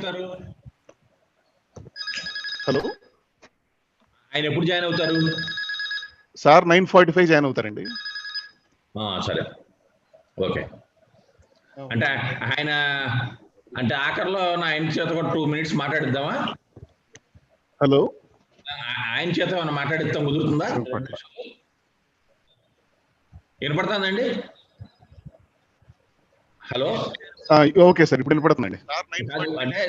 అవుతారు? హలో, ఆయన ఎప్పుడు జాయిన్ అవుతారు సార్? 9:45 జాయిన్ అవుతారండి. సరే, ఓకే. అంటే ఆయన అంటే ఆఖరిలో ఆయన చేత కూడా 2 minutes మాట్లాడిద్దామా? హలో, ఆయన చేత ఏమైనా మాట్లాడిద్దాం, కుదురుతుందా? వినపడుతుందండి? హలో, ఓకే సార్, ఇప్పుడు వినపడుతుందండి. అంటే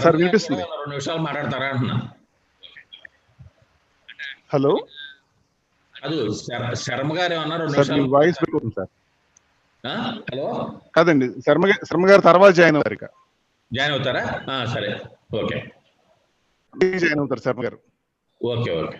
సార్ వినిపిస్తుంది. 2 నిమిషాలు మాట్లాడతారా అంటున్నా. హలో, అది శర్మ గారు ఏమన్నా 2 సార్ మీ నిమిషాలు వాయిస్ బ్రేక్ అవుతుంది సార్. హలో, కాదండి, శర్మ గారు తర్వాత జాయిన్ అవుతారు. ఇక జాయిన్ అవుతారా? సరే, ఓకే. జాయిన్ అవుతారు శర్మ గారు. Okay, okay.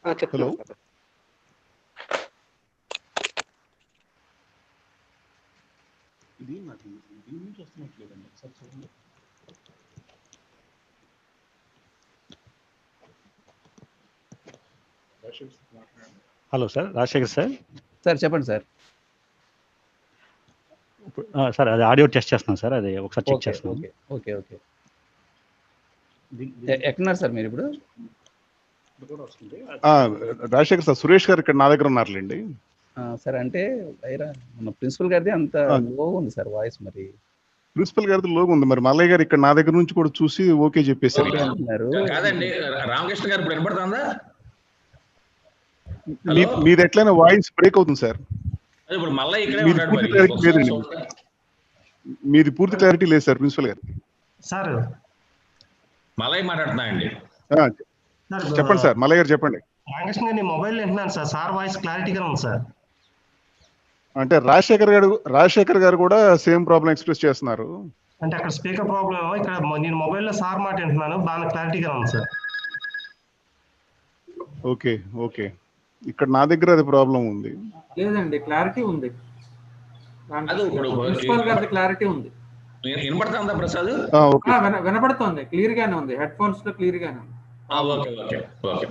సార్ చెప్తున్నా sir. Hello sir, Rajasekhar sir. Sir చెప్పండి సార్. సార్ అది ఆడియో టెస్ట్ చేస్తున్నాను సార్, అది ఒకసారి చెక్ చేస్తున్నాను. Okay okay okay. ఎక్కడున్నారు సార్ మీరు ఇప్పుడు? రాజశేఖర్ సార్, సురేష్ గారు ఇక్కడ నా దగ్గర ఉన్నారులేండి. సార్ అంటే మన ప్రిన్సిపల్ గారిది అంత లో ఉంది సార్ వాయిస్. మరి ప్రిన్సిపల్ గారిది లోగా ఉంది, మరి మల్లయ్య గారు ఇక్కడ నా దగ్గర నుంచి కూడా చూసి ఓకే చెప్పేశారు. కాదండి, రామకృష్ణ గారు ఇప్పుడు వినపడుతుందా? మీది ఎట్లయినా వాయిస్ బ్రేక్ అవుతుంది సార్. ఇప్పుడు మళ్ళీ ఇక్కడే మీది ఉన్నాడు. పూర్తి క్లారిటీ లేదండి. మీది పూర్తి క్లారిటీ లేదు సార్ ప్రిన్సిపల్ గారు. సార్ మళ్ళీ మాట్లాడుతున్నా అండి. చెప్పండి సార్, మల్లయ్య గారు చెప్పండి. రామకృష్ణ గారిని మొబైల్ వింటున్నాను సార్. సార్ వాయిస్ క్లారిటీగా ఉంది సార్. అంటే రాజశేఖర్ గారు కూడా సేమ్ ప్రాబ్లం ఎక్స్ప్రెస్ చేస్తున్నారు. అంటే అక్కడ స్పీకర్ ప్రాబ్లమ్, ఇక్కడ నేను మొబైల్లో సార్ మాట వింటున్నాను, బాగా క్లారిటీగా ఉంది సార్. ఓకే ఓకే, ఇక్కడ నా దగ్గర అది ప్రాబ్లం ఉంది. లేదండి, క్లారిటీ ఉంది. ప్రిన్సిపల్ గారి క్లారిటీ ఉంది. వినపడుతుందా ప్రసాద్? వినపడుతుంది, క్లియర్ గానే ఉంది. హెడ్ ఫోన్స్ లో క్లియర్ గానే ఉంది. Okay okay okay.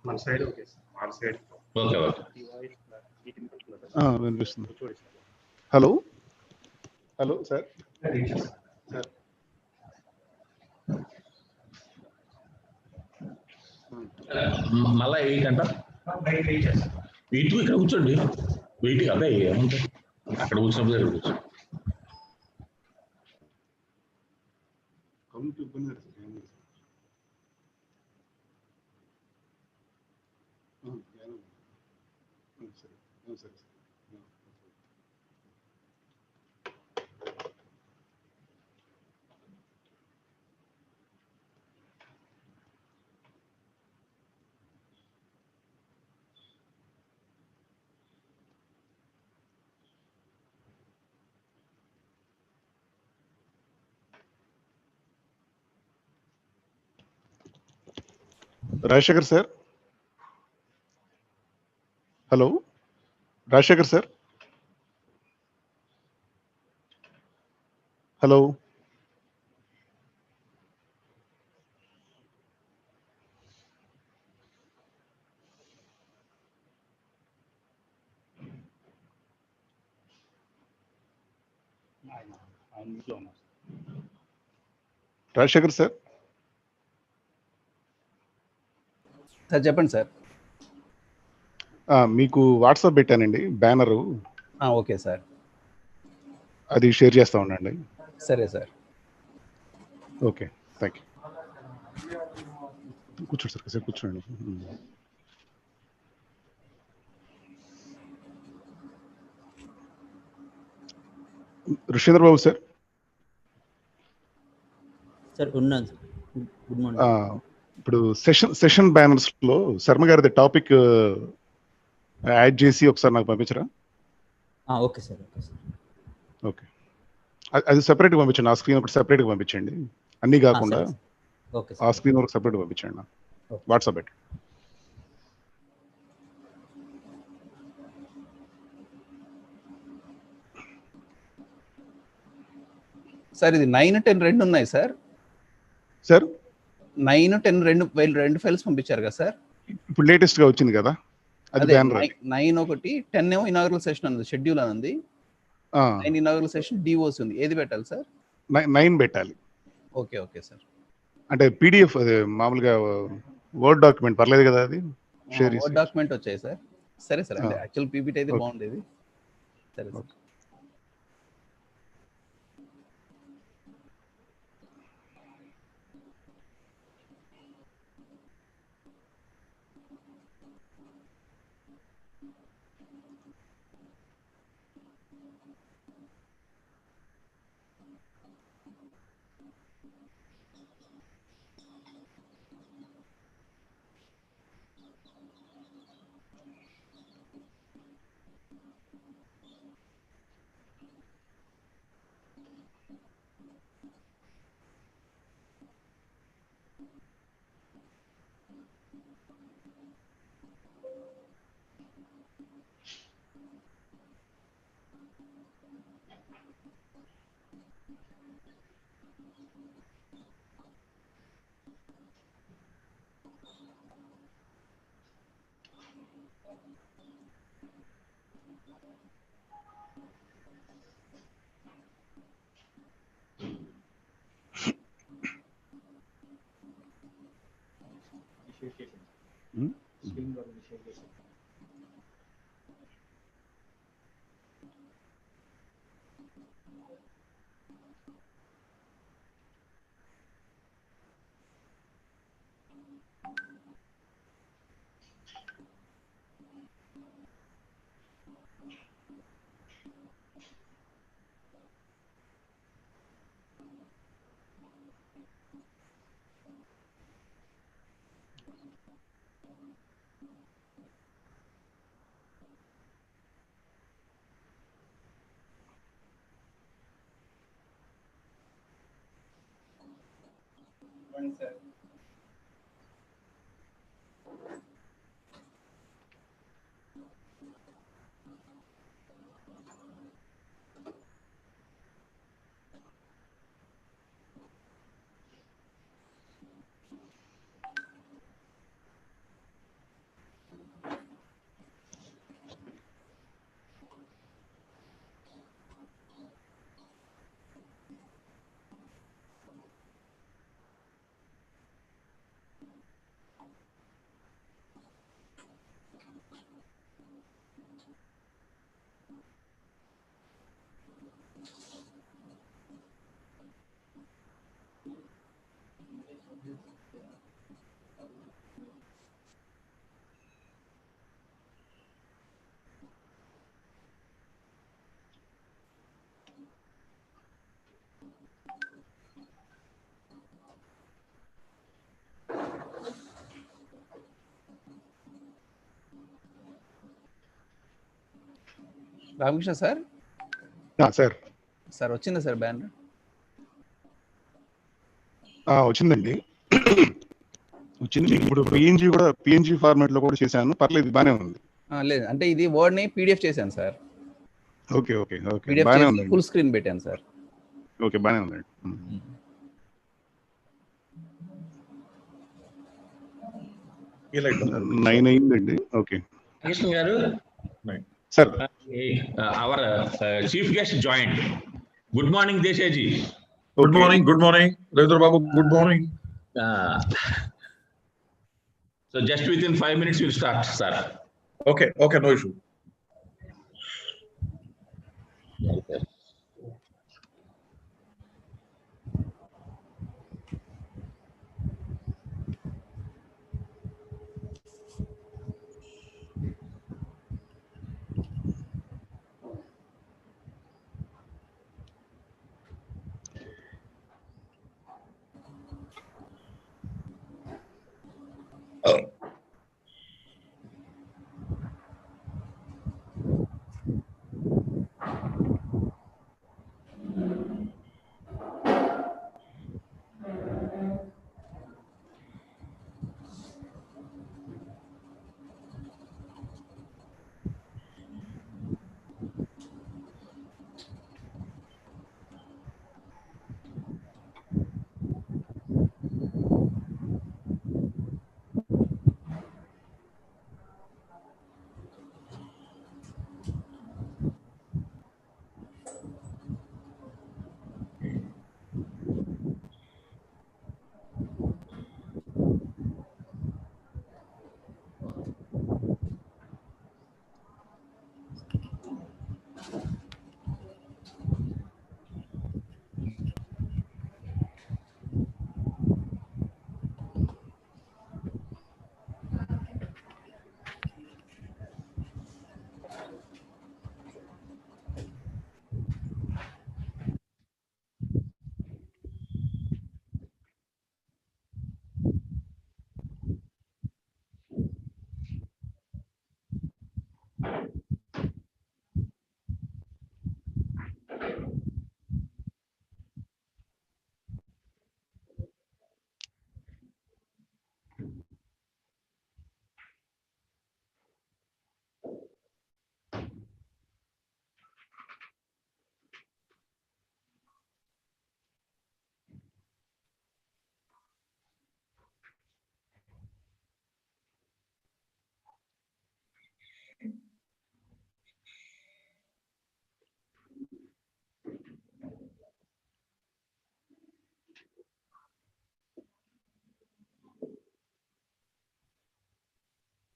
మన సైడ్ ఓకే సార్, మన సైడ్ ఓకే ఓకే. వినిపిస్తుంది. Hello hello sir. మళ్ళా 8 అంట. 8 ఇక్కడ కూర్చోండి. 8 అబ్బాయి ఏముంటుంది అక్కడ కూర్చున్నప్పుడు ఇక్కడ కూర్చో. Rajasekhar sir. Hello Rajasekhar sir. Hello Rajasekhar sir. Sir చెప్పండి సార్. మీకు వాట్సాప్ పెట్టానండి బ్యానరు. ఓకే సార్, అది షేర్ చేస్తా ఉండండి. సరే సార్. Okay, thank you. కూర్చోండి సార్, కాసేపు కూర్చోండి. ఋషేంద్ర బాబు సార్. సార్ ఉన్నాను సార్. Good morning. ఇప్పుడు సెషన్ బ్యానర్స్ లో శర్మ గారి టాపిక్ యాడ్ చేసి ఒకసారి నాకు పంపించరా? Okay sir. ఓకే, అది సెపరేట్ గా పంపించండి. ఆ స్క్రీన్ ఒకటి సెపరేట్ గా పంపించండి, అన్ని కాకుండా ఓకే ఆ స్క్రీన్ ఒకటి సెపరేట్ గా పంపించండి. వాట్సాప్ పెట్టి. సార్ ఇది 9, 10 రెండు ఉన్నాయి సార్. సార్ 9, 10 రెండు ఫైల్స్ పంపించారు కదా సార్. ఇప్పుడు లేటెస్ట్ గా వచ్చింది కదా, అది అదే బ్యానర్. 9 ఒకటి, 10 ఏమో ఇనాగరల్ సెషన్ ఉంది, షెడ్యూల్ అని ఉంది. 9 ఇనాగరల్ సెషన్ డిఓసి ఉంది. ఏది పెట్టాలి సార్? 9 పెట్టాలి. Okay sir. అంటే పీడిఎఫ్, అదే మామూలుగా వర్డ్ డాక్యుమెంట్ పర్లేదు కదా, అది షేర్ వర్డ్ డాక్యుమెంట్ వచ్చాయి సార్. సరే సార్, అంటే యాక్చువల్ పీపీటీ అయితే బాగుండేది. సరే sir. Ramakrishna sir. Sir sir వచ్చిందా సార్ బ్యానర్? వచ్చిందండి, వచ్చింది. ఇప్పుడు పిఎన్జీ ఫార్మాట్ లో కూడా చేశాను, పర్లేదు, బానే ఉంది. లేదు, అంటే ఇది వర్డ్ ని పీడిఎఫ్ చేశాను sir. Okay okay okay, PDF బానే చేసి ఉంది. ఫుల్ స్క్రీన్ పెట్టాను సార్. ఓకే, బానే ఉందండి. 9 అయిందండి. ఓకే కృష్ణ గారు sir. Our chief guest joined. Good morning Desaji. Good morning. Good morning Ravindra Babu. Good morning. So just within 5 minutes we'll start, sir. Okay, no issue.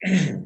Good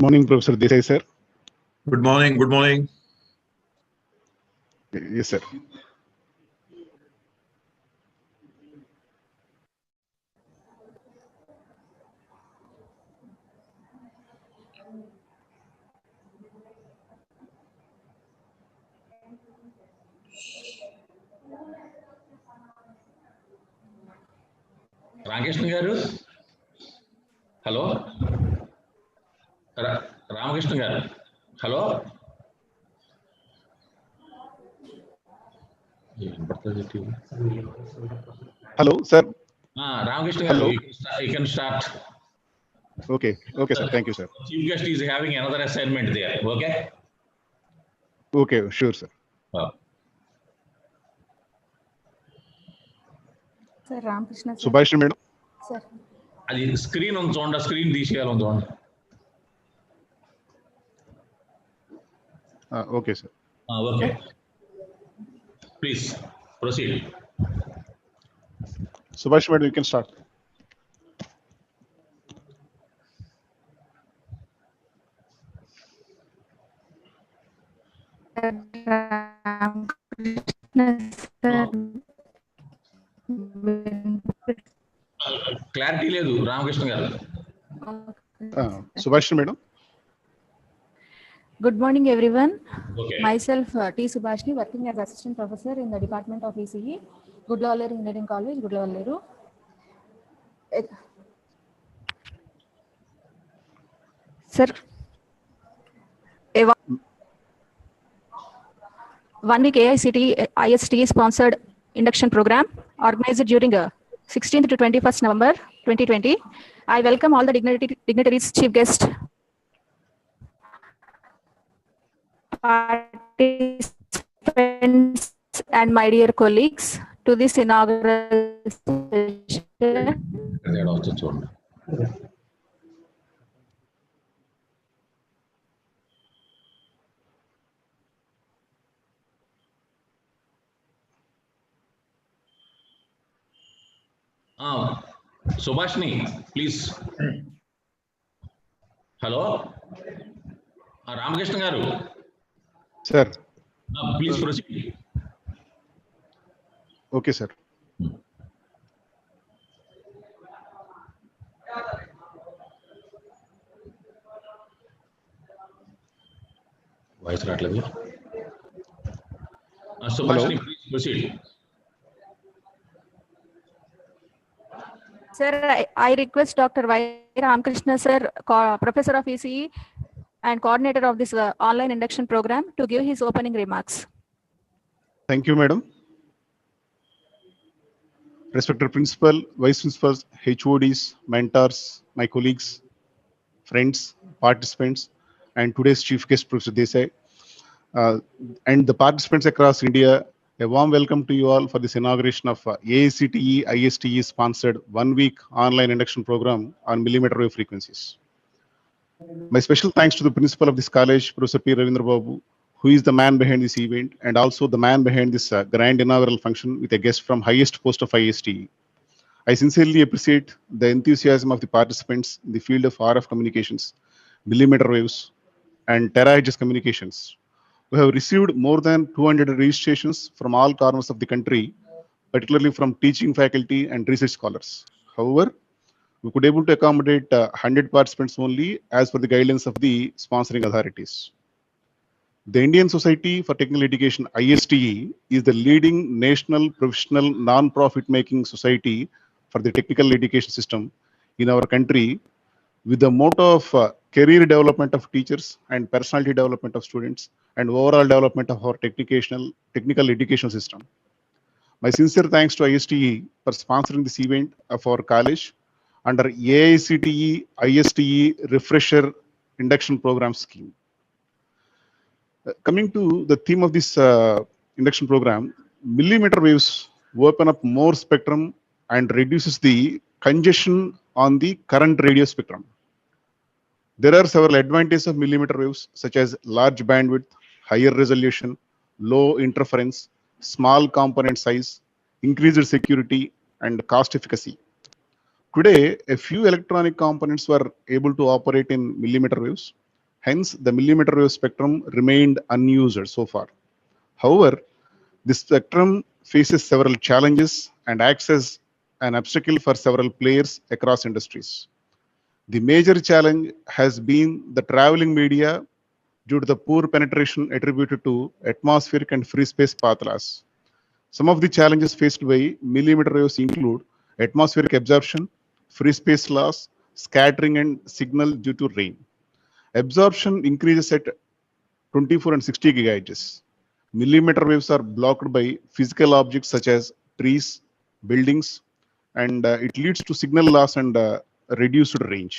morning, Professor Desai, sir. Good morning. Good morning. Yes, sir. Ramakrishna గారు, hello. Ramakrishna గారు, hello. Hello, sir. Ramakrishna garu, Hello. you can start. Okay, sir. Thank you, sir. Chief guest is having another assignment there. Okay. Okay, sure, sir. Sir, Ramakrishna sir. Subhash madam. Sir. అది screen ఉంది చూడండి, screen తీసేయాలి చూడండి. Okay, sir. Okay. Please proceed. Subhash madam, you can start. Clarity లేదు రామకృష్ణ గారు. Subhash madam. Good morning, everyone. Okay. Myself, T. Subhashni, working as assistant professor in the Department of ECE, Gudlawalleru Engineering College, Gudlawalleru. Sir, a 1 week AICTE ISTE sponsored induction program organized during 16th to 21st November 2020. I welcome all the dignitaries, chief guests, participants, and my dear colleagues to this inaugural session. తేడా వచ్చి చూడండి. Subhashini please. Hello Ramakrishna గారు, Sir. Please proceed. Okay, sir. Voice రావట్లేదు. సుభాష్ని please proceed. Sir, I request Dr. Y. Ramakrishna sir, Professor of ECE and coordinator of this online induction program, to give his opening remarks. Thank you, madam. Respected principal, vice principals, HODs, mentors, my colleagues, friends, participants, and today's chief guest, Professor Desai, and the participants across India. A warm welcome to you all for this inauguration of AICTE ISTE sponsored 1 week online induction program on millimeter wave frequencies. My special thanks to the principal of this college, Professor P. Ravindra Babu, who is the man behind this event and also the man behind this grand inaugural function with a guest from highest post of ISTE. I sincerely appreciate the enthusiasm of the participants in the field of RF communications, millimeter waves, and terahertz communications. We have received more than 200 registrations from all corners of the country, particularly from teaching faculty and research scholars. However, we could able to accommodate 100 participants only as per the guidelines of the sponsoring authorities. The Indian Society for Technical Education, ISTE, is the leading national professional non-profit making society for the technical education system in our country, with the motto of career development of teachers and personality development of students and overall development of our technical education system. My sincere thanks to ISTE for sponsoring this event of our college under AICTE ISTE Refresher Induction Program Scheme. Coming to the theme of this induction program, millimeter waves open up more spectrum and reduces the congestion on the current radio spectrum. There are several advantages of millimeter waves, such as large bandwidth, higher resolution, low interference, small component size, increased security, and cost efficacy. Today, a few electronic components were able to operate in millimeter waves. Hence, the millimeter wave spectrum remained unused so far. However, this spectrum faces several challenges and acts as an obstacle for several players across industries. The major challenge has been the traveling media due to the poor penetration attributed to atmospheric and free space path loss. Some of the challenges faced by millimeter waves include atmospheric absorption, free space loss, scattering, and signal due to rain. Absorption increases at 24 and 60 gigahertz. Millimeter waves are blocked by physical objects such as trees, buildings, and it leads to signal loss and reduced range.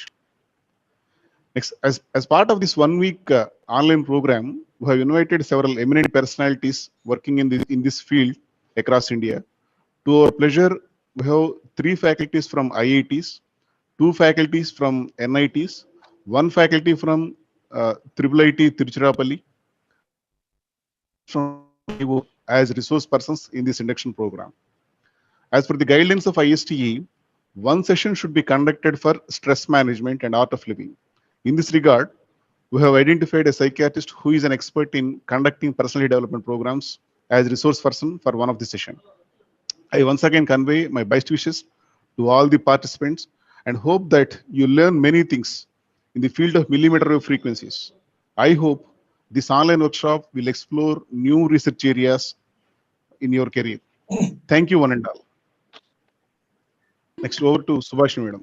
Next, as part of this 1 week online program, we have invited several eminent personalities working in this field across India. To our pleasure, we have 3 faculties from IITs, 2 faculties from NITs, 1 faculty from IIIT Tiruchirappalli as resource persons in this induction program. As per the guidelines of ISTE, one session should be conducted for stress management and art of living. In this regard, we have identified a psychiatrist who is an expert in conducting personality development programs as resource person for one of the session. I once again convey my best wishes to all the participants and hope that you learn many things in the field of millimeter wave frequencies. I hope this online workshop will explore new research areas in your career. Thank you, one and all. Next, over to Subhashini Madam.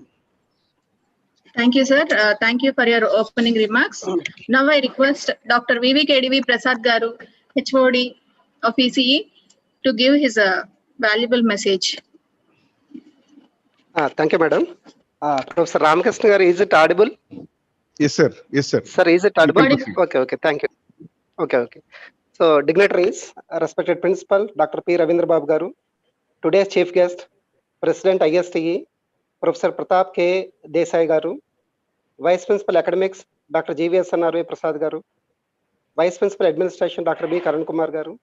Thank you, sir. Thank you for your opening remarks. Now I request Dr. VVKDV Prasad Garu, HOD of ECE, to give his valuable message. Thank you, madam. Professor Ramakrishna Garu, is it audible? Yes, sir. Yes, sir. Sir, is it audible? proceed. Okay. Thank you. Okay. So, dignitaries, respected principal, Dr. P. Ravindra Babu Garu, today's chief guest, President ISTE, Professor Pratap K. Desai Garu, Vice Principal Academics, Dr. GVS NRV Prasad Garu, Vice Principal Administration, Dr. B. Karan Kumar Garu,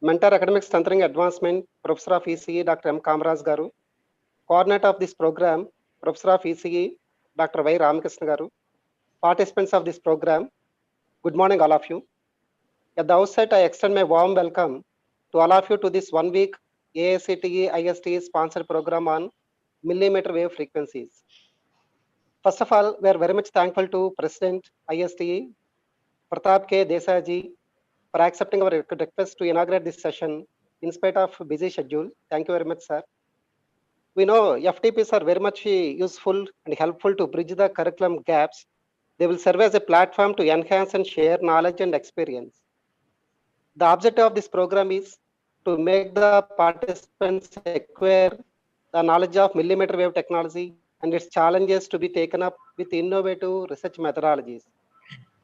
Mentor Academics Strengthening Advancement, Professor of ECE, Dr. M. Kamaraj Garu, Coordinator of this program, Professor of ECE, Dr. Y. Ramakrishna Garu, participants of this program, good morning all of you. At the outset, I extend my warm welcome to all of you to this 1 week AICTE ISTE sponsored program on millimeter wave frequencies. First of all, we are very much thankful to President ISTE, Pratap K. Desai ji, for accepting our request to inaugurate this session in spite of busy schedule. Thank you very much, sir. We know FTPs are very much useful and helpful to bridge the curriculum gaps. They will serve as a platform to enhance and share knowledge and experience. The objective of this program is to make the participants acquire the knowledge of millimeter wave technology and its challenges to be taken up with innovative research methodologies,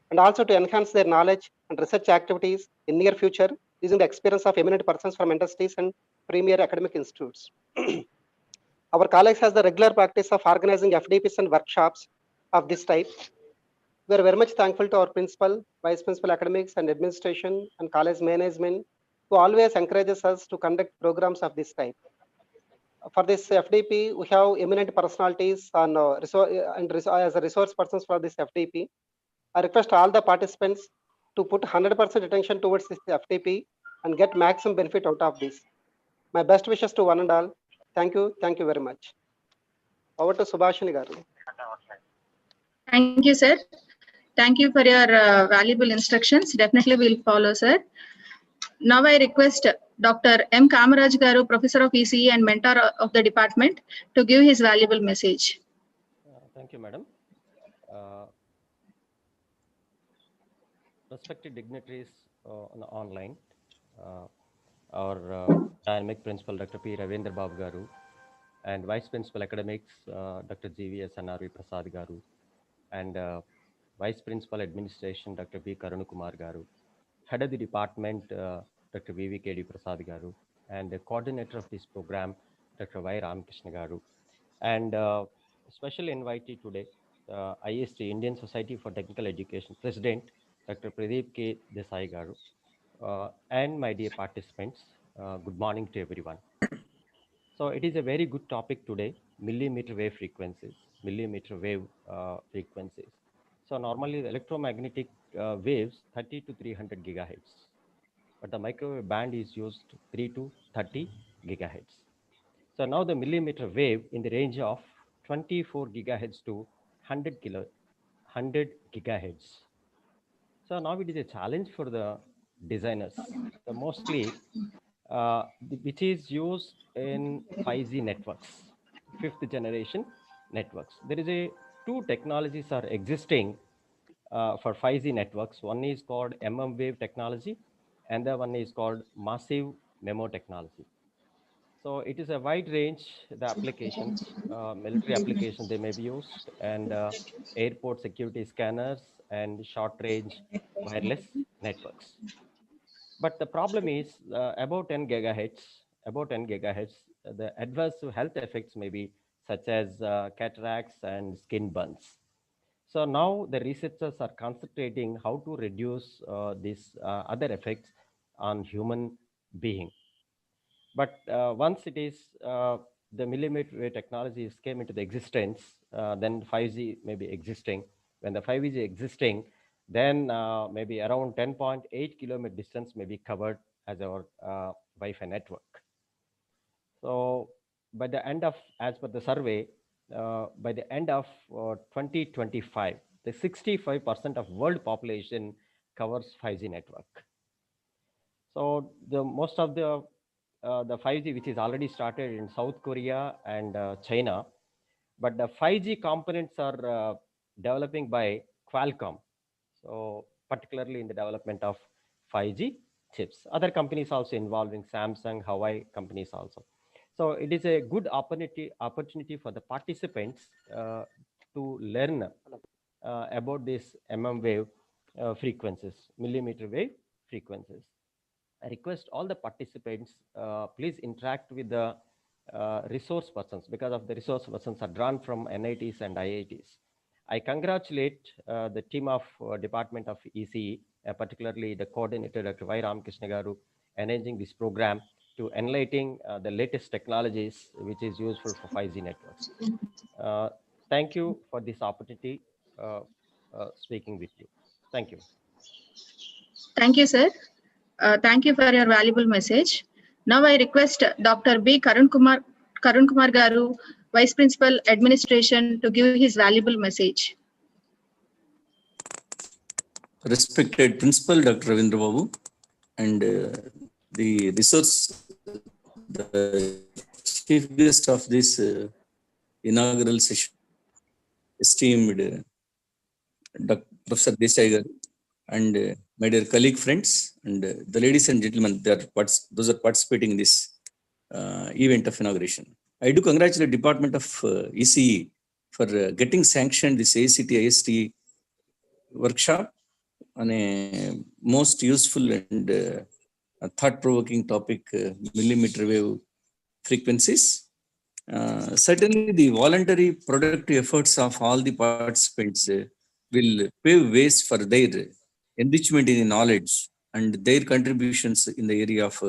and also to enhance their knowledge and research activities in near future using the experience of eminent persons from industries and premier academic institutes. Our college has the regular practice of organizing FDPs and workshops of this type. We are very much thankful to our principal, vice principal academics and administration and college management who always encourages us to conduct programs of this type. For this FDP, we have eminent personalities on as a resource persons for this FDP. I request all the participants to put 100% attention towards this FDP and get maximum benefit out of this. My best wishes to one and all. Thank you very much. Over to Subhashini Garu. Thank you, sir. Thank you for your valuable instructions. Definitely we'll follow, sir. Now I request Dr. M. Kamaraj Garu, Professor of ECE and Mentor of the department, to give his valuable message. Thank you, madam. Respected dignitaries online, our dynamic principal, Dr. P. Ravindra Babu Garu, and Vice Principal Academics, Dr. GVS NRV Prasad Garu, and Vice Principal Administration, Dr. B. Karan Kumar Garu, Head of the Department, Dr. VVKD Prasad Garu, and the Coordinator of this program, Dr. Y. Ramakrishna Garu, and special invitee today, IST, Indian Society for Technical Education President, Dr. Pradeep K. Desai Garu, and my dear participants, good morning to everyone. So it is a very good topic today, millimeter wave frequencies. So normally the electromagnetic waves 30 to 300 gigahertz, but the microwave band is used 3 to 30 gigahertz. So now the millimeter wave in the range of 24 gigahertz to 100 gigahertz. So now it is a challenge for the designers, mostly which is used in 5G networks, 5th generation networks. There is two technologies are existing for 5G networks. One is called MM-wave technology, and the one is called massive MIMO technology. So it is a wide range, the applications, military applications they may be used, and airport security scanners and short range wireless networks. But the problem is about 10 gigahertz, the adverse health effects may be such as cataracts and skin burns. So now the researchers are concentrating how to reduce these other effects on human being. But once it is the millimeter wave technologies came into the existence, then 5G may be existing. When the 5G is existing, then maybe around 10.8 kilometer distance may be covered as our Wi-Fi network. So by the end of, as per the survey, by the end of 2025, the 65% of world population covers 5G network. So the most of the 5G, which is already started in South Korea and China, but the 5G components are developing by Qualcomm. So particularly in the development of 5G chips. Other companies also involved in Samsung, Huawei companies also. So it is a good opportunity for the participants to learn about this wave frequencies, millimeter wave frequencies. I request all the participants, please interact with the resource persons, because of the resource persons are drawn from NITs and IITs. I congratulate the team of Department of ECE, particularly the coordinator, Dr. Y. Ramakrishna Garu, arranging this program to enlightening the latest technologies which is useful for 5G networks. Thank you for this opportunity speaking with you. Thank you. Thank you, sir. Thank you for your valuable message. Now I request Dr. B. Karun Kumar Garu, Vice Principal Administration, to give his valuable message. Respected Principal Dr. Ravindra Babu and the chief guest of this inaugural session, esteemed Professor Desai Garu, and my dear colleague friends, and the ladies and gentlemen, those are participating in this event of inauguration. I do congratulate Department of ECE for getting sanctioned this ACT IST workshop on a most useful and thought-provoking topic, millimeter wave frequencies. Certainly the voluntary productive efforts of all the participants will pave ways for their enrichment in knowledge and their contributions in the area of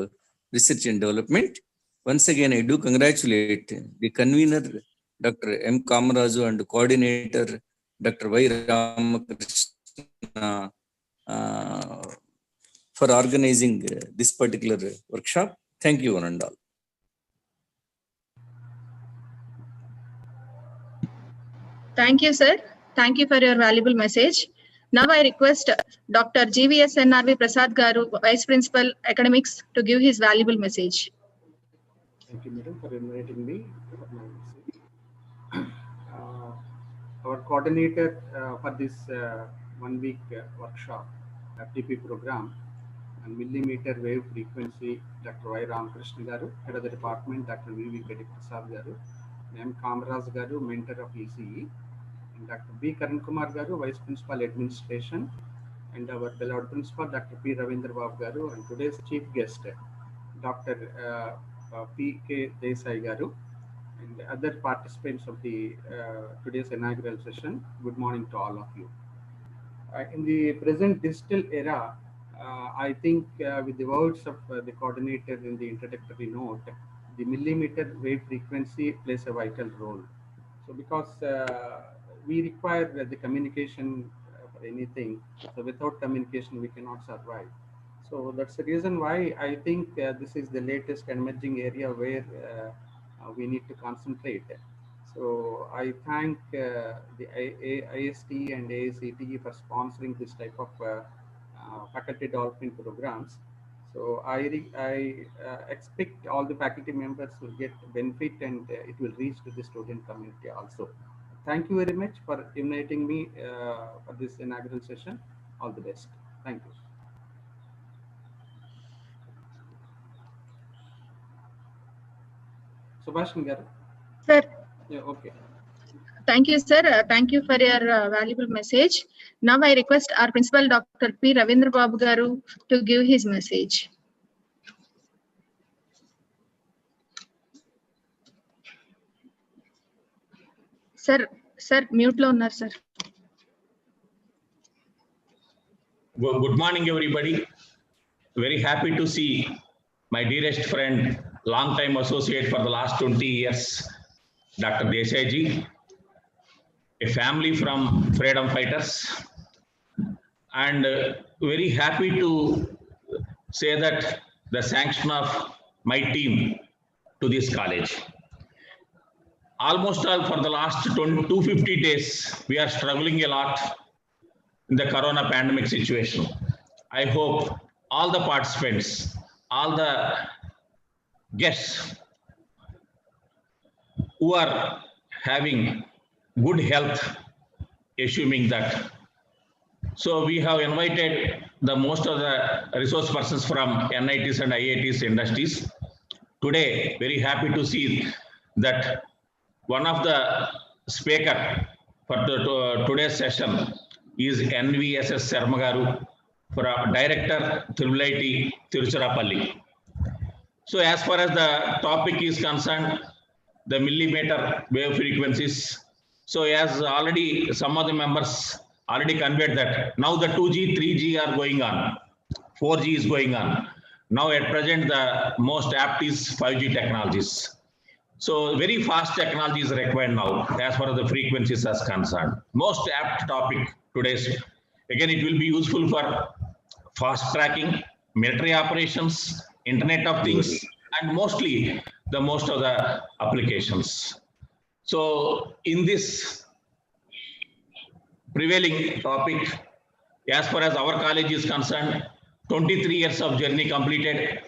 research and development. Once again, I do congratulate the convener, Dr. M. Kamaraju, and coordinator, Dr. Y. Ramakrishna, for organizing this particular workshop. Thank you, one and all. Thank you, sir. Thank you for your valuable message. Now I request Dr. GVS NRV Prasad Garu, Vice Principal Academics, to give his valuable message. Thank you, madam, for inviting me for my message. Our coordinator for this 1 week workshop, FTP program, and millimeter wave frequency, Dr. Y. Ramakrishna Garu, head of the department, Dr. V.V. Prasad Garu, M. Kamaraj Garu, mentor of ECE, and Dr. B. Karun Kumar Garu, Vice Principal Administration, and our beloved Principal, Dr. P. Ravindra Babu Garu, and today's chief guest, Dr. P.K. Desai Garu, and other participants of the today's inaugural session. Good morning to all of you. In the present digital era, I think with the words of the coordinator in the introductory note, the millimeter wave frequency plays a vital role. So because we require the communication for anything, so without communication we cannot survive. So that's the reason why I think this is the latest emerging area where we need to concentrate. So I thank the IST and AICTE for sponsoring this type of faculty development programs. So I expect all the faculty members will get benefit, and it will reach to the student community also. Thank you very much for inviting me for this inaugural session. All the best. Thank you. Subhashan Garu. Sir. Yeah, okay. Thank you, sir. Thank you for your valuable message. Now I request our principal, Dr. P. Ravindra Babu Garu, to give his message. Sir, mute lo unnar, sir. Good morning, everybody. Very happy to see my dearest friend, long-time associate for the last 20 years, Dr. Desai ji, a family from freedom fighters, and very happy to say that the sanction of my team to this college. Almost all for the last 250 days, we are struggling a lot in the corona pandemic situation. I hope all the participants, all the guests who are having good health, assuming that. So we have invited the most of the resource persons from NITs and IITs industries. Today, very happy to see that one of the speaker for today's session is NVSS Sarmagaru, for Director Tribulity Tiruchirappalli. So as far as the topic is concerned, the millimeter wave frequencies. So as already some of the members already conveyed that now the 2G, 3G are going on, 4G is going on. Now at present, the most apt is 5G technologies. So very fast technology is required now as far as the frequencies is concerned. Most apt topic today's. Again, it will be useful for fast tracking, military operations, Internet of Things, and mostly the most of the applications. So in this prevailing topic, as far as our college is concerned, 23 years of journey completed,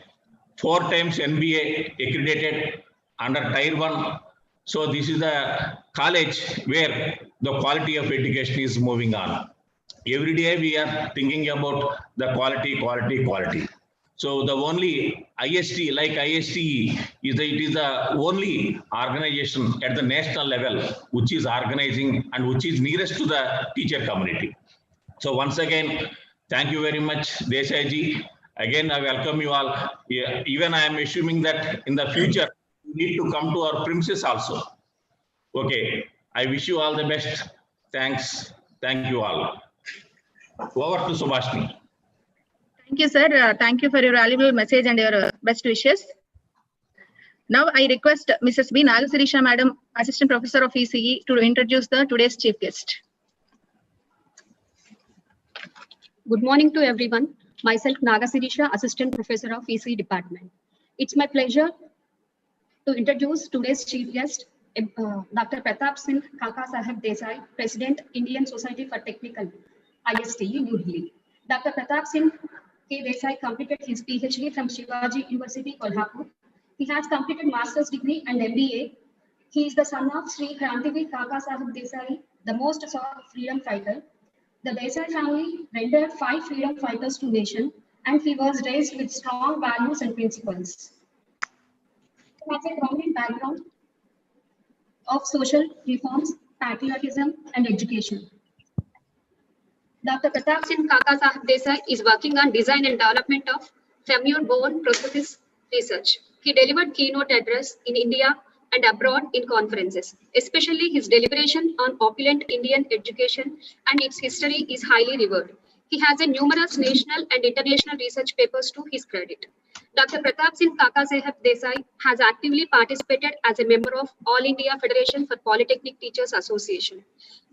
4 times NBA accredited under Tier 1. So this is the college where the quality of education is moving on. Every day we are thinking about the quality. So the only IST, like ISTE, it is the only organization at the national level which is organizing and which is nearest to the teacher community. So once again, thank you very much, Desai ji. Again, I welcome you all. Even I am assuming that in the future, you need to come to our premises also. Okay, I wish you all the best. Thanks. Thank you all. Over to Subhashni. Thank you, sir. Thank you for your valuable message and your best wishes. Now I request Mrs. B. Nagasirisha Madam, Assistant Professor of ECE, to introduce today's chief guest. Good morning to everyone. Myself, Nagasirisha, Assistant Professor of ECE Department. It's my pleasure to introduce today's chief guest, Dr. Pratap Singh Kaka Saheb Desai, President, Indian Society for Technical, ISTE, New Delhi. Dr. Pratap Singh K. Desai completed his PhD from Shivaji University, Kolhapur. He has completed master's degree and MBA. He is the son of Sri Krantivir Kaka Saheb Desai, the most sought freedom fighter. The Desai family rendered 5 freedom fighters to nation, and he was raised with strong values and principles. He has a prominent background of social reforms, patriotism, and education. Dr. Pratap Singh Kaka Saheb Desai is working on design and development of femur-bone prosthesis research. He delivered keynote address in India and abroad in conferences. Especially his deliberation on opulent Indian education and its history is highly revered. He has a numerous national and international research papers to his credit. Dr. Pratap Singh Kaka Saheb Desai has actively participated as a member of All India Federation for Polytechnic Teachers Association.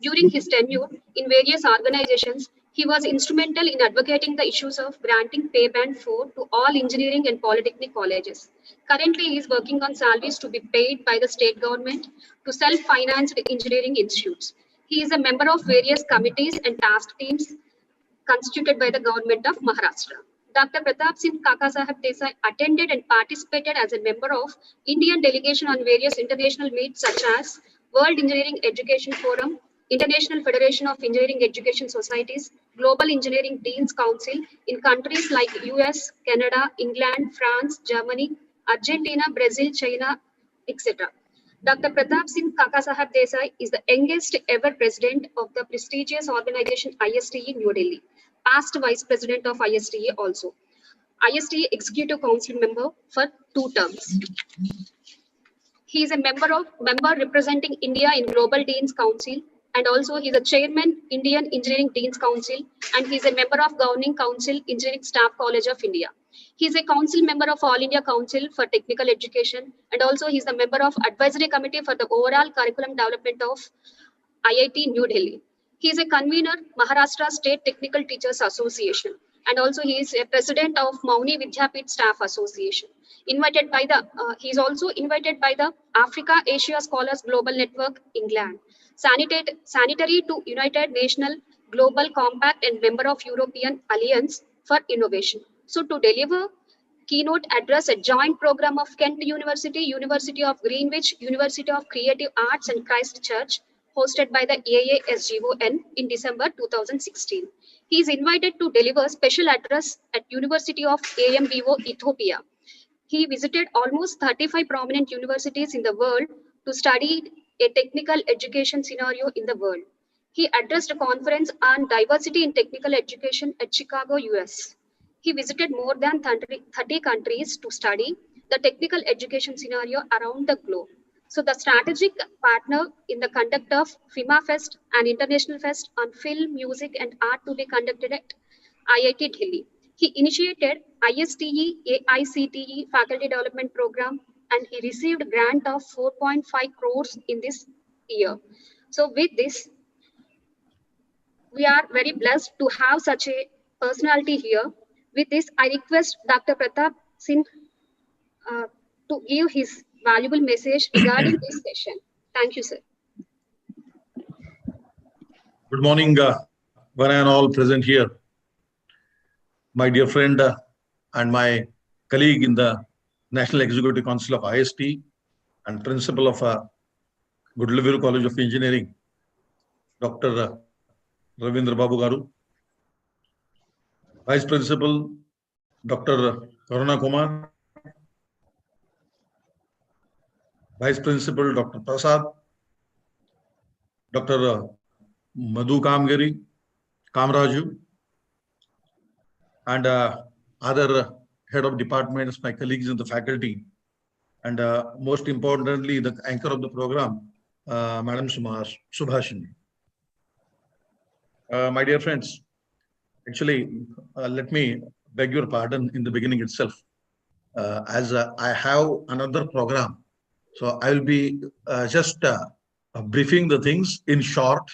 During his tenure in various organizations, he was instrumental in advocating the issues of granting pay band 4 to all engineering and polytechnic colleges. Currently, he is working on salaries to be paid by the state government to self-financed engineering institutes. He is a member of various committees and task teams constituted by the government of Maharashtra. Dr. Pratap Singh Kaka Saheb Desai attended and participated as a member of Indian delegation on various international meets such as World Engineering Education Forum, International Federation of Engineering Education Societies, Global Engineering Deans Council in countries like US, Canada, England, France, Germany, Argentina, Brazil, China, etc. Dr. Pratap Singh Kaka Saheb Desai is the youngest ever president of the prestigious organization ISTE New Delhi, past vice president of ISTE also. ISTE Executive Council member for 2 terms. He is a member representing India in Global Deans Council, and also he is a chairman Indian Engineering Deans Council, and he is a member of Governing Council Engineering Staff College of India. He is a council member of All India Council for Technical Education, and also he is the member of Advisory Committee for the overall curriculum development of IIT New Delhi. He is a convener, Maharashtra State Technical Teachers Association, and also he is a president of Mauni Vidyapit Staff Association. He is also invited by the Africa Asia Scholars Global Network, England, Sanitary to United Nations Global Compact, and member of European Alliance for Innovation. So to deliver keynote address at joint program of Kent University, University of Greenwich, University of Creative Arts and Christ Church, hosted by the AASGON in December 2016. He is invited to deliver special address at University of AMBO, Ethiopia. He visited almost 35 prominent universities in the world to study a technical education scenario in the world. He addressed a conference on diversity in technical education at Chicago, US. He visited more than 30 countries to study the technical education scenario around the globe. So the strategic partner in the conduct of FIMA Fest, an international fest on film, music, and art to be conducted at IIT Delhi. He initiated ISTE AICTE Faculty Development Program, and he received a grant of 4.5 crores in this year. So with this, we are very blessed to have such a personality here. With this, I request Dr. Pratap Singh to give his valuable message regarding this session. Thank you, sir. Good morning, one and all present here. My dear friend and my colleague in the National Executive Council of IST and principal of Gudalur College of Engineering, Dr. Ravindra Babu Garu, Vice Principal, Dr. Karuna Kumar, Vice Principal, Dr. Prasad, Dr. Madhu Kamraju, and other head of departments, my colleagues in the faculty, and most importantly, the anchor of the program, Madam Subhashini. My dear friends, actually, let me beg your pardon in the beginning itself, as I have another program. So I will be just briefing the things in short,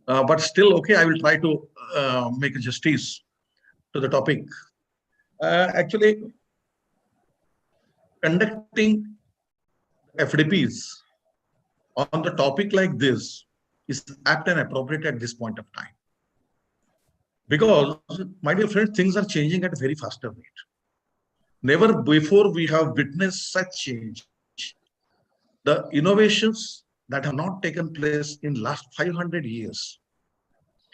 but still, okay, I will try to make justice to the topic. Actually, conducting FDPs on the topic like this is apt and appropriate at this point of time. Because, my dear friends, things are changing at a very faster rate. Never before we have witnessed such change. The innovations that have not taken place in last 500 years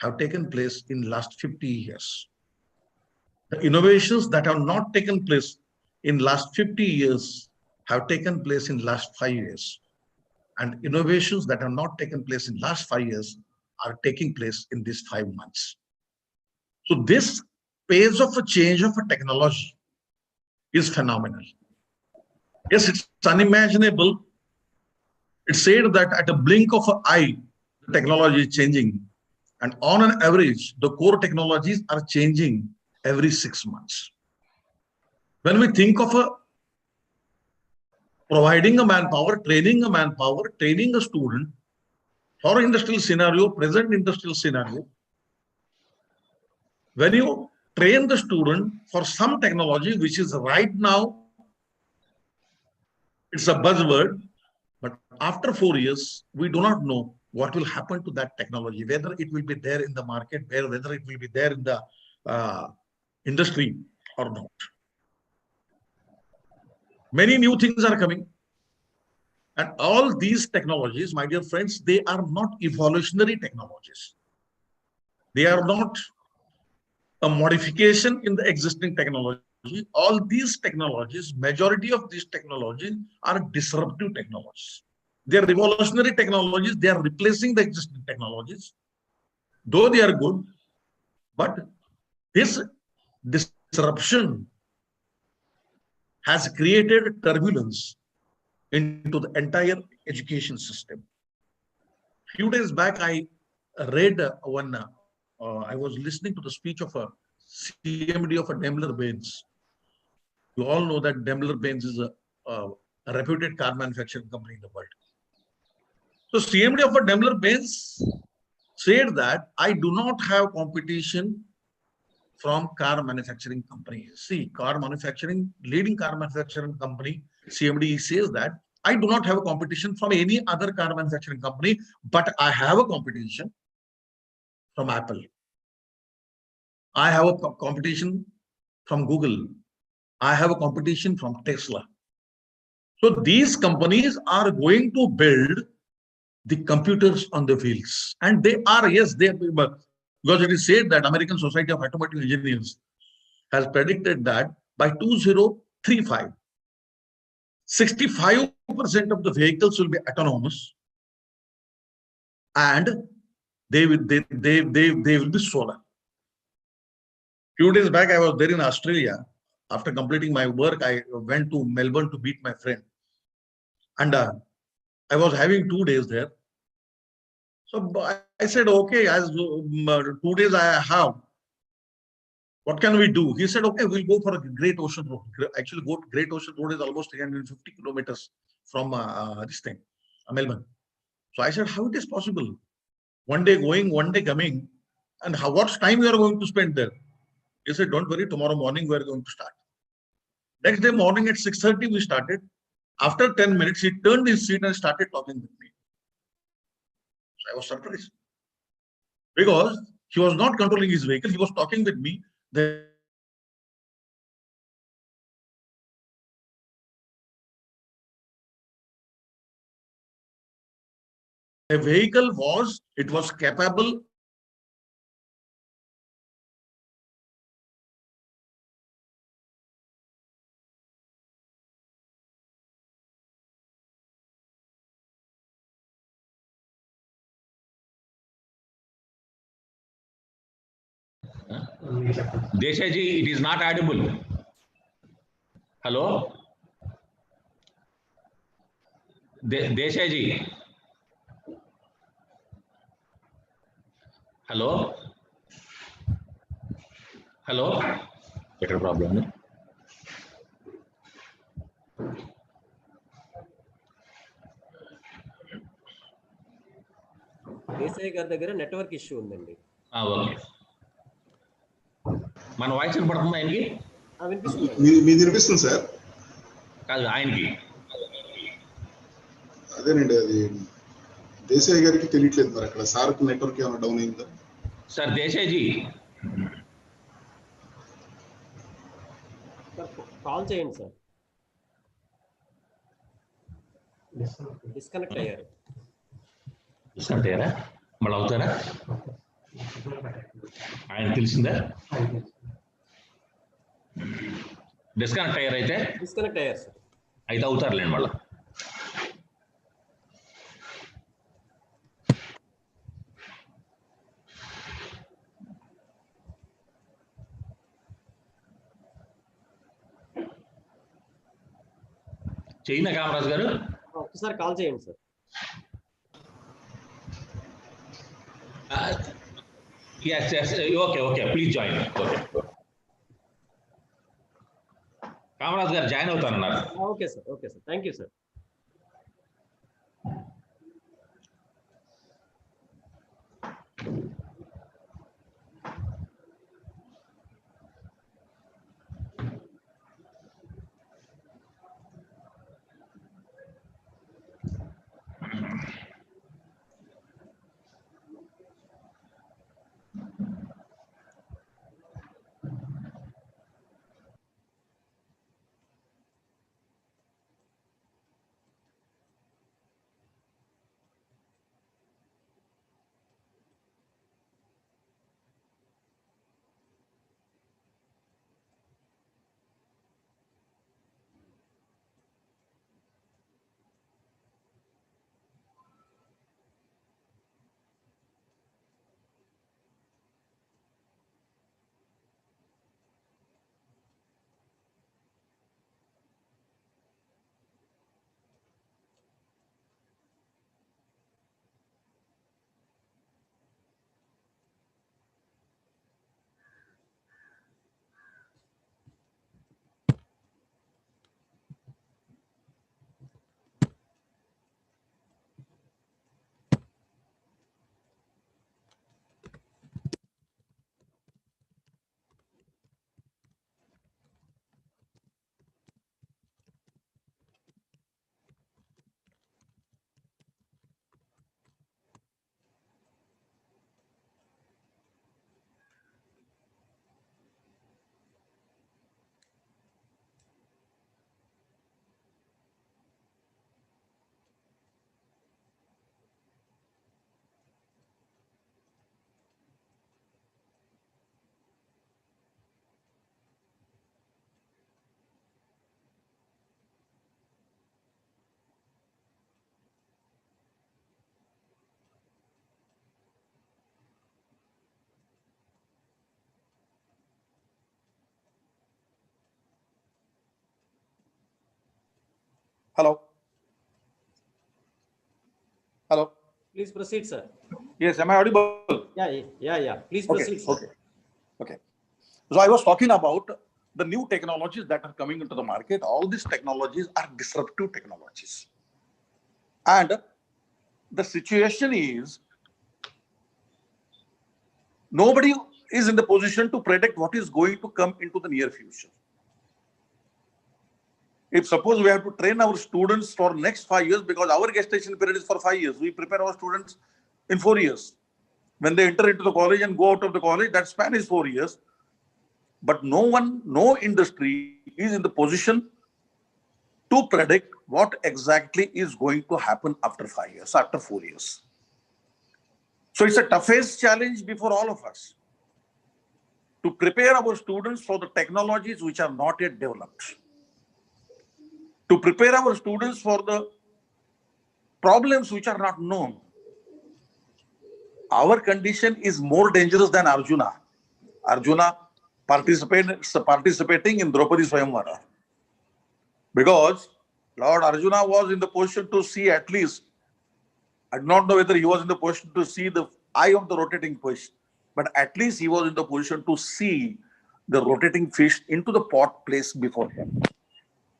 have taken place in last 50 years. The innovations that have not taken place in last 50 years have taken place in last 5 years. And innovations that have not taken place in last 5 years are taking place in these 5 months. So this pace of a change of a technology is phenomenal. Yes, it's unimaginable. It's said that at a blink of an eye, the technology is changing. And on an average, the core technologies are changing every 6 months. When we think of providing a manpower, training a student for an industrial scenario, present industrial scenario, when you train the student for some technology, which is right now, it's a buzzword, but after 4 years, we do not know what will happen to that technology, whether it will be there in the market, whether it will be there in the industry or not. Many new things are coming. And all these technologies, my dear friends, they are not evolutionary technologies. They are not a modification in the existing technology. All these technologies, majority of these technologies are disruptive technologies. They are revolutionary technologies. They are replacing the existing technologies. Though they are good, but this disruption has created turbulence into the entire education system. Few days back, I read I was listening to the speech of a CMD of a Daimler-Benz, You all know that Daimler-Benz is a reputed car manufacturing company in the world. So CMD of a Daimler-Benz said that I do not have competition from car manufacturing companies. See, leading car manufacturing company, CMD says that I do not have a competition from any other car manufacturing company, but I have a competition from Apple. I have a competition from Google. I have a competition from Tesla. So these companies are going to build the computers on the wheels. And they are, yes, because it is said that American Society of Automotive Engineers has predicted that by 2035, 65% of the vehicles will be autonomous, and they will be solar. Few days back, I was there in Australia. After completing my work, I went to Melbourne to meet my friend, and I was having 2 days there. So I said, okay, as 2 days I have, what can we do? He said, okay, we'll go for a Great Ocean Road. Actually, Great Ocean Road is almost 350 kilometers from this thing, Melbourne. So I said, how it is possible? One day going, one day coming, and what time you are going to spend there? He said, don't worry, tomorrow morning we are going to start. Next day morning at 6:30 we started. After 10 minutes, he turned his seat and started talking with me. So I was surprised. Because he was not controlling his vehicle, he was talking with me. The vehicle was capable . Deshaji, it is not audible. Hello? Deshaji. Hello? Hello? Better problem. Desai గారి దగ్గర network issue ఉందండి. Okay. మన voice వినపడుతుందా ఆయనకి? మీది వినిపిస్తుంది sir. కాదు ఆయనకి. అదేనండి, అది దేశాయ్ గారికి తెలియట్లేదు మరి అక్కడ సార్కి నెట్వర్క్ ఏమైనా డౌన్ అయిందా? సార్ దేశాయ్జీ కాల్ చేయండి సార్. డిస్కనెక్ట్ అయ్యారు. డిస్కనెక్ట్ అయ్యారా? మళ్ళీ అవుతారా? ఆయన తెలిసిందా? డిస్కనెక్ట్ అయ్యారు అయితే? డిస్కనెక్ట్ అయ్యారు సార్. అయితే అవుతారులేండి మళ్ళీ. చైనా కామరాజ్ గారు ఒకసారి కాల్ చేయండి sir. Okay please join. Okay Kamaraj గారు జాయిన్ అవుతానన్నారు. Okay sir thank you sir. Hello. Hello. Please proceed, sir. Yes, am I audible? Yeah. Please Okay, proceed, sir. okay. So I was talking about the new technologies that are coming into the market. All these technologies are disruptive technologies. And the situation is nobody is in the position to predict what is going to come into the near future. If suppose we have to train our students for next 5 years, because our gestation period is for 5 years, we prepare our students in 4 years. When they enter into the college and go out of the college, that span is 4 years. But no industry is in the position to predict what exactly is going to happen after 5 years, after 4 years. So it's a toughest challenge before all of us to prepare our students for the technologies which are not yet developed, to prepare our students for the problems which are not known. Our condition is more dangerous than Arjuna. Arjuna participating in Draupadi Swayamvara, because Lord Arjuna was in the position to see at least, I do not know whether he was in the position to see the eye of the rotating fish, but at least he was in the position to see the rotating fish into the pot placed before him.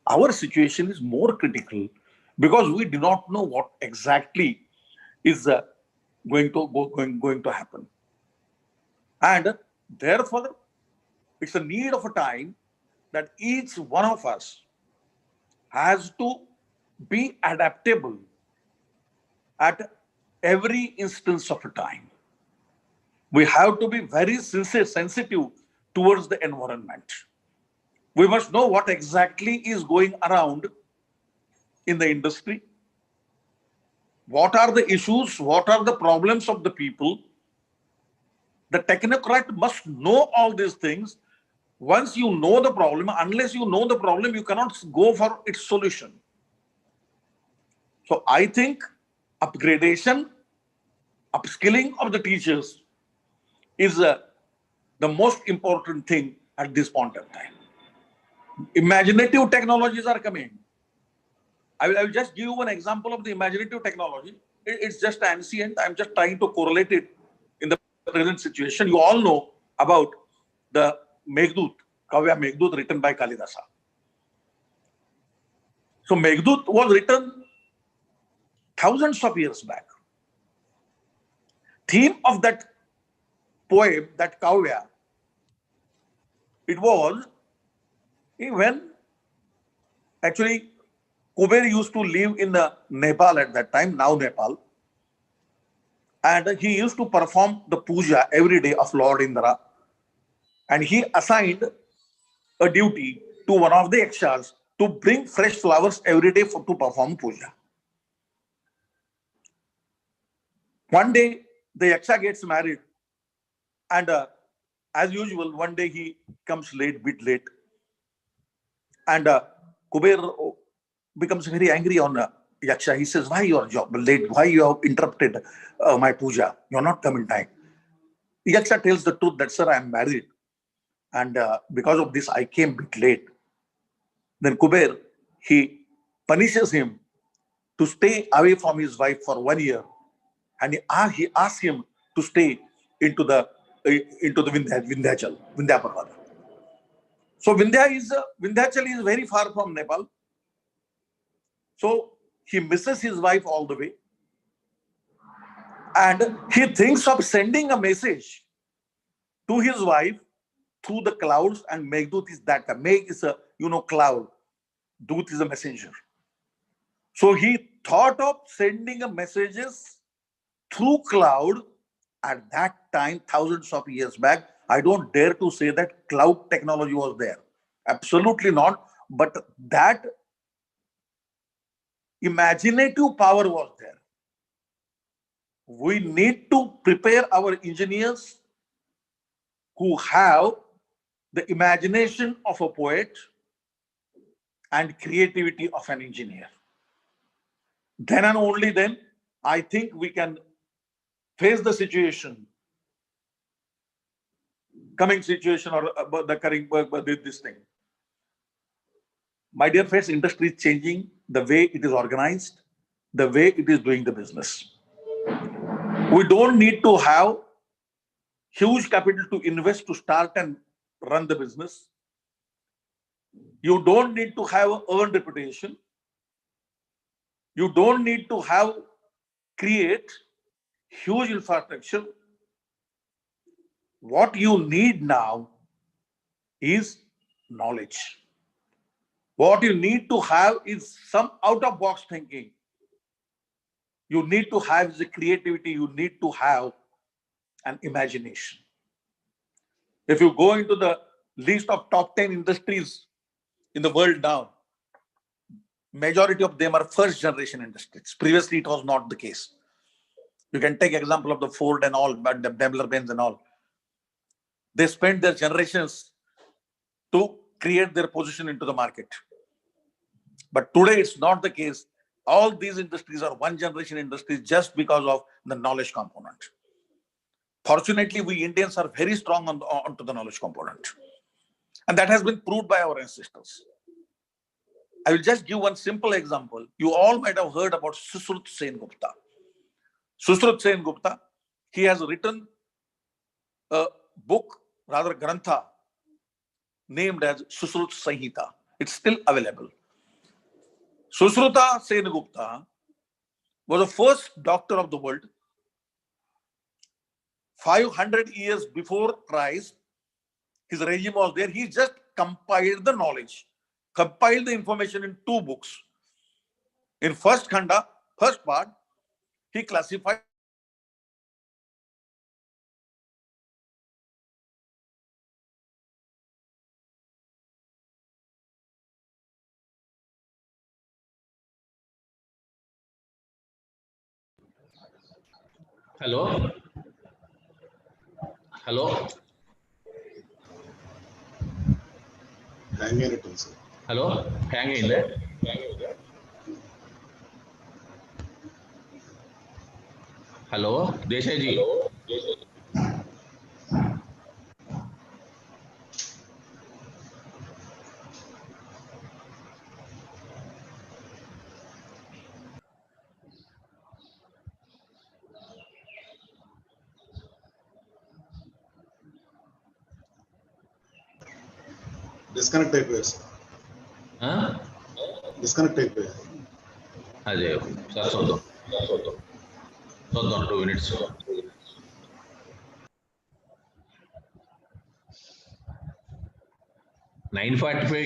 Our situation is more critical because we do not know what exactly is going to happen. And therefore, it's a need of a time that each one of us has to be adaptable at every instance of a time. We have to be very sensitive towards the environment. We must know what exactly is going around in the industry. What are the issues? What are the problems of the people? The technocrat must know all these things. Once you know the problem, unless you know the problem, you cannot go for its solution. So I think upgradation, upskilling of the teachers is the most important thing at this point of time. Imaginative technologies are coming. I will just give you an example of the imaginative technology. It's just ancient. I'm just trying to correlate it in the present situation. You all know about the Meghdut, Kavya Meghdut, written by Kalidasa. So Meghdut was written thousands of years back. Theme of that poem, that Kavya, it was when actually Kuber used to live in Nepal at that time, now Nepal. And he used to perform the puja every day of Lord Indra. And he assigned a duty to one of the yakshas to bring fresh flowers every day to perform puja. One day, the yaksha gets married. And as usual, one day he comes bit late. And Kuber becomes very angry on yaksha. He says, why you are late? Why you have interrupted my puja? You are not come in time. Yaksha tells the truth that, sir, I am married. And because of this, I came a bit late. Then Kuber, he punishes him to stay away from his wife for 1 year. And he asks him to stay into the Vindhyachal, Vindhya Parvata. So Vindhyachal is very far from Nepal. So he misses his wife all the way. And he thinks of sending a message to his wife through the clouds, and Meghdut is that. Meg is a cloud. Dut is a messenger. So he thought of sending a messages through cloud at that time, thousands of years back. I don't dare to say that cloud technology was there. Absolutely not. But that imaginative power was there. We need to prepare our engineers who have the imagination of a poet and creativity of an engineer. Then and only then, I think we can face the situation, coming situation or the current this thing. My dear friends, industry is changing the way it is organized, the way it is doing the business. We don't need to have huge capital to invest to start and run the business. You don't need to have earned reputation. You don't need to create huge infrastructure. What you need now is knowledge. What you need to have is some out-of-box thinking. You need to have the creativity. You need to have an imagination. If you go into the list of top 10 industries in the world now, majority of them are first generation industries. Previously, it was not the case. You can take example of the Ford and all, but the Daimler-Benz and all. They spent their generations to create their position into the market. But today, it's not the case. All these industries are one generation industries just because of the knowledge component. Fortunately, we Indians are very strong onto the knowledge component. And that has been proved by our ancestors. I will just give one simple example. You all might have heard about Sushrut Sen Gupta. Sushrut Sen Gupta, he has written a book, rather Grantha, named as Sushrut Sanhita. It's still available. Sushruta Sen Gupta was the first doctor of the world. 500 years before Christ, his regime was there. He just compiled the knowledge, compiled the information in 2 books. In first khanda, first part, he classified Hello? Hello? Hang in it also. Hello? Hang in there. Hello? Desai ji. Disconnect అయిపోయారు sir. Disconnect అయిపోయారు. అదే sir చూద్దాం 2 minutes.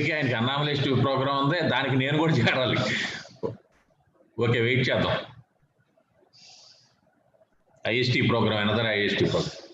కి ఆయనకి Annamalai programme ఉంది, దానికి నేను కూడా చేరాలి. ఓకే, వెయిట్ చేద్దాం. IST program, another IST program.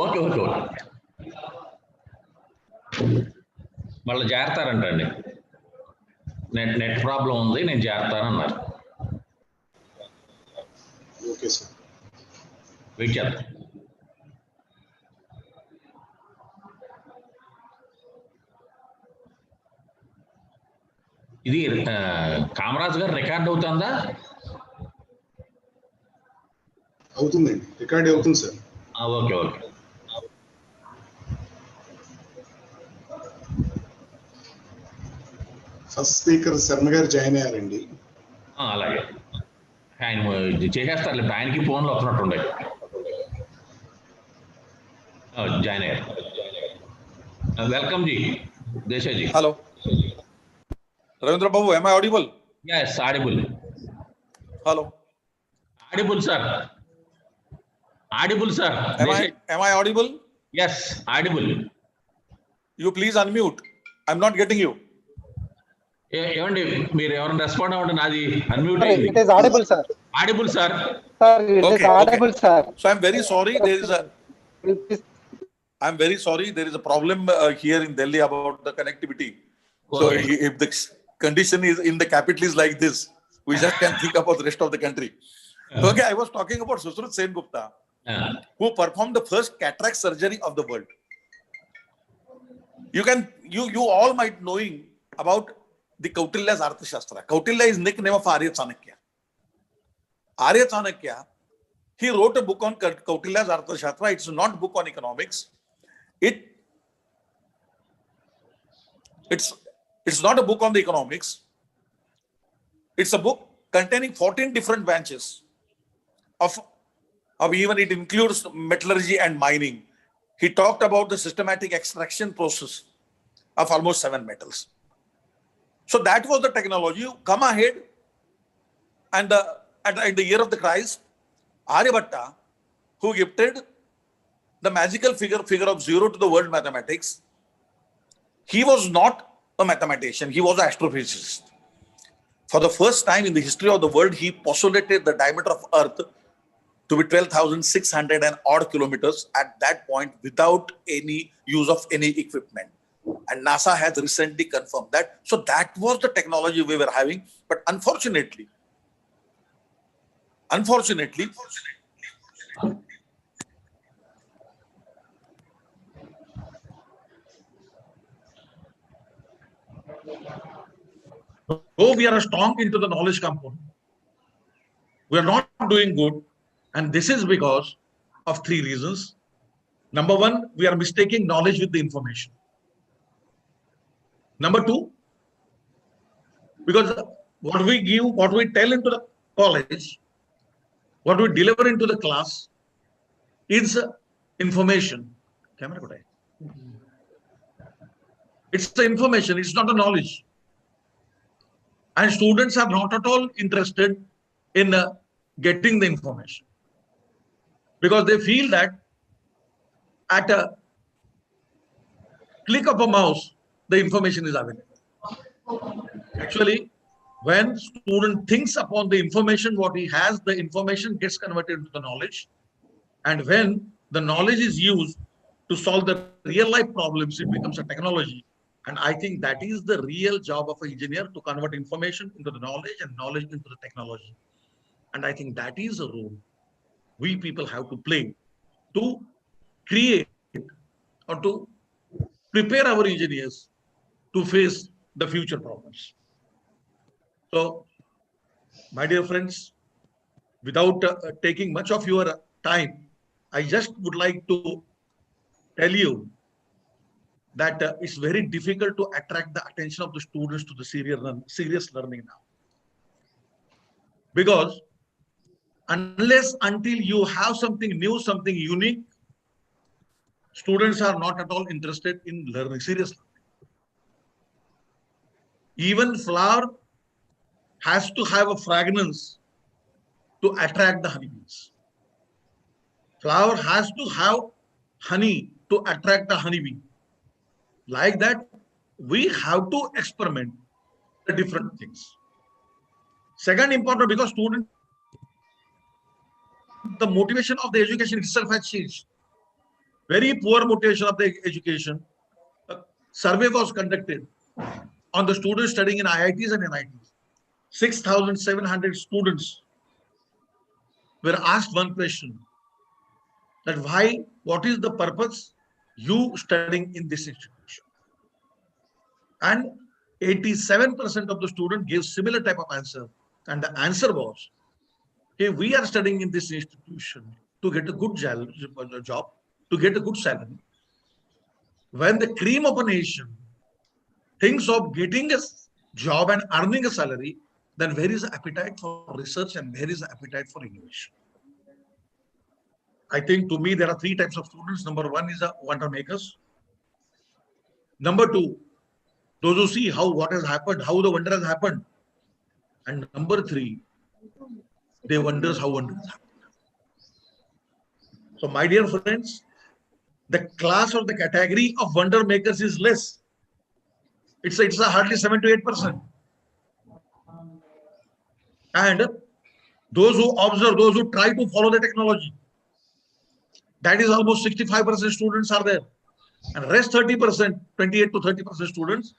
Okay okay okay, మళ్ళీ చేరతారంటండి. నెట్ ప్రాబ్లం ఉంది, నేను చేరతానన్నారు. ఓకే సార్, వెయిట్ చేద్దాం. ఇది కామరాజ్ గారు రికార్డ్ అవుతుందా? అవుతుందండి, రికార్డ్ అవుతుంది sir. Okay okay. First speaker Sharma గారు జాయిన్ అయ్యారండి. అలాగే, ఆయన చేసేస్తారు. ఆయనకి ఫోన్లో వస్తున్నట్టు ఉండే. జాయిన్ అయ్యారు. Welcome ji, Desai ji. Hello Ravindra Babu, am I audible? Yes, audible. Hello. Audible, sir. Audible, sir. Am I audible? Yes, audible. You please unmute. I'm not getting you. ఏమండి మీరు ఎవరైనా రెస్పాండ్ అవ్వండి, నాది అన్మ్యూట్ Sorry, అయింది. it is audible, sir. Audible sir. Sir, it is Okay, audible, sir. So I'm very sorry. I'm very sorry. There is a problem here in Delhi about the connectivity. So if the condition is in the capital is like this, we just can think about the rest of the country. Okay, I was talking about Sushrut Sengupta, who performed the first cataract surgery of the world. You all might knowing about the Kautilya's Arthashastra. Kautilya is nickname of Arya Chanakya. Arya Chanakya, he wrote a book on Kautilya's Arthashastra. It's not a book on economics. It's not a book on the economics. It's a book containing 14 different branches of even it includes metallurgy and mining. He talked about the systematic extraction process of almost 7 metals. So that was the technology. You come ahead, and at the year of the Christ, Aryabhatta, who gifted the magical figure of 0 to the world mathematics, he was not a mathematician, he was an astrophysicist. For the first time in the history of the world, he postulated the diameter of Earth to be 12,600 and odd kilometers at that point without any use of any equipment. And NASA has recently confirmed that. So that was the technology we were having. But unfortunately, though we are strong into the knowledge component, we are not doing good. And this is because of 3 reasons. Number 1, we are mistaking knowledge with the information. Number 2, because what we give, what we tell into the college, what we deliver into the class is information. It's the information, it's not the knowledge. And students are not at all interested in getting the information, because they feel that at a click of a mouse, the information is available. Actually, when student thinks upon the information, what he has, the information gets converted into the knowledge. And when the knowledge is used to solve the real life problems, it becomes a technology. And I think that is the real job of an engineer, to convert information into the knowledge and knowledge into the technology. And I think that is a role we people have to play to create or to prepare our engineers to face the future problems. So, my dear friends, without taking much of your time, I just would like to tell you that it's very difficult to attract the attention of the students to the serious learning now. Because until you have something new, something unique, students are not at all interested in learning, serious learning. Even flower has to have a fragrance to attract the honeybees. Flower has to have honey to attract the honeybee. Like that, we have to experiment the different things. Second important, because student, the motivation of the education itself has changed. Very poor motivation of the education. A survey was conducted on the students studying in IITs and NITs. 6,700 students were asked one question, that what is the purpose you studying in this institution? And 87% of the students gave similar type of answer. And the answer was, hey, we are studying in this institution to get a good job, to get a good salary. When the cream of a nation thinks of getting a job and earning a salary, then where is the appetite for research and where is the appetite for innovation? I think to me, there are 3 types of students. Number 1 is the wonder makers. Number 2, those who see what has happened, how the wonder has happened. And number 3, they wonders how wonder has happened. So my dear friends, the class or the category of wonder makers is less. It's a hardly 7 to 8%. And those who observe, those who try to follow the technology, that is almost 65% students are there. And rest 30%, 28 to 30% students,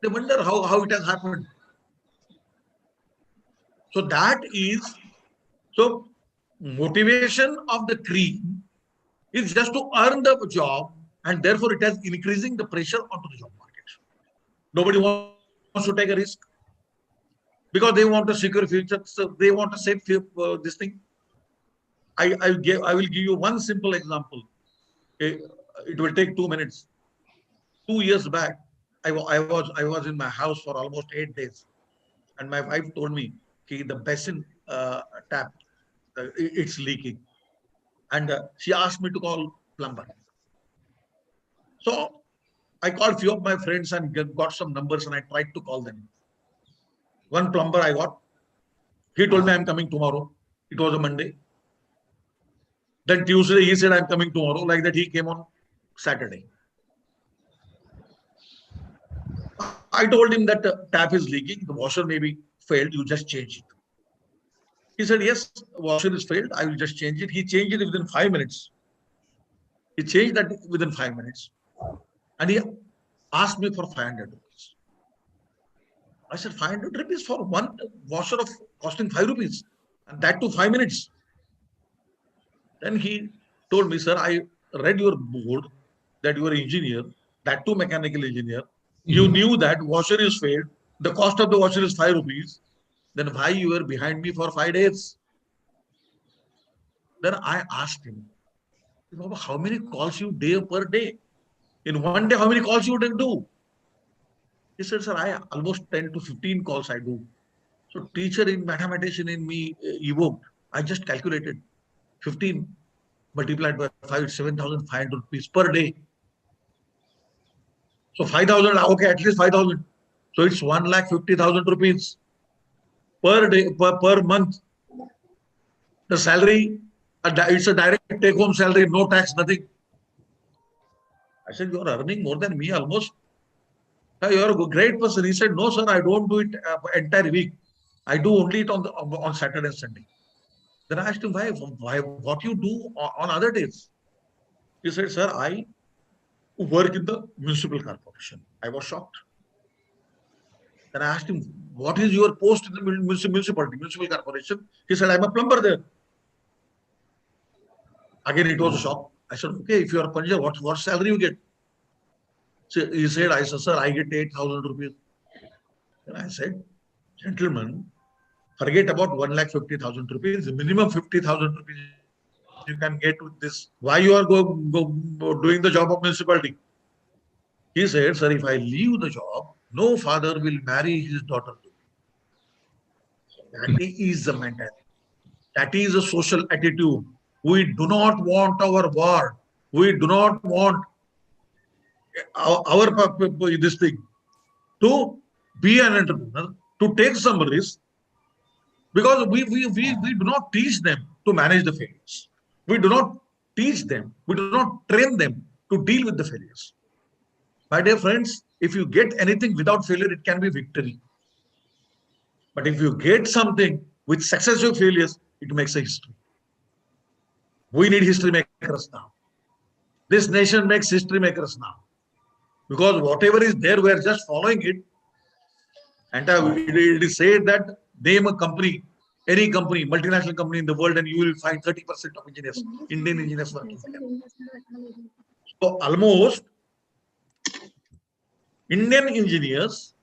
they wonder how it has happened. So that is, so motivation of the cream is just to earn the job, and therefore it has increasing the pressure onto the job market. Nobody wants to take a risk because they want a secure future. So they want a safe this thing. I will give you one simple example. It will take 2 minutes. 2 years back, I was in my house for almost 8 days, and my wife told me, "Okay, the basin tap, it's leaking," and she asked me to call plumber. So I called few of my friends and got some numbers, and I tried to call them. One plumber I got, he told me, "I'm coming tomorrow." It was a Monday. Then Tuesday he said, "I'm coming tomorrow." Like that, he came on Saturday. I told him that the tap is leaking, the washer may be failed, you just change it. He said, "Yes, washer is failed, I will just change it." He changed it within 5 minutes. He changed that within 5 minutes. And he asked me for 500 rupees. I said, 500 rupees for one washer of costing 5 rupees, and that to 5 minutes. Then he told me, "Sir, I read your board that you are an engineer, that too mechanical engineer. You knew that washer is failed. The cost of the washer is 5 rupees. Then why you were behind me for 5 days?" Then I asked him, "Baba, how many calls you do per day? In one day, how many calls you do?" He said, "Sir, I almost 10 to 15 calls I do." So teacher in mathematician in me evoked. I just calculated 15 multiplied by 5, 7,500 rupees per day. So 5,000, okay, at least 5,000. So it's 1,50,000 rupees per day, per month. The salary, it's a direct take home salary, no tax, nothing. I said, "You are earning more than me almost. You are a great person." He said, "No, sir, I don't do it entire week. I do only it on Saturday and Sunday." Then I asked him, why, what you do on other days? He said, "Sir, I work in the municipal corporation." I was shocked. Then I asked him, "What is your post in the municipal corporation?" He said, "I'm a plumber there." Again, it was a shock. I said, "Okay, if you are a puncher, what salary you get?" So he said, "Sir, I get 8,000 rupees. Then I said, "Gentlemen, forget about 1,50,000 rupees. The minimum 50,000 rupees you can get with this. Why you are doing the job of municipality?" He said, "Sir, if I leave the job, no father will marry his daughter." That is the mentality. That is a social attitude. We do not want our ward. We do not want our this thing to be an entrepreneur, to take some risk, because we do not teach them to manage the failures. We do not teach them, we do not train them to deal with the failures. My dear friends, if you get anything without failure, it can be victory. But if you get something with successive failures, it makes a history. We need history makers now. This nation makes history makers now. Because whatever is there, we are just following it. And it is said that name a company, any company, multinational company in the world, and you will find 30% of engineers, Indian engineers working there. So almost Indian engineers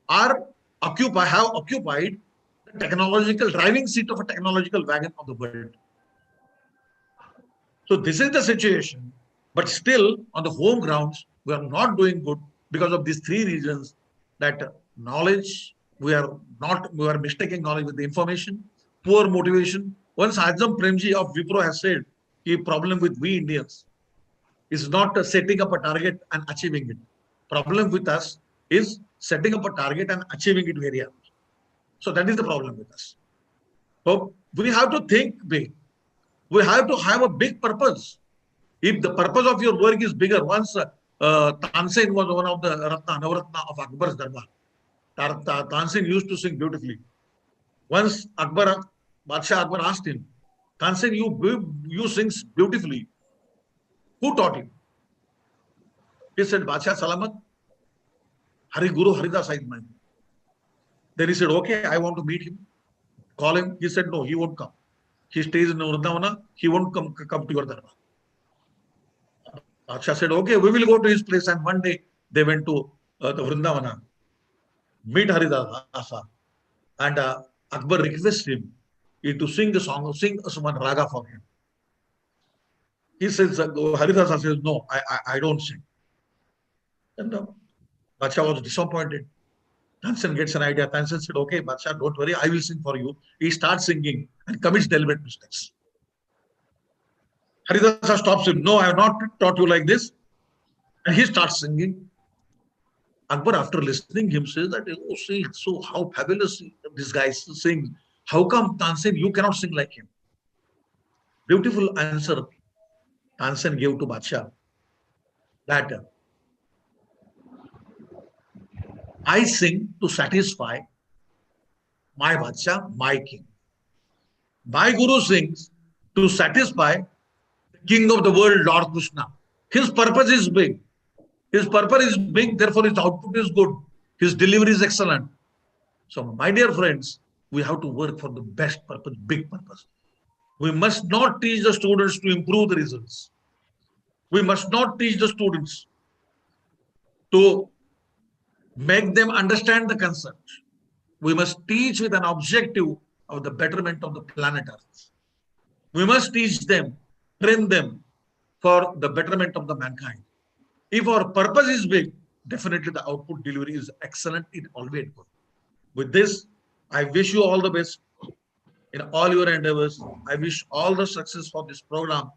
have occupied the technological driving seat of a technological wagon of the world. So this is the situation, but still on the home grounds, we are not doing good because of these 3 reasons: that knowledge, we are mistaking knowledge with the information, poor motivation. Once Ajam Premji of Wipro has said, the problem with we Indians is not setting up a target and achieving it. Problem with us is setting up a target and achieving it very early. So that is the problem with us. So we have to think big. We have to have a big purpose. If the purpose of your work is bigger, once Tansen was one of the Navaratna of Akbar's Darbar. Tansen used to sing beautifully. Once Badshah Akbar asked him, Tansen, you sing beautifully. Who taught you? He said, Badshah Salamat, Hari Guru Haridas is mine. Then he said, okay, I want to meet him. Call him. He said, no, he won't come. He stays in Vrindavana. He won't come to your Dharma. Badshah said, okay, we will go to his place. And one day they went to the Vrindavana, meet Haridasa. And Akbar requested him to sing a song, sing a Suman Raga for him. He says, Haridasa says, no, I don't sing. And Badshah was disappointed. Tansen gets an idea. Tansen said, okay, Badshah, don't worry, I will sing for you. He starts singing and commits deliberate mistakes. Haridasa stops him. No, I have not taught you like this. And he starts singing. Akbar, after listening him, says that, oh, see, so how fabulous this guy sings. How come, Tansen, you cannot sing like him? Beautiful answer Tansen gave to Badshah. That I sing to satisfy my Badshah, my king. My Guru sings to satisfy the king of the world, Lord Krishna. His purpose is big. His purpose is big, therefore his output is good. His delivery is excellent. So, my dear friends, we have to work for the best purpose, big purpose. We must not teach the students to improve the results. We must not teach the students to make them understand the concept. We must teach with an objective of the betterment of the planet Earth. We must teach them, train them for the betterment of the mankind. If our purpose is big, definitely the output delivery is excellent, it always good. With this, I wish you all the best in all your endeavors. I wish all the success for this program.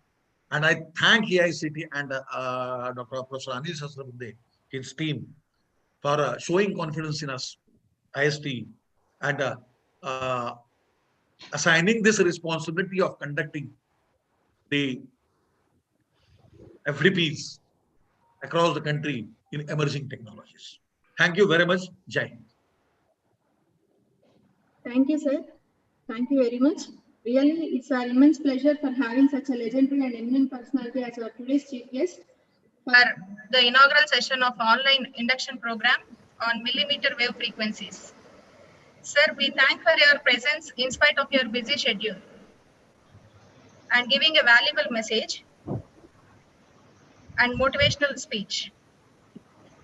And I thank AICT and Dr. Professor Anil Sasrabunde, his team, for showing confidence in us, IST, and assigning this responsibility of conducting the FDPs across the country in emerging technologies. Thank you very much. Jai Hind. Thank you, sir. Thank you very much. Really, it's our immense pleasure for having such a legendary and eminent personality as our today's chief guest for the inaugural session of online induction program on millimeter wave frequencies. Sir, we thank for your presence in spite of your busy schedule and giving a valuable message and motivational speech.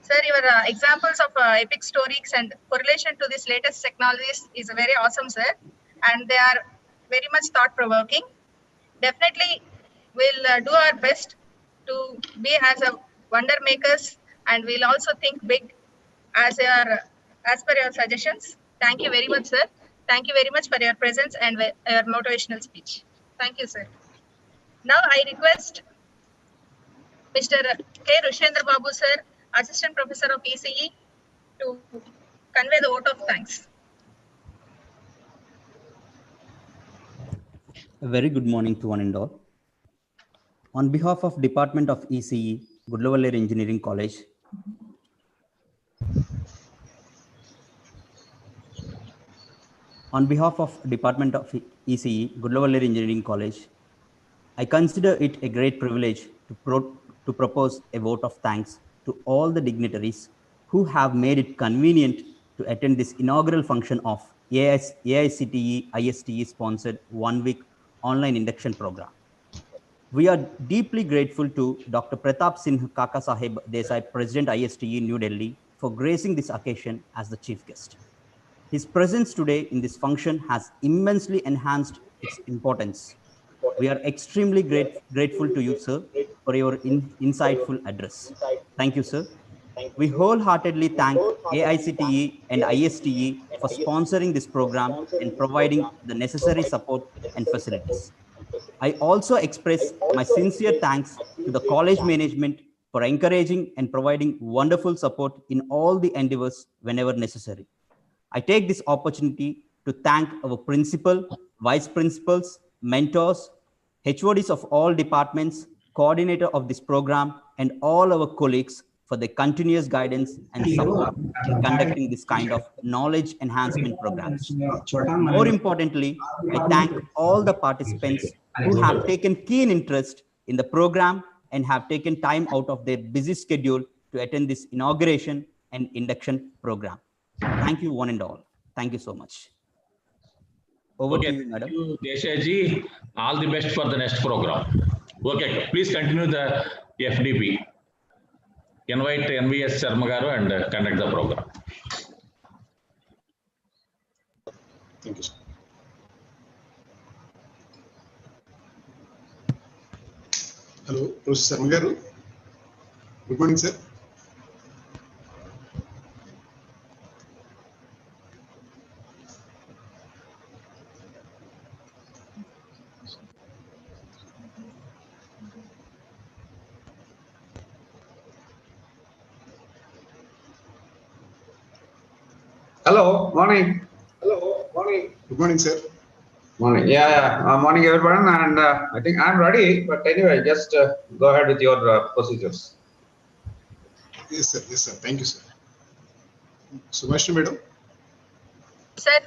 Sir, your examples of epic stories and correlation to this latest technologies is very awesome, sir. And they are very much thought-provoking. Definitely, we'll do our best to be as a wonder makers, and we'll also think big as per your suggestions. Thank you very much, sir. Thank you very much for your presence and your motivational speech. Thank you, sir. Now I request Mr. K. Rushendra Babu, sir, Assistant Professor of ECE, to convey the vote of thanks. A very good morning to one and all. On behalf of Department of ECE, Gudlavalle Engineering College, on behalf of Department of ECE, Gudlavalle Engineering College, I consider it a great privilege to propose a vote of thanks to all the dignitaries who have made it convenient to attend this inaugural function of AICTE ISTE sponsored 1-week online induction program. We are deeply grateful to Dr. Pratap Singh Kakasaheb Desai, President ISTE New Delhi, for gracing this occasion as the chief guest. His presence today in this function has immensely enhanced its importance. We are extremely grateful to you, sir, for your insightful address. Thank you, sir. We wholeheartedly thank AICTE and ISTE for sponsoring this program and providing the necessary support and facilities. I also express my sincere thanks to the college management for encouraging and providing wonderful support in all the endeavors whenever necessary. I take this opportunity to thank our principal, vice principals, mentors, HODs of all departments, coordinator of this program, and all our colleagues for their continuous guidance and support in conducting this kind of knowledge enhancement programs. More importantly, I thank all the participants who have taken keen interest in the program and have taken time out of their busy schedule to attend this inauguration and induction program. Thank you one and all. Thank you so much. Over to you, madam. Thank you, Desai ji. All the best for the next program. Okay, please continue the FDP. Invite NVS Sharma garu and conduct the program. Thank you, sir. Hello, Professor Sharma garu. Good morning, sir. Hello, morning. Hello, morning. Good morning, sir. Morning. Yeah. Morning, everyone. And I think I'm ready. But anyway, just go ahead with your procedures. Yes, sir. Yes, sir. Thank you, sir. Subhashini, madam. Sir.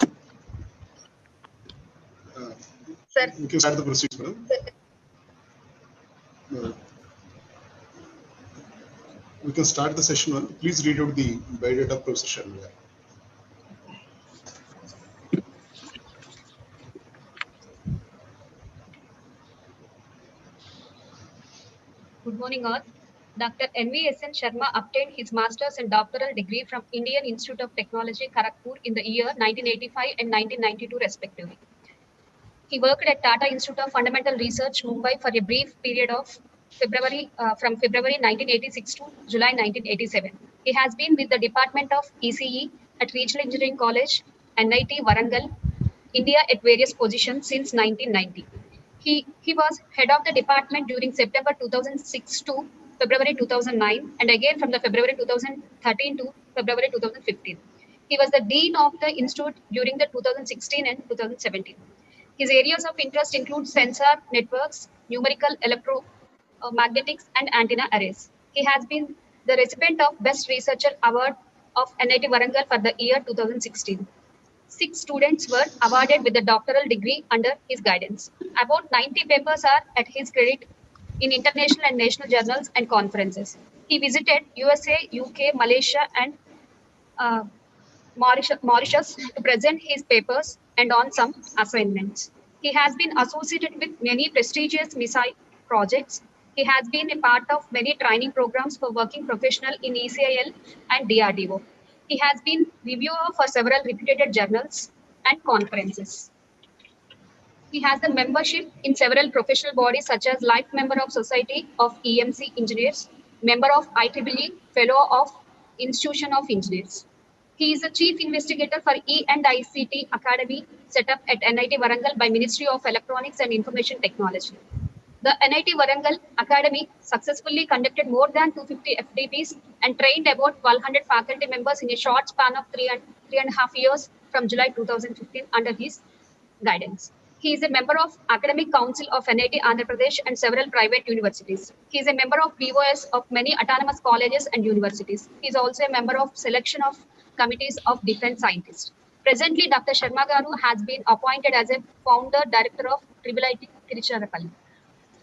Sir. You can start the procedures, madam. We can start the session one. Please read out the biodata of Professor Sharma. Good morning all. Dr. N.V.S.N. Sharma obtained his master's and doctoral degree from Indian Institute of Technology, Kharagpur in the year 1985 and 1992 respectively. He worked at Tata Institute of Fundamental Research, Mumbai for a brief period of from February 1986 to July 1987. He has been with the Department of ECE at Regional Engineering College, NIT Warangal, India at various positions since 1990. He was head of the department during September 2006 to February 2009 and again from the February 2013 to February 2015. He was the dean of the institute during the 2016 and 2017. His areas of interest include sensor networks, numerical electromagnetics and antenna arrays. He has been the recipient of Best Researcher Award of NIT Warangal for the year 2016. 6 students were awarded with the doctoral degree under his guidance. About 90 papers are at his credit in international and national journals and conferences. He visited USA, UK, Malaysia, and Mauritius to present his papers and on some assignments. He has been associated with many prestigious missile projects. He has been a part of many training programs for working professionals in ECIL and DRDO. He has been reviewer for several reputed journals and conferences. He has a membership in several professional bodies such as Life Member of Society of EMC Engineers, Member of IEEE, Fellow of Institution of Engineers. He is the Chief Investigator for E&ICT Academy set up at NIT Warangal by Ministry of Electronics and Information Technology. The NIT Warangal Academy successfully conducted more than 250 FDPs and trained about 1,200 faculty members in a short span of 3.5 years from July 2015 under his guidance. He is a member of Academic Council of NIT Andhra Pradesh and several private universities. He is a member of BOS of many autonomous colleges and universities. He is also a member of selection of committees of defense scientists. Presently, Dr. Sharma Garu has been appointed as a founder director of IIIT Tiruchirappalli.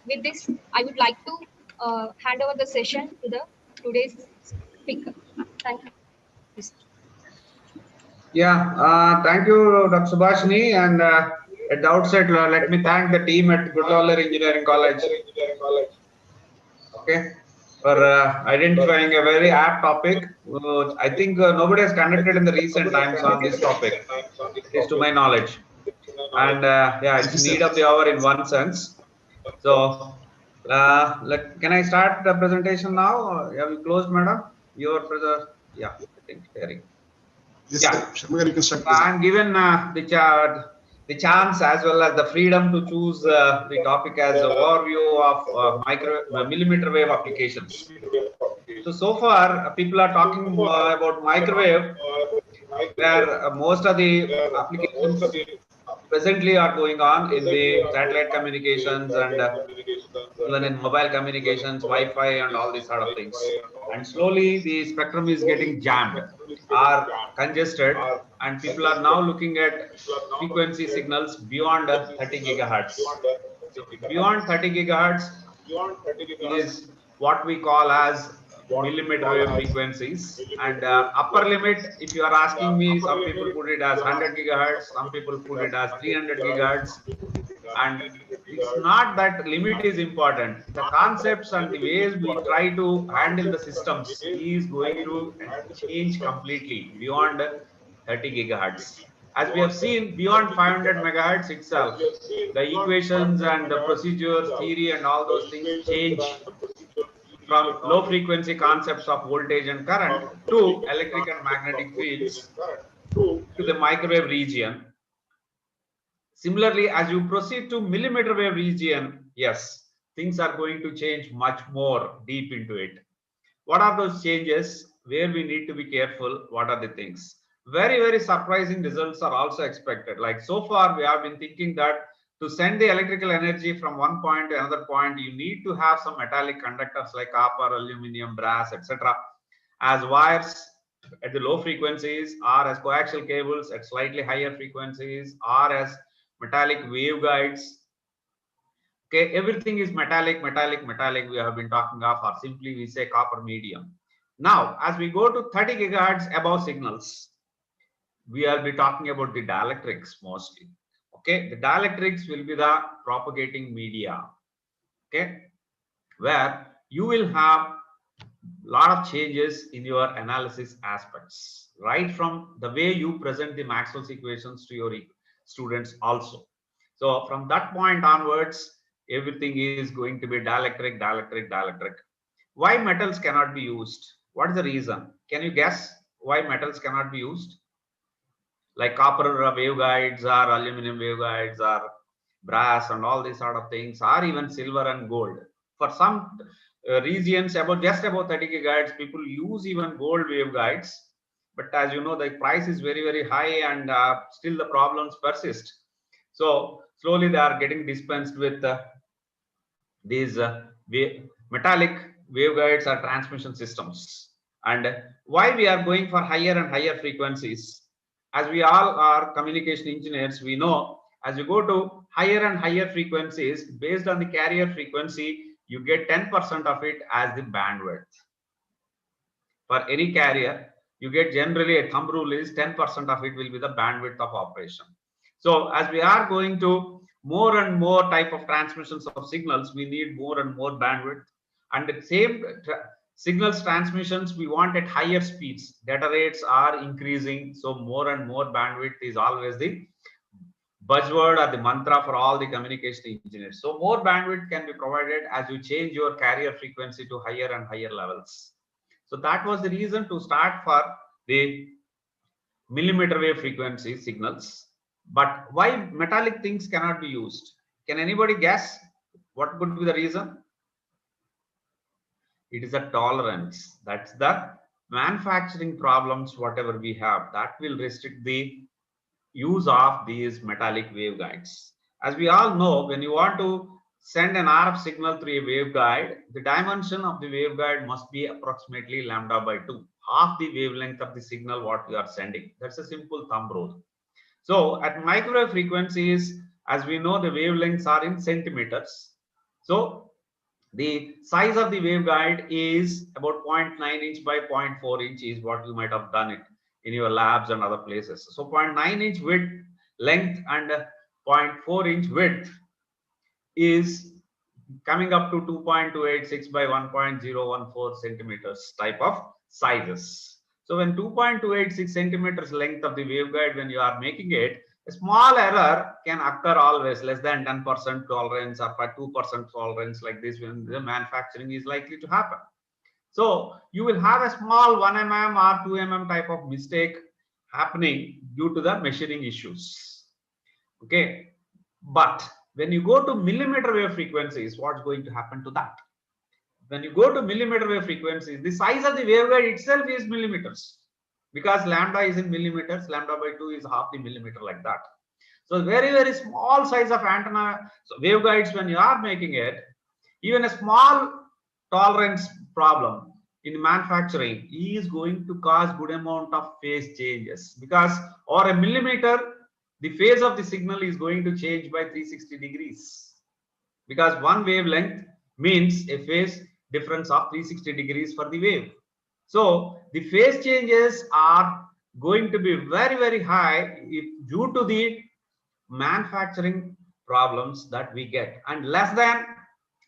With this, I would like to hand over the session to today's speaker. Thank you. Thank you, Dr. Subhashini. And at the outset, let me thank the team at Goodloller Engineering College. Okay, for identifying a very apt topic. I think nobody has conducted in the recent times on this topic, at least to my knowledge. And it's need of the hour in one sense. So, can I start the presentation now? Have you closed, madam? Your brother, I think sharing. Yes, sir. You can start. I'm given the chance as well as the freedom to choose the topic as an overview of millimeter wave applications. So far, people are talking about microwave, where most of the applications presently are going on in the satellite communications and even in mobile communications, Wi-Fi and all these sort of things. And slowly the spectrum is getting jammed or congested, and people are now looking at frequency signals beyond 30 gigahertz. So beyond 30 gigahertz is what we call as millimeter wave frequencies, and upper limit, if you are asking me, some people put it as 100 gigahertz, some people put it as 300 gigahertz, and it's not that limit is important. The concepts and the ways we try to handle the systems is going to change completely beyond 30 gigahertz. As we have seen, beyond 500 megahertz itself, the equations and the procedures, theory and all those things change from low frequency concepts of voltage and current to electric and magnetic fields to the microwave region. Similarly, as you proceed to millimeter wave region, yes, things are going to change much more deep into it. What are those changes? Where we need to be careful? What are the things? Very, very surprising results are also expected. Like so far, we have been thinking that to send the electrical energy from one point to another point, you need to have some metallic conductors like copper, aluminum, brass, etc. as wires at the low frequencies, or as coaxial cables at slightly higher frequencies, or as metallic waveguides. Okay, everything is metallic, metallic, metallic we have been talking of, or simply we say copper medium. Now, as we go to 30 gigahertz above signals, we will be talking about the dielectrics mostly. Okay, the dielectrics will be the propagating media. Okay, where you will have a lot of changes in your analysis aspects, right from the way you present the Maxwell's equations to your students also. So from that point onwards, everything is going to be dielectric, dielectric, dielectric. Why metals cannot be used? What is the reason? Can you guess why metals cannot be used? Like copper waveguides or aluminum waveguides or brass and all these sort of things, or even silver and gold. For some regions just about 30 gigahertz, people use even gold waveguides. But as you know, the price is very, very high, and still the problems persist. So slowly they are getting dispensed with these metallic waveguides or transmission systems. And why we are going for higher and higher frequencies? As we all are communication engineers, we know as you go to higher and higher frequencies, based on the carrier frequency, you get 10% of it as the bandwidth. For any carrier, you get generally a thumb rule is 10% of it will be the bandwidth of operation. So as we are going to more and more type of transmissions of signals, we need more and more bandwidth. And the same signals transmissions we want at higher speeds. Data rates are increasing, so more and more bandwidth is always the buzzword or the mantra for all the communication engineers. So more bandwidth can be provided as you change your carrier frequency to higher and higher levels. So that was the reason to start for the millimeter wave frequency signals. But why metallic things cannot be used? Can anybody guess what could be the reason? It is a tolerance. That's the manufacturing problems, whatever we have, that will restrict the use of these metallic waveguides. As we all know, when you want to send an RF signal through a waveguide, the dimension of the waveguide must be approximately lambda by 2, half the wavelength of the signal what we are sending. That's a simple thumb rule. So at microwave frequencies, as we know, the wavelengths are in centimeters. So the size of the waveguide is about 0.9 inch by 0.4 inch is what you might have done it in your labs and other places. So 0.9 inch width, length, and 0.4 inch width is coming up to 2.286 by 1.014 centimeters type of sizes. So when 2.286 centimeters length of the waveguide, when you are making it, a small error can occur always, less than 10% tolerance or 2% tolerance like this when the manufacturing is likely to happen. So you will have a small 1 mm or 2 mm type of mistake happening due to the measuring issues. Okay, but when you go to millimeter wave frequencies, what's going to happen to that? When you go to millimeter wave frequencies, the size of the waveguide itself is millimeters, because lambda is in millimeters, lambda by 2 is half the millimeter, like that. So very, very small size of antenna. So waveguides, when you are making it, Even a small tolerance problem in manufacturing is going to cause good amount of phase changes, because or a millimeter, the phase of the signal is going to change by 360 degrees, because one wavelength means a phase difference of 360 degrees for the wave. So the phase changes are going to be very, very high due to the manufacturing problems that we get, and less than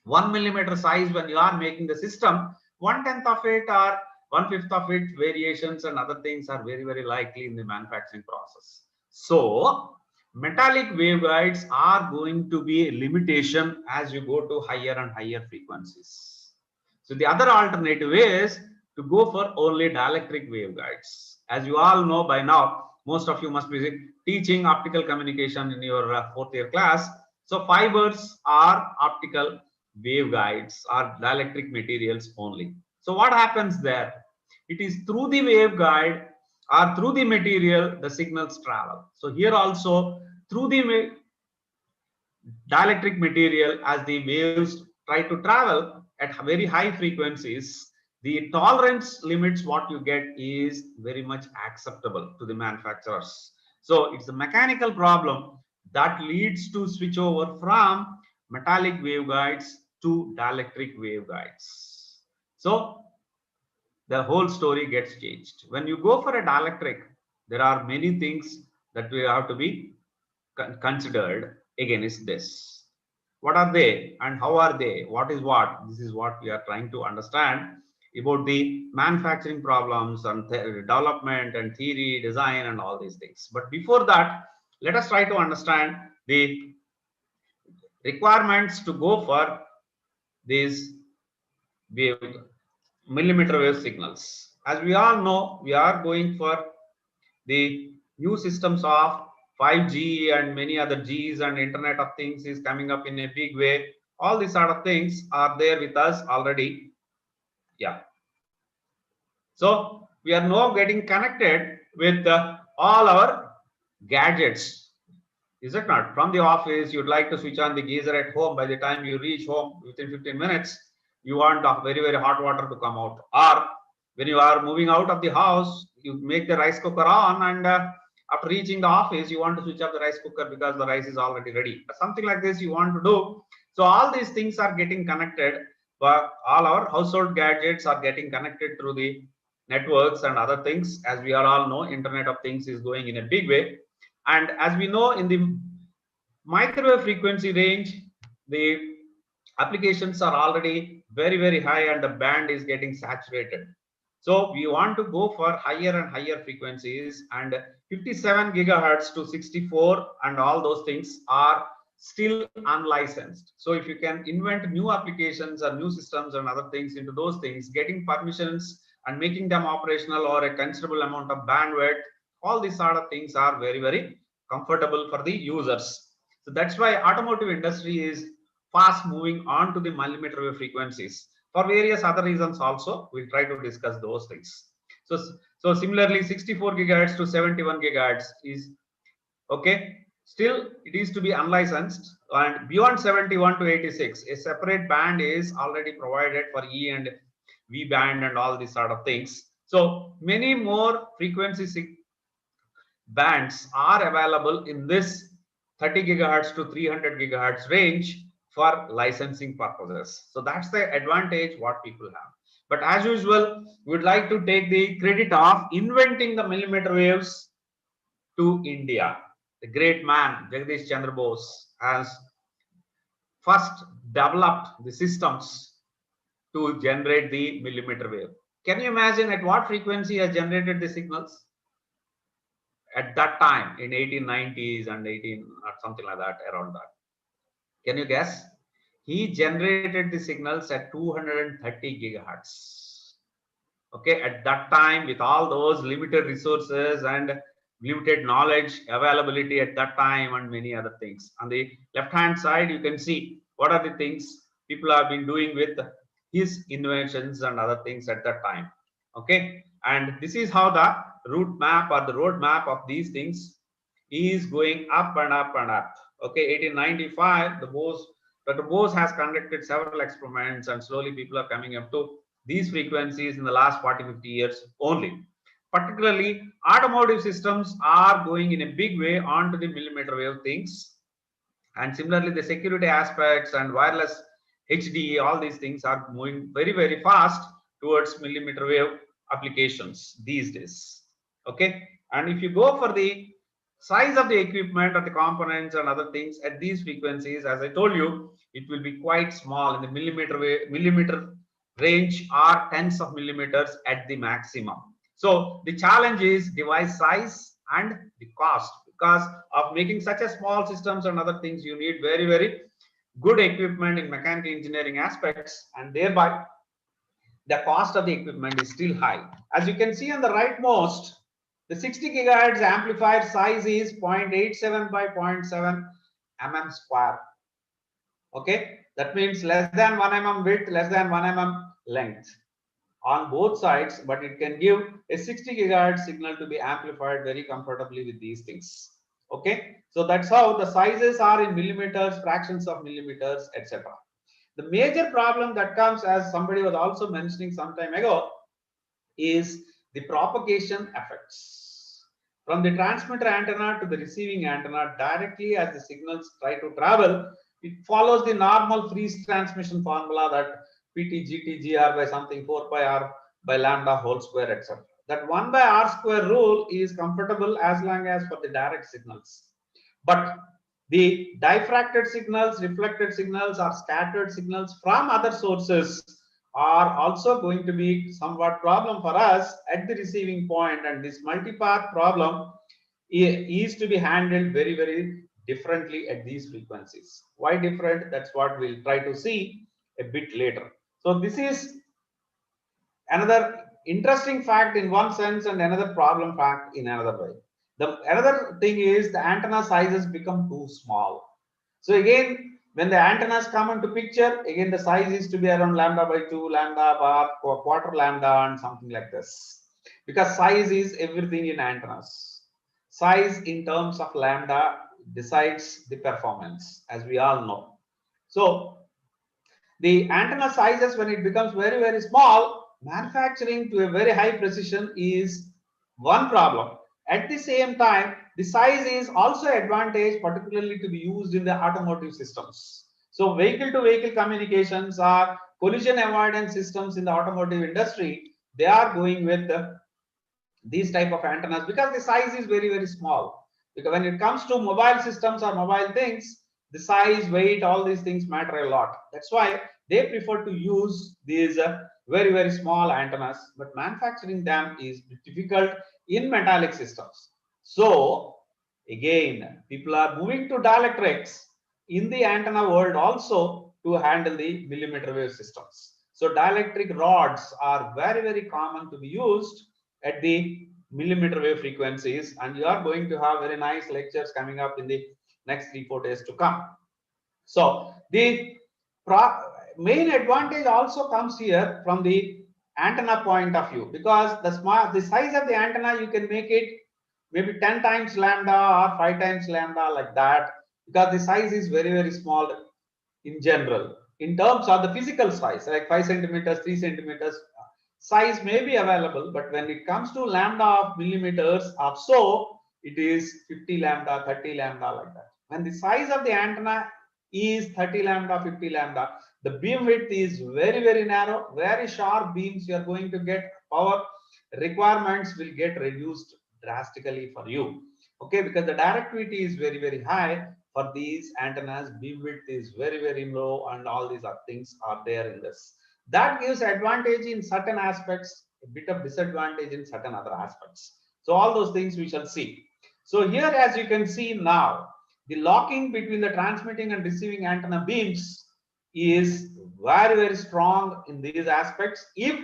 1 millimeter size when you are making the system, 1/10 of it or 1/5 of it variations and other things are very, very likely in the manufacturing process. So metallic waveguides are going to be a limitation as you go to higher and higher frequencies. So the other alternative is to go for only dielectric waveguides. As you all know by now, most of you must be teaching optical communication in your 4th year class. So fibers are optical waveguides or dielectric materials only. So what happens there? It is through the waveguide or through the material the signals travel. So here also through the dielectric material, as the waves try to travel at very high frequencies, the tolerance limits what you get is very much acceptable to the manufacturers. So it's a mechanical problem that leads to switch over from metallic waveguides to dielectric waveguides. So the whole story gets changed. When you go for a dielectric, there are many things that we have to be considered against this. What are they and how are they? What is what? This is what we are trying to understand about the manufacturing problems and development and theory, design and all these things. But before that, let us try to understand the requirements to go for these millimeter wave signals. As we all know, we are going for the new systems of 5G and many other Gs, and Internet of Things is coming up in a big way. All these sort of things are there with us already. Yeah. So we are now getting connected with all our gadgets. Is it not? From the office, you'd like to switch on the geyser at home. By the time you reach home within 15 minutes, you want very, very hot water to come out. Or when you are moving out of the house, you make the rice cooker on, and after reaching the office, you want to switch off the rice cooker because the rice is already ready. Something like this you want to do. So all these things are getting connected, but all our household gadgets are getting connected through the networks and other things. As we are all know, Internet of Things is going in a big way. And as we know, in the microwave frequency range, the applications are already very, very high and the band is getting saturated. So we want to go for higher and higher frequencies, and 57 gigahertz to 64 and all those things are still unlicensed. So if you can invent new applications or new systems and other things into those things, getting permissions and making them operational or a considerable amount of bandwidth, all these sort of things are very, very comfortable for the users. So that's why automotive industry is fast moving on to the millimeter wave frequencies. For various other reasons also, we'll try to discuss those things. So similarly, 64 gigahertz to 71 gigahertz is okay. Still, it is to be unlicensed, and beyond 71 to 86, a separate band is already provided for E and V band and all these sort of things. So many more frequency bands are available in this 30 gigahertz to 300 gigahertz range for licensing purposes. So that's the advantage what people have. But as usual, we would like to take the credit of inventing the millimeter waves to India. The great man Jagdish Chandra Bose has first developed the systems to generate the millimeter wave. Can you imagine at what frequency he has generated the signals? At that time in 1890s and 18 or something like that, around that. Can you guess? He generated the signals at 230 gigahertz. Okay, at that time, with all those limited resources and limited knowledge availability at that time and many other things. On the left hand side, you can see what are the things people have been doing with his inventions and other things at that time. Okay, and this is how the route map or the road map of these things is going up and up and up. Okay, 1895, the Bose Dr. Bose has conducted several experiments, and slowly people are coming up to these frequencies in the last 40-50 years only. Particularly, automotive systems are going in a big way onto the millimeter wave things. And similarly, the security aspects and wireless HDE, all these things are moving very, very fast towards millimeter wave applications these days. Okay. And if you go for the size of the equipment or the components and other things at these frequencies, as I told you, it will be quite small in the millimeter range or tens of millimeters at the maximum. So the challenge is device size and the cost. Because of making such a small systems and other things, you need very, very good equipment in mechanical engineering aspects, and thereby the cost of the equipment is still high. As you can see on the rightmost, the 60 gigahertz amplifier size is 0.87 by 0.7 mm square. Okay, that means less than 1 mm width, less than 1 mm length on both sides, but it can give a 60 gigahertz signal to be amplified very comfortably with these things. Okay, so that's how the sizes are in millimeters, fractions of millimeters, etc. The major problem that comes, as somebody was also mentioning some time ago, is the propagation effects from the transmitter antenna to the receiving antenna. Directly as the signals try to travel, it follows the normal freeze transmission formula that Pt Gt Gr by something 4 pi r by lambda whole square, etc. That 1 by r square rule is comfortable as long as for the direct signals. But the diffracted signals, reflected signals, or scattered signals from other sources are also going to be somewhat problem for us at the receiving point, and this multipath problem is to be handled very, very differently at these frequencies. Why different? That's what we'll try to see a bit later. So this is another interesting fact in one sense and another problem fact in another way. The another thing is the antenna sizes become too small. So again, when the antennas come into picture, again the size is to be around lambda by 2, lambda bar, quarter lambda, and something like this. Because size is everything in antennas. Size in terms of lambda decides the performance, as we all know. So the antenna sizes, when it becomes very, very small, manufacturing to a very high precision is one problem. At the same time, the size is also advantage, particularly to be used in the automotive systems. So vehicle to vehicle communications or collision avoidance systems in the automotive industry, they are going with these type of antennas because the size is very, very small. Because when it comes to mobile systems or mobile things, the size, weight, all these things matter a lot. That's why they prefer to use these very, very small antennas, but manufacturing them is difficult in metallic systems. So again, people are moving to dielectrics in the antenna world also to handle the millimeter wave systems. So dielectric rods are very, very common to be used at the millimeter wave frequencies, and you are going to have very nice lectures coming up in the next 3-4 days to come. So the main advantage also comes here from the antenna point of view, because the size of the antenna, you can make it maybe 10 times lambda or 5 times lambda, like that, because the size is very, very small in general. In terms of the physical size, like 5 centimeters, 3 centimeters, size may be available, but when it comes to lambda of millimeters or so, it is 50 lambda, 30 lambda, like that. When the size of the antenna is 30 lambda, 50 lambda, the beam width is very, very narrow, very sharp beams you are going to get, power requirements will get reduced drastically for you. Okay, because the directivity is very, very high for these antennas, beam width is very, very low, and all these other things are there in this. That gives advantage in certain aspects, a bit of disadvantage in certain other aspects. So all those things we shall see. So here, as you can see now, the locking between the transmitting and receiving antenna beams is very, very strong in these aspects if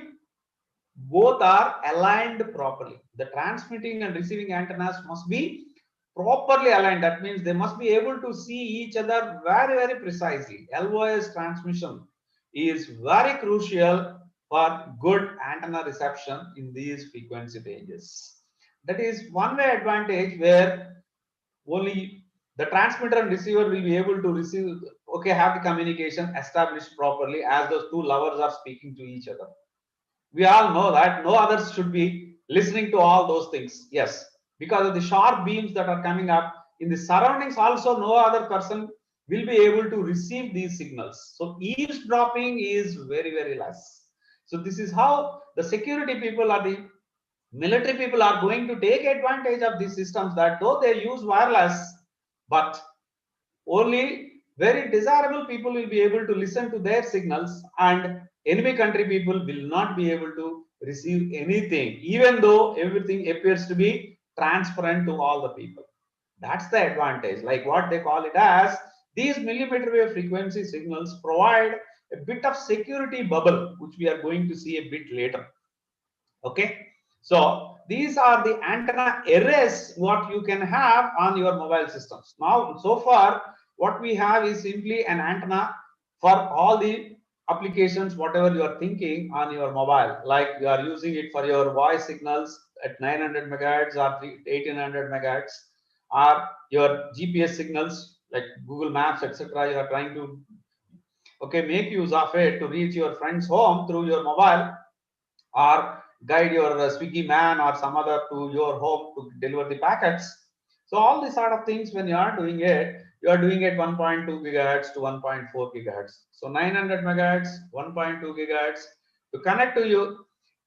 both are aligned properly. The transmitting and receiving antennas must be properly aligned. That means they must be able to see each other very, very precisely. LOS transmission is very crucial for good antenna reception in these frequency ranges. That is one way advantage where only the transmitter and receiver will be able to receive okay, have the communication established properly as those two lovers are speaking to each other. We all know that no others should be listening to all those things. Yes, because of the sharp beams that are coming up in the surroundings, also no other person will be able to receive these signals. So eavesdropping is very, very less. So this is how the security people or the military people are going to take advantage of these systems, that though they use wireless, but only very desirable people will be able to listen to their signals, and enemy country people will not be able to receive anything, even though everything appears to be transparent to all the people. That's the advantage, like what they call it as, these millimeter wave frequency signals provide a bit of security bubble, which we are going to see a bit later. Okay, so these are the antenna arrays what you can have on your mobile systems. Now, so far, what we have is simply an antenna for all the applications, whatever you are thinking on your mobile, like you are using it for your voice signals at 900 megahertz or 1800 megahertz, or your GPS signals like Google Maps, etc. You are trying to make use of it to reach your friend's home through your mobile, or guide your Swiggy man or some other to your home to deliver the packets. So all these sort of things, when you are doing it, you are doing it 1.2 gigahertz to 1.4 gigahertz. So 900 megahertz, 1.2 gigahertz. To connect to your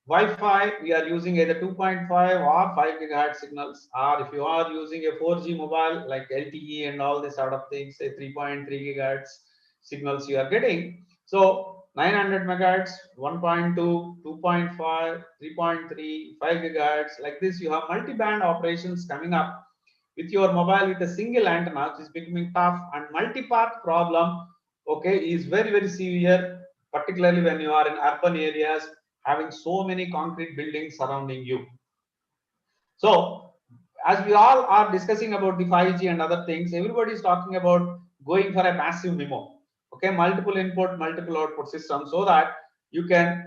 Wi-Fi, we are using either 2.5 or 5 gigahertz signals, or if you are using a 4G mobile like LTE and all these sort of things, say 3.3 gigahertz signals you are getting. So 900 megahertz, 1.2, 2.5, 3.3, 5 gigahertz, like this, you have multi-band operations coming up with your mobile with a single antenna, which is becoming tough, and multi-path problem, is very, very severe, particularly when you are in urban areas having so many concrete buildings surrounding you. So as we all are discussing about the 5G and other things, everybody is talking about going for a massive MIMO. Multiple input, multiple output system, so that you can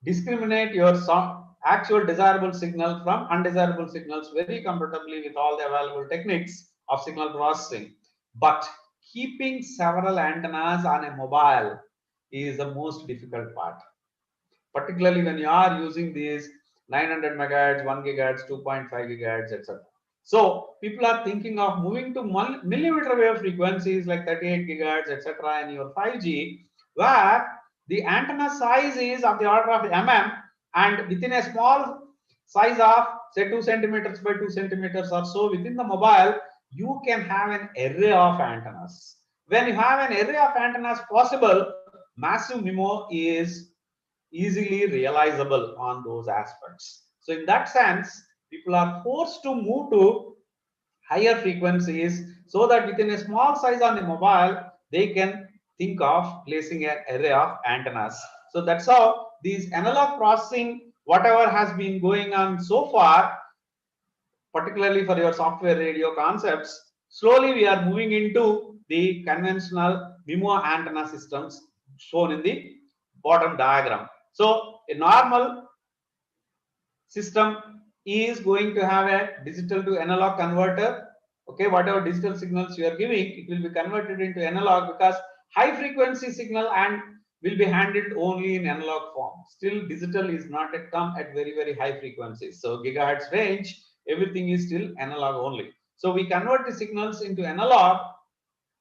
discriminate your actual desirable signal from undesirable signals very comfortably with all the available techniques of signal processing. But keeping several antennas on a mobile is the most difficult part, particularly when you are using these 900 megahertz, 1 gigahertz, 2.5 gigahertz, etc. So people are thinking of moving to millimeter wave frequencies like 38 gigahertz, etc. in your 5G, where the antenna size is of the order of mm, and within a small size of say 2 centimeters by 2 centimeters or so within the mobile, you can have an array of antennas. When you have an array of antennas possible, massive MIMO is easily realizable on those aspects. So in that sense, people are forced to move to higher frequencies, so that within a small size on the mobile, they can think of placing an array of antennas. So that's how these analog processing, whatever has been going on so far, particularly for your software radio concepts, slowly we are moving into the conventional MIMO antenna systems shown in the bottom diagram. So a normal system is going to have a digital to analog converter. Whatever digital signals you are giving, it will be converted into analog, because high frequency signal and will be handled only in analog form. Still, digital is not yet come at very, very high frequencies. So gigahertz range, everything is still analog only. So we convert the signals into analog,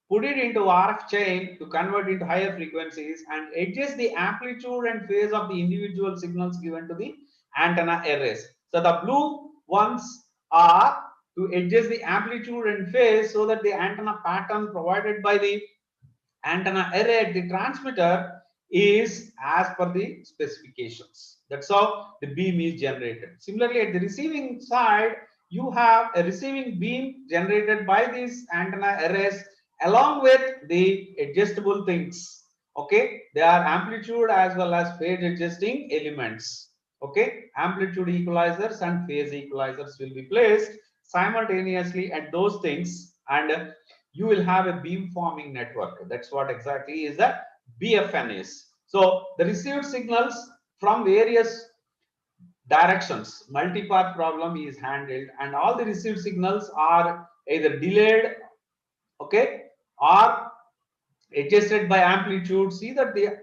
put it into RF chain to convert into higher frequencies, and adjust the amplitude and phase of the individual signals given to the antenna arrays. So the blue ones are to adjust the amplitude and phase, so that the antenna pattern provided by the antenna array at the transmitter is as per the specifications. That's how the beam is generated. Similarly, at the receiving side, you have a receiving beam generated by these antenna arrays along with the adjustable things. They are amplitude as well as phase adjusting elements. Amplitude equalizers and phase equalizers will be placed simultaneously at those things, and you will have a beam forming network. That's what exactly is the BFN is. So the received signals from various directions, multi-path problem is handled, and all the received signals are either delayed, or adjusted by amplitude. See that the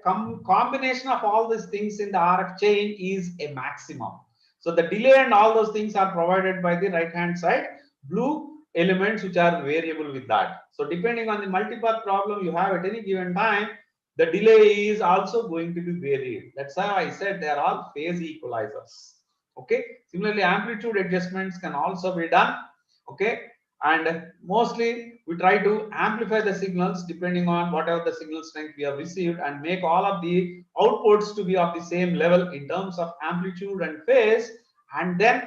combination of all these things in the RF chain is a maximum. So the delay and all those things are provided by the right hand side blue elements which are variable with that. So depending on the multipath problem you have at any given time, the delay is also going to be varied. That's how I said they are all phase equalizers. Okay. Similarly, amplitude adjustments can also be done. Okay. And mostly we try to amplify the signals depending on whatever the signal strength we have received and make all of the outputs to be of the same level in terms of amplitude and phase, and then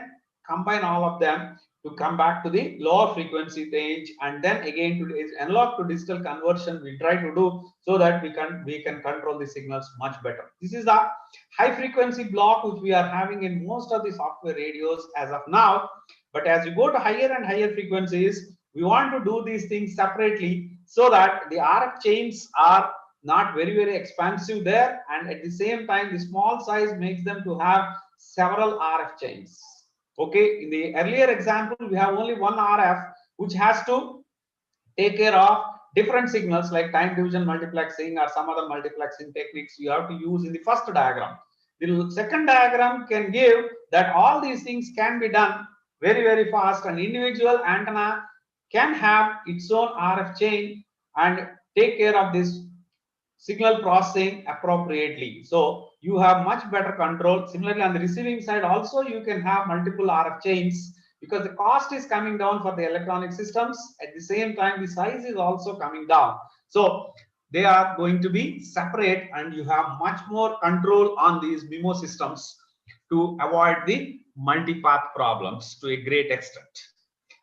combine all of them to come back to the lower frequency range, and then again to analog to digital conversion we try to do so that we can control the signals much better. This is the high frequency block which we are having in most of the software radios as of now. But as you go to higher and higher frequencies, we want to do these things separately so that the RF chains are not very expansive there, and at the same time the small size makes them to have several RF chains. Okay, in the earlier example we have only one RF which has to take care of different signals like time division multiplexing or some other multiplexing techniques you have to use in the first diagram. The second diagram can give that all these things can be done very fast. An individual antenna can have its own RF chain and take care of this signal processing appropriately. So you have much better control. Similarly, on the receiving side also you can have multiple RF chains because the cost is coming down for the electronic systems. At the same time, the size is also coming down. So they are going to be separate and you have much more control on these MIMO systems to avoid the multipath problems to a great extent.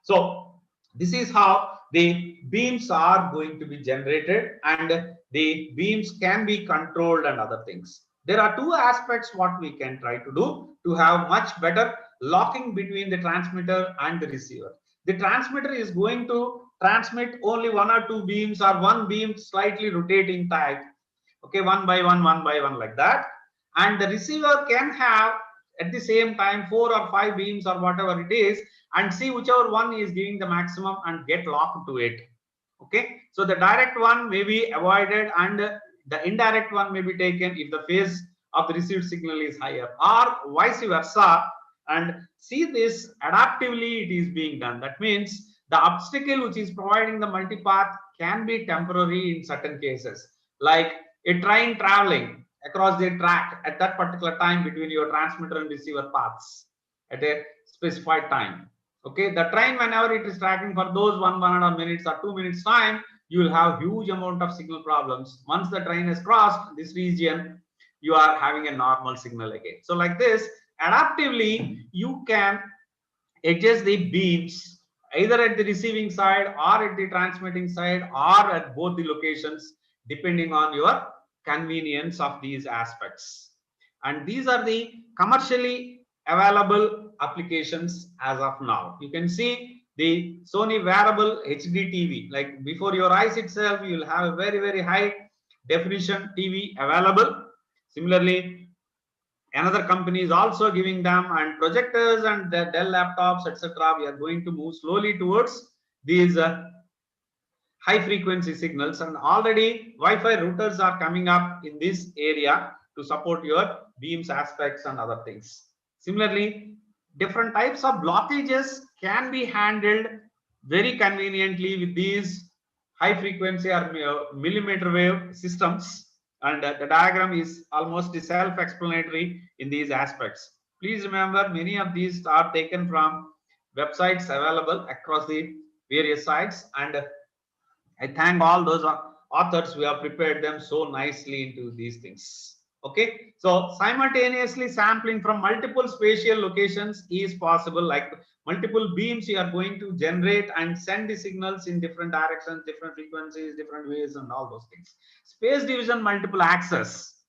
So this is how the beams are going to be generated, and the beams can be controlled and other things. There are two aspects what we can try to do to have much better locking between the transmitter and the receiver. The transmitter is going to transmit only one or two beams or one beam slightly rotating type. Okay, one by one like that. And the receiver can have at the same time 4 or 5 beams or whatever it is, and see whichever one is giving the maximum and get locked to it. Okay, so the direct one may be avoided and the indirect one may be taken if the phase of the received signal is higher, or vice versa. And see this adaptively it is being done. That means the obstacle which is providing the multipath can be temporary in certain cases, like a train traveling across the track at that particular time between your transmitter and receiver paths at a specified time. Okay, the train, whenever it is tracking for those 1.5 minutes or 2 minutes time, you will have huge amount of signal problems. Once the train has crossed this region, you are having a normal signal again. So like this, adaptively you can adjust the beams either at the receiving side or at the transmitting side or at both the locations depending on your convenience of these aspects. And these are the commercially available applications as of now. You can see the Sony wearable HD TV, like before your eyes itself, you will have a very high definition TV available. Similarly, another company is also giving them, and projectors and the Dell laptops, etc. We are going to move slowly towards these high frequency signals, and already Wi-Fi routers are coming up in this area to support your beams aspects and other things. Similarly, different types of blockages can be handled very conveniently with these high frequency or millimeter wave systems, and the diagram is almost self-explanatory in these aspects. Please remember, many of these are taken from websites available across the various sites, and I thank all those authors who have prepared them so nicely into these things. Okay, so simultaneously sampling from multiple spatial locations is possible, like multiple beams you are going to generate and send the signals in different directions, different frequencies, different ways, and all those things. Space division multiple access.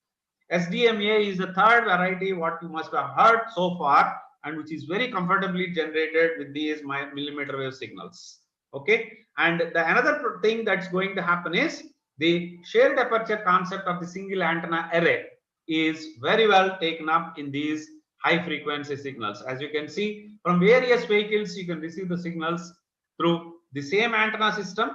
SDMA is the third variety what you must have heard so far, and which is very comfortably generated with these millimeter wave signals. Okay, and the another thing that's going to happen is the shared aperture concept of the single antenna array is very well taken up in these high frequency signals. As you can see, from various vehicles you can receive the signals through the same antenna system.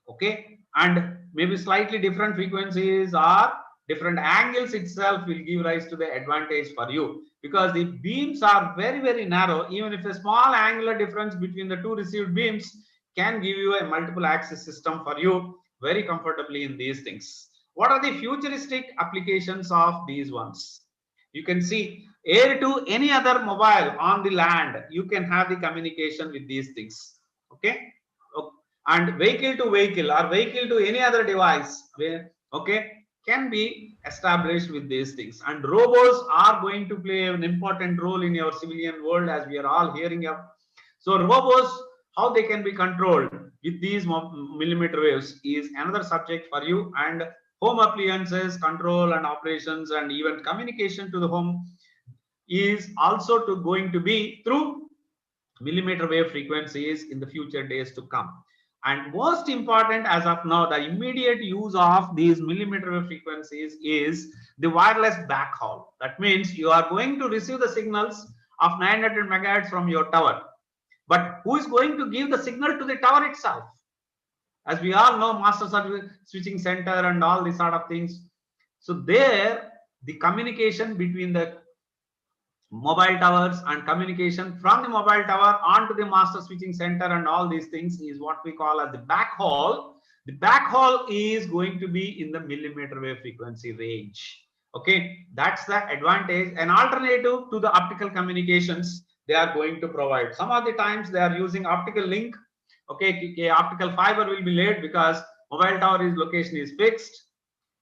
Okay, and maybe slightly different frequencies or different angles itself will give rise to the advantage for you, because the beams are very, very narrow. Even if a small angular difference between the two received beams can give you a multiple axis system for you very comfortably in these things. What are the futuristic applications of these ones? You can see air to any other mobile on the land, you can have the communication with these things. Okay, and vehicle to vehicle or vehicle to any other device, okay, can be established with these things. And robots are going to play an important role in your civilian world, as we are all hearing of. So robots, how they can be controlled with these millimeter waves is another subject for you. And home appliances control and operations and even communication to the home is also going to be through millimeter wave frequencies in the future days to come. And most important as of now, the immediate use of these millimeter wave frequencies is the wireless backhaul. That means you are going to receive the signals of 900 megahertz from your tower, but who is going to give the signal to the tower itself? As we all know, master service switching center and all these sort of things. So there, the communication between the mobile towers and communication from the mobile tower onto the master switching center and all these things is what we call as the backhaul. The backhaul is going to be in the millimeter wave frequency range. Okay, that's the advantage. An alternative to the optical communications they are going to provide. Some of the times they are using optical link. Okay, optical fiber will be laid because mobile tower location is fixed.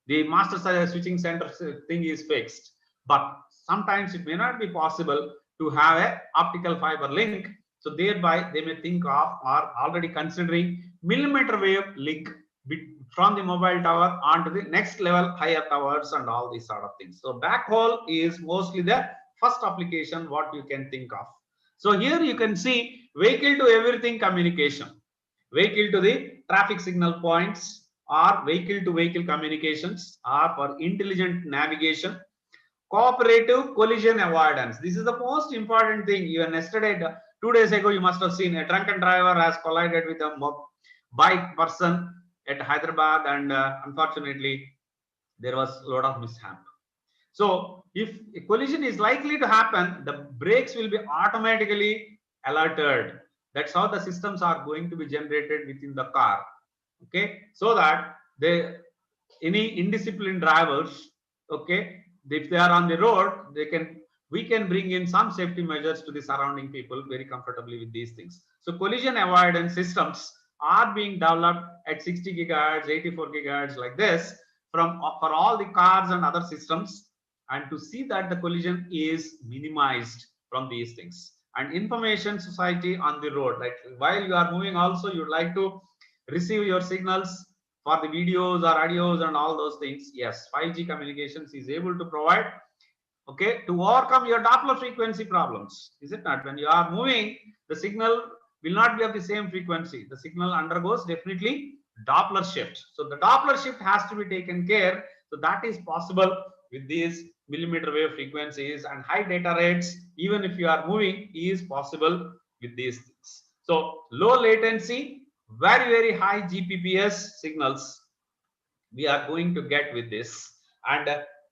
The master switching center thing is fixed, but sometimes it may not be possible to have a optical fiber link. So thereby they may think of or already considering millimeter wave link from the mobile tower onto the next level higher towers and all these sort of things. So backhaul is mostly the first application what you can think of. So here you can see vehicle to everything communication, vehicle to the traffic signal points, or vehicle to vehicle communications, or for intelligent navigation, cooperative collision avoidance. This is the most important thing. Even yesterday, 2 days ago, you must have seen a drunken driver has collided with a bike person at Hyderabad, and unfortunately, there was a lot of mishap. So if a collision is likely to happen, the brakes will be automatically alerted. That's how the systems are going to be generated within the car. Okay, so that any indisciplined drivers, okay, if they are on the road, we can bring in some safety measures to the surrounding people very comfortably with these things. So collision avoidance systems are being developed at 60 gigahertz, 84 gigahertz like this for all the cars and other systems, and to see that the collision is minimized from these things. And information society on the road, like while you are moving also, you'd like to receive your signals for the videos or audios and all those things. Yes, 5G communications is able to provide, okay, to overcome your Doppler frequency problems. Is it not? When you are moving, the signal will not be of the same frequency. The signal undergoes definitely Doppler shift. So the Doppler shift has to be taken care. So that is possible with these millimeter wave frequencies, and high data rates, even if you are moving, is possible with these things. So low latency, very, very high GPPS signals we are going to get with this. And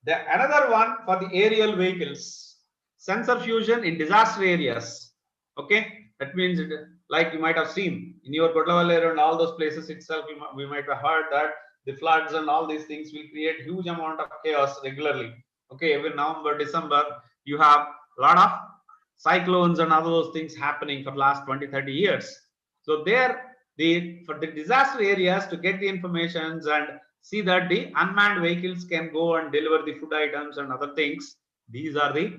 another one for the aerial vehicles, sensor fusion in disaster areas. Okay, that means like you might have seen in your Godlavalere and all those places itself, we might have heard that the floods and all these things will create huge amount of chaos regularly. Okay, every November, December, you have a lot of cyclones and all those things happening for the last 20-30 years. So there, for the disaster areas, to get the informations and see that the unmanned vehicles can go and deliver the food items and other things, these are the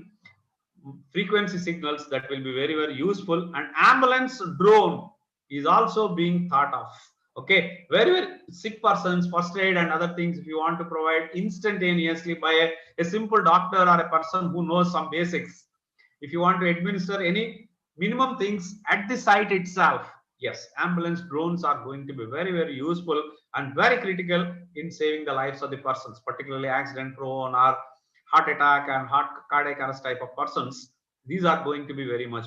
frequency signals that will be very, very useful. And ambulance drone is also being thought of. Okay, very, very sick persons, first aid and other things, if you want to provide instantaneously by a simple doctor or a person who knows some basics, if you want to administer any minimum things at the site itself, yes, ambulance drones are going to be very, very useful and very critical in saving the lives of the persons, particularly accident prone or heart attack and heart cardiac arrest type of persons. These are going to be very much.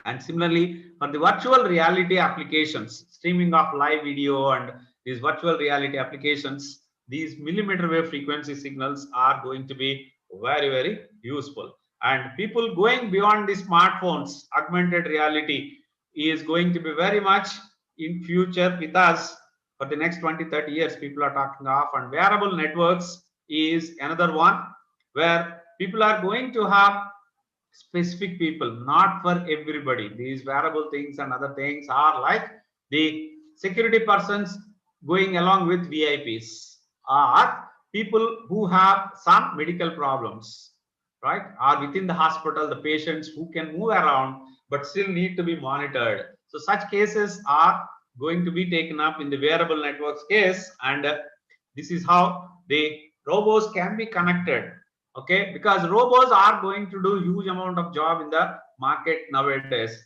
And similarly, for the virtual reality applications, streaming of live video and these virtual reality applications, these millimeter wave frequency signals are going to be very, very useful. And people going beyond the smartphones, augmented reality is going to be very much in future with us for the next 20-30 years. People are talking of, and wearable networks is another one where people are going to have specific people, not for everybody. These wearable things and other things are like the security persons going along with VIPs, or people who have some medical problems, right? Or within the hospital, the patients who can move around but still need to be monitored. So such cases are going to be taken up in the wearable networks case, and this is how the robots can be connected. Okay, because robots are going to do huge amount of job in the market nowadays.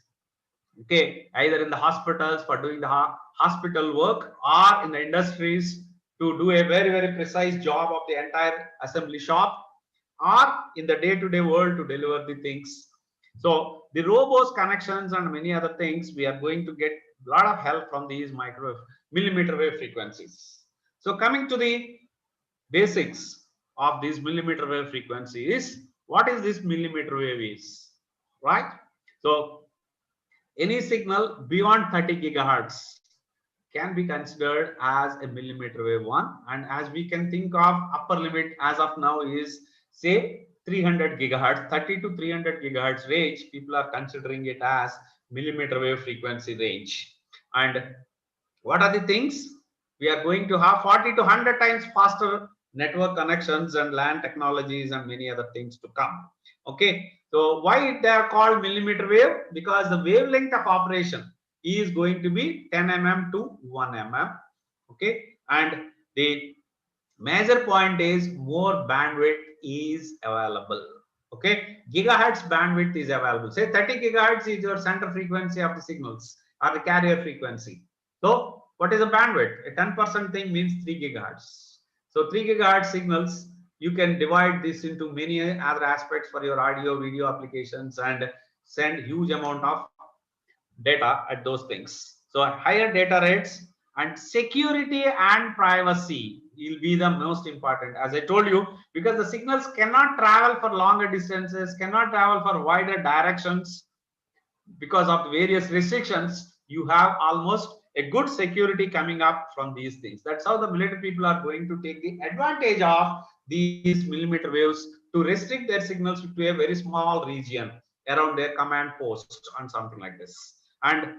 Okay, either in the hospitals for doing the hospital work, or in the industries to do a very, very precise job of the entire assembly shop, or in the day-to-day world to deliver the things. So the robots connections and many other things, we are going to get a lot of help from these millimeter wave frequencies. So coming to the basics of these millimeter wave frequencies, what is this millimeter wave is, right? So any signal beyond 30 gigahertz can be considered as a millimeter wave one, and as we can think of, upper limit as of now is say 300 gigahertz, 30 to 300 gigahertz range. People are considering it as millimeter wave frequency range. And what are the things? We are going to have 40 to 100 times faster network connections and LAN technologies and many other things to come. Okay, so why they are called millimeter wave? Because the wavelength of operation is going to be 10 mm to 1 mm. Okay, and the major point is more bandwidth is available. Okay, gigahertz bandwidth is available. Say 30 gigahertz is your center frequency of the signals or the carrier frequency. So what is the bandwidth? A 10% thing means 3 gigahertz. So 3 gigahertz signals, you can divide this into many other aspects for your audio, video applications and send huge amount of data at those things. So higher data rates and security and privacy will be the most important, as I told you, because the signals cannot travel for longer distances, cannot travel for wider directions because of various restrictions. You have almost a good security coming up from these things. That's how the military people are going to take the advantage of these millimeter waves to restrict their signals to a very small region around their command post and something like this. And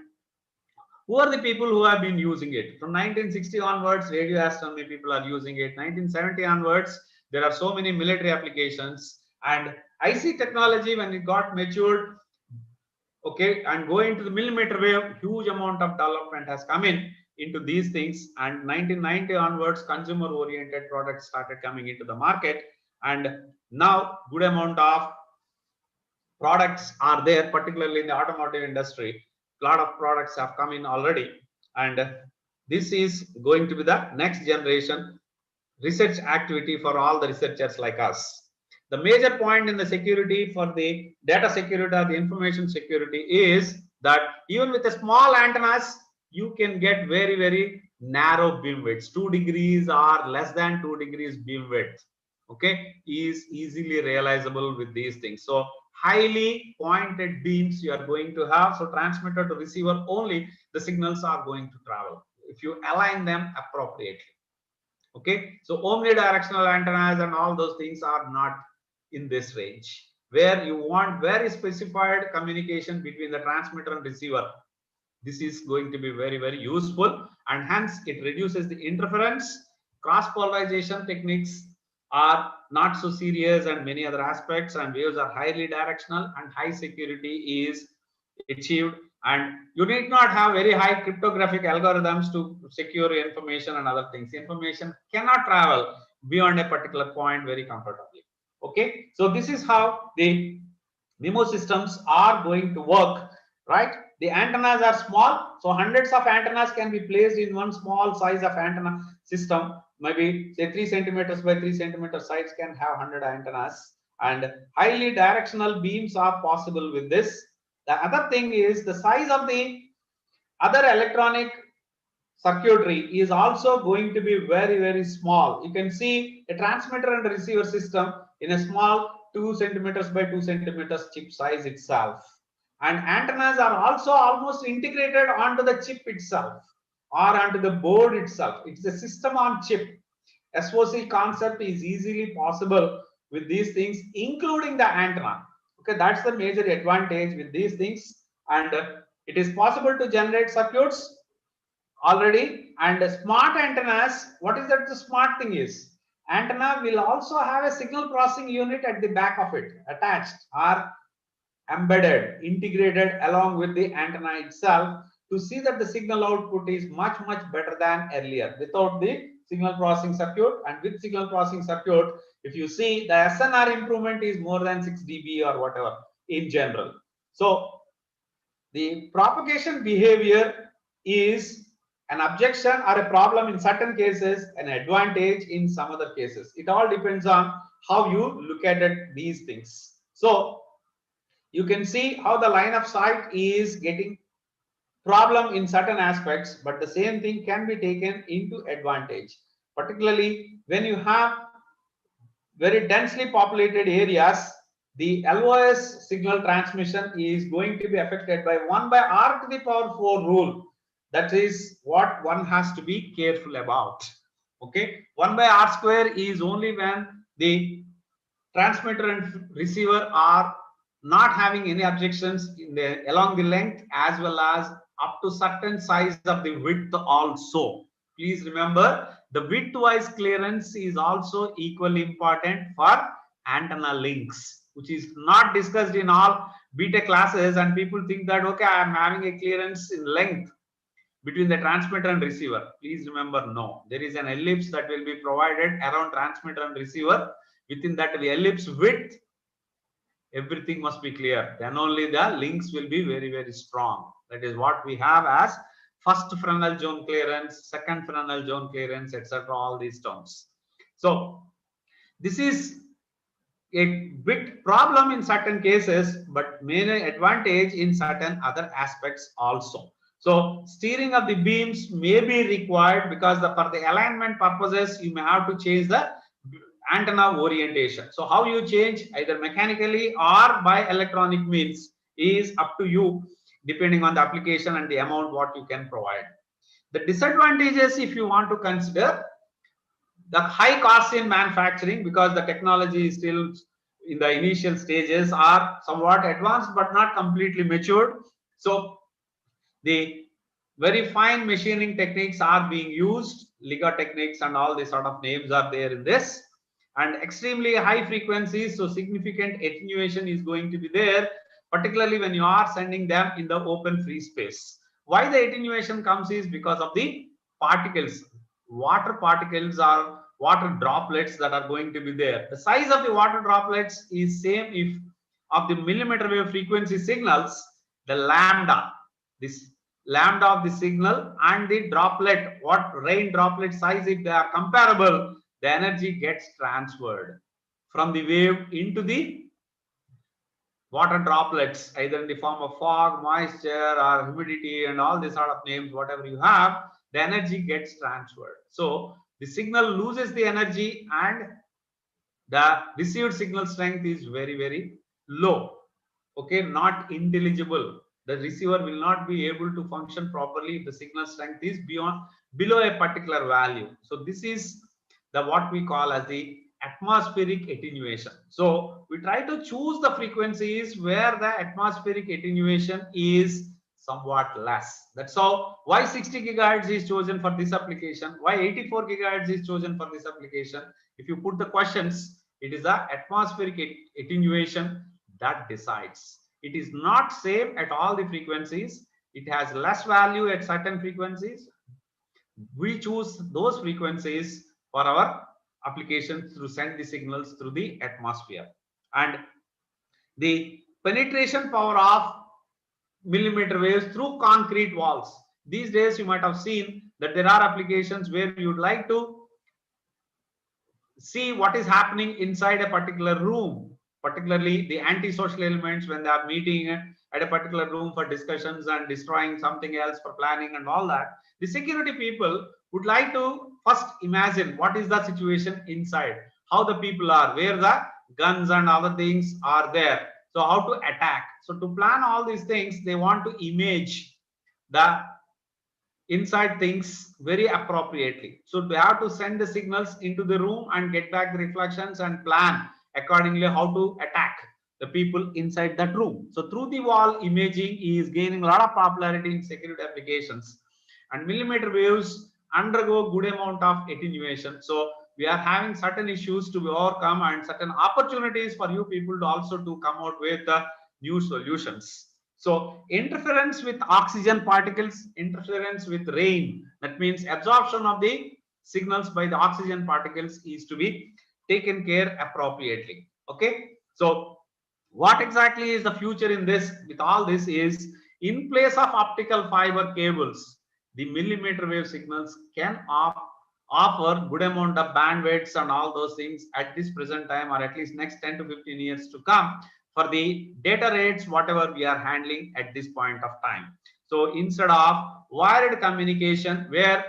who are the people who have been using it? From 1960 onwards, radio astronomy people are using it. 1970 onwards, there are so many military applications. And IC technology, when it got matured, okay, and going to the millimeter wave, huge amount of development has come into these things. And 1990 onwards, consumer oriented products started coming into the market, and now good amount of products are there, particularly in the automotive industry. A lot of products have come in already, and this is going to be the next generation research activity for all the researchers like us. The major point in the security for the data security or the information security is that even with the small antennas, you can get very, very narrow beam widths. 2 degrees or less than 2 degrees beam width, okay, is easily realizable with these things. So highly pointed beams you are going to have. So transmitter to receiver only, the signals are going to travel if you align them appropriately. Okay, so omnidirectional antennas and all those things are not in this range, where you want very specified communication between the transmitter and receiver. This is going to be very, very useful, and hence it reduces the interference. Cross polarization techniques are not so serious, and many other aspects, and waves are highly directional, and high security is achieved. And you need not have very high cryptographic algorithms to secure information and other things. Information cannot travel beyond a particular point very comfortably. Okay, so this is how the MIMO systems are going to work, right? The antennas are small, so hundreds of antennas can be placed in one small size of antenna system. Maybe say 3 centimeters by 3 centimeter size can have 100 antennas, and highly directional beams are possible with this. The other thing is the size of the other electronic circuitry is also going to be very, very small. You can see a transmitter and receiver system in a small 2 centimeters by 2 centimeters chip size itself. And antennas are also almost integrated onto the chip itself or onto the board itself. It's a system on chip. SOC concept is easily possible with these things, including the antenna. Okay, that's the major advantage with these things. And it is possible to generate circuits already. And smart antennas, what is that the smart thing is? Antenna will also have a signal processing unit at the back of it, attached or embedded, integrated along with the antenna itself, to see that the signal output is much, much better than earlier without the signal processing circuit. And with signal processing circuit, if you see, the SNR improvement is more than 6 dB or whatever in general. So the propagation behavior is an objection or a problem in certain cases, an advantage in some other cases. It all depends on how you look at it, these things. So you can see how the line of sight is getting problem in certain aspects, but the same thing can be taken into advantage, particularly when you have very densely populated areas. The LOS signal transmission is going to be affected by 1 by R to the power 4 rule. That is what one has to be careful about. Okay, 1 by R square is only when the transmitter and receiver are not having any objections in the along the length as well as up to certain size of the width also. Please remember, the width-wise clearance is also equally important for antenna links, which is not discussed in all BTech classes, and people think that, okay, I am having a clearance in length between the transmitter and receiver. Please remember, no, there is an ellipse that will be provided around transmitter and receiver. Within that the ellipse width, everything must be clear. Then only the links will be very, very strong. That is what we have as first Fresnel zone clearance, second Fresnel zone clearance, etc. All these terms. So this is a bit problem in certain cases, but main advantage in certain other aspects also. So steering of the beams may be required because for the alignment purposes, you may have to change the antenna orientation. So how you change, either mechanically or by electronic means, is up to you, depending on the application and the amount what you can provide. The disadvantages, if you want to consider, the high cost in manufacturing, because the technology is still in the initial stages, are somewhat advanced but not completely matured. So the very fine machining techniques are being used, Liga techniques and all these sort of names are there in this. And extremely high frequencies, so significant attenuation is going to be there, particularly when you are sending them in the open free space. Why the attenuation comes is because of the particles. Water particles are water droplets that are going to be there. The size of the water droplets is same if of the millimeter wave frequency signals, the lambda, this lambda of the signal and the droplet, what rain droplet size, if they are comparable, the energy gets transferred from the wave into the water droplets, either in the form of fog, moisture, or humidity, and all these sort of names, whatever you have, the energy gets transferred. So the signal loses the energy and the received signal strength is very, very low. Okay, not intelligible. The receiver will not be able to function properly if the signal strength is below a particular value. So this is the what we call as the atmospheric attenuation. So we try to choose the frequencies where the atmospheric attenuation is somewhat less. That's how why 60 gigahertz is chosen for this application, why 84 gigahertz is chosen for this application. If you put the questions, it is the atmospheric attenuation that decides. It is not same at all the frequencies. It has less value at certain frequencies. We choose those frequencies for our applications to send the signals through the atmosphere. And the penetration power of millimeter waves through concrete walls. These days you might have seen that there are applications where you'd like to see what is happening inside a particular room, particularly the antisocial elements when they are meeting at a particular room for discussions and destroying something else for planning and all that. The security people would like to first imagine what is the situation inside, how the people are, where the guns and other things are there. So how to attack. So to plan all these things, they want to image the inside things very appropriately. So they have to send the signals into the room and get back the reflections and plan accordingly how to attack the people inside that room. So through the wall imaging is gaining a lot of popularity in security applications, and millimeter waves undergo good amount of attenuation. So we are having certain issues to be overcome and certain opportunities for you people to also to come out with new solutions. So interference with oxygen particles, interference with rain, that means absorption of the signals by the oxygen particles is to be taken care appropriately. Okay, so what exactly is the future in this with all this is, in place of optical fiber cables, the millimeter wave signals can offer good amount of bandwidths and all those things at this present time, or at least next 10 to 15 years to come, for the data rates whatever we are handling at this point of time. So instead of wired communication where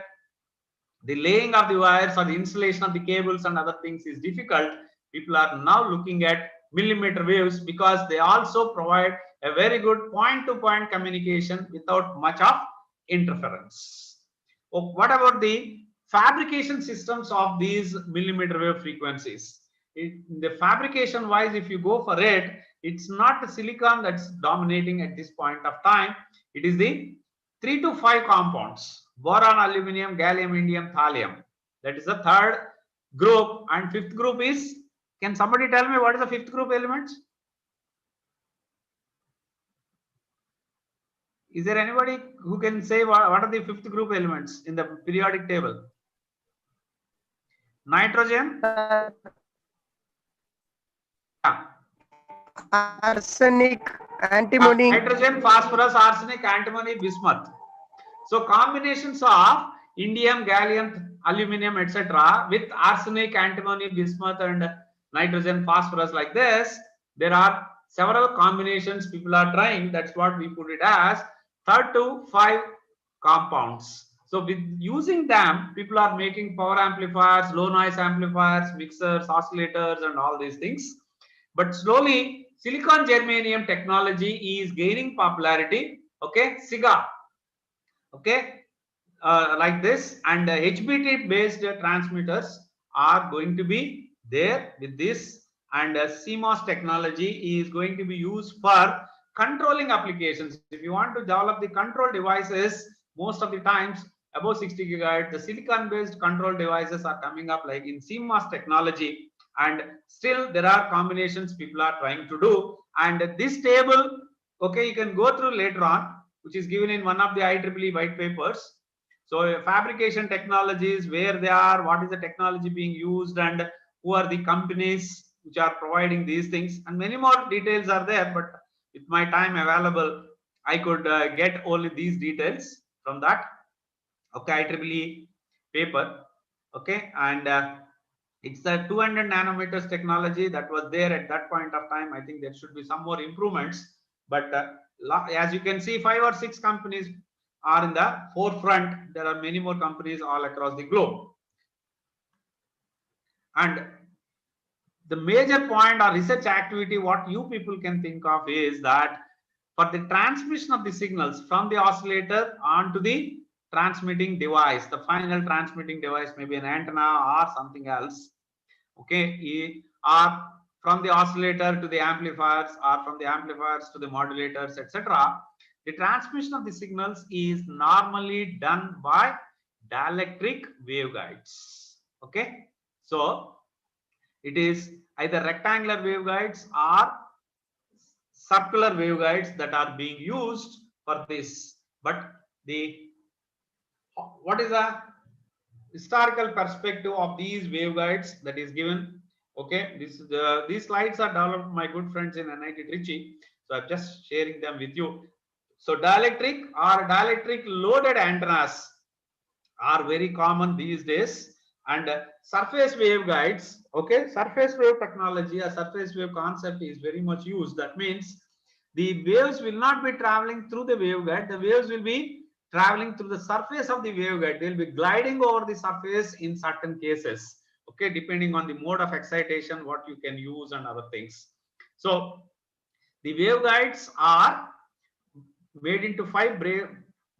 the laying of the wires or the installation of the cables and other things is difficult, people are now looking at millimeter waves because they also provide a very good point-to-point communication without much of interference. What about the fabrication systems of these millimeter wave frequencies? The fabrication wise, if you go for it, it's not the silicon that's dominating at this point of time. It is the 3 to 5 compounds: boron, aluminum, gallium, indium, thallium. That is the third group, and fifth group is, can somebody tell me what is the fifth group elements? Is there anybody who can say what are the fifth group elements in the periodic table? Nitrogen, arsenic, antimony, nitrogen, phosphorus, arsenic, antimony, bismuth. So combinations of indium, gallium, aluminum, etc. with arsenic, antimony, bismuth, and nitrogen, phosphorus, like this, there are several combinations people are trying. That's what we put it as 3 to 5 compounds. So with using them, people are making power amplifiers, low noise amplifiers, mixers, oscillators, and all these things. But slowly silicon germanium technology is gaining popularity. Okay, SIGA, okay, like this, and HBT based transmitters are going to be there with this, and CMOS technology is going to be used for controlling applications. If you want to develop the control devices, most of the times above 60 gigahertz, the silicon based control devices are coming up like in CMOS technology, and still there are combinations people are trying to do. And this table, okay, you can go through later on, which is given in one of the IEEE white papers. So fabrication technologies, where they are, what is the technology being used, and who are the companies which are providing these things, and many more details are there, but with my time available, I could get only these details from that, okay, IEEE paper, okay. And it's the 200 nanometers technology that was there at that point of time. I think there should be some more improvements, but as you can see, 5 or 6 companies are in the forefront. There are many more companies all across the globe. And the major point or research activity what you people can think of is that for the transmission of the signals from the oscillator onto the transmitting device, the final transmitting device may be an antenna or something else, okay, or from the oscillator to the amplifiers, or from the amplifiers to the modulators, etc. The transmission of the signals is normally done by dielectric waveguides. Okay, so it is either rectangular waveguides or circular waveguides that are being used for this. But what is the historical perspective of these waveguides that is given? Okay, these slides are developed by my good friends in NIT Trichy, so I'm just sharing them with you. So dielectric or dielectric loaded antennas are very common these days, and surface waveguides, okay, surface wave technology or surface wave concept is very much used. That means the waves will not be traveling through the waveguide. The waves will be traveling through the surface of the waveguide. They will be gliding over the surface in certain cases. Okay, depending on the mode of excitation, what you can use and other things. So the waveguides are made into 5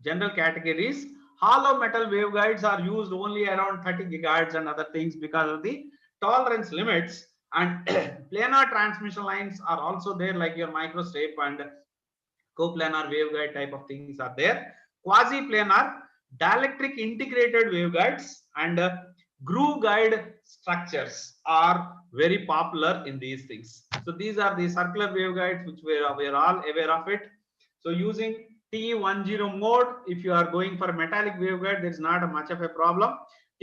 general categories. Hollow metal waveguides are used only around 30 gigahertz and other things because of the tolerance limits. And planar transmission lines are also there, like your microstrip and coplanar waveguide type of things are there. Quasi-planar, dielectric integrated waveguides and groove guide structures are very popular in these things. So these are the circular waveguides which we are all aware of it. So using TE10 mode, if you are going for a metallic waveguide, there is not much of a problem.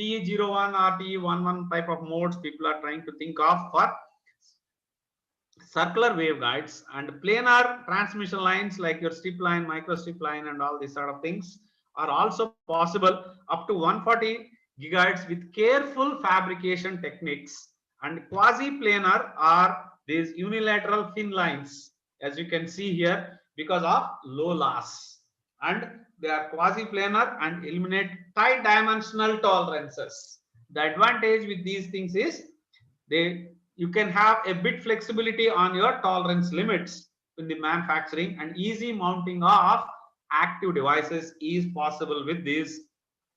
TE01 or TE11 type of modes people are trying to think of for circular waveguides. And planar transmission lines like your strip line, microstrip line and all these sort of things are also possible up to 140 gigahertz with careful fabrication techniques. And quasi-planar are these unilateral thin lines, as you can see here, because of low loss. And they are quasi-planar and eliminate tight dimensional tolerances. The advantage with these things is you can have a bit flexibility on your tolerance limits in the manufacturing, and easy mounting of active devices is possible with these.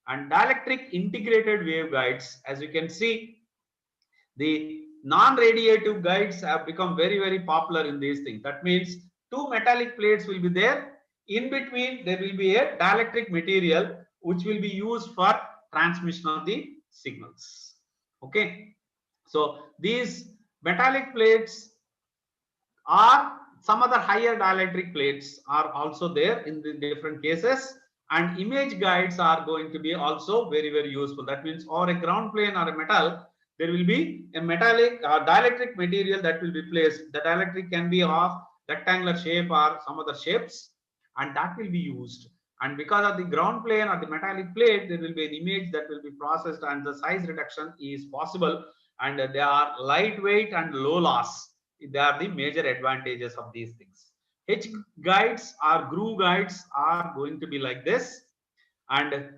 And dielectric integrated waveguides, as you can see, the non-radiative guides have become very, very popular in these things. That means 2 metallic plates will be there. In between, there will be a dielectric material which will be used for transmission of the signals. Okay. So these metallic plates are some other higher dielectric plates are also there in the different cases. And image guides are going to be also very, very useful. That means or a ground plane or a metal, there will be a metallic dielectric material that will be placed. The dielectric can be of rectangular shape or some other shapes, and that will be used. And because of the ground plane or the metallic plate, there will be an image that will be processed, and the size reduction is possible. And they are lightweight and low loss. They are the major advantages of these things. H guides or groove guides are going to be like this, and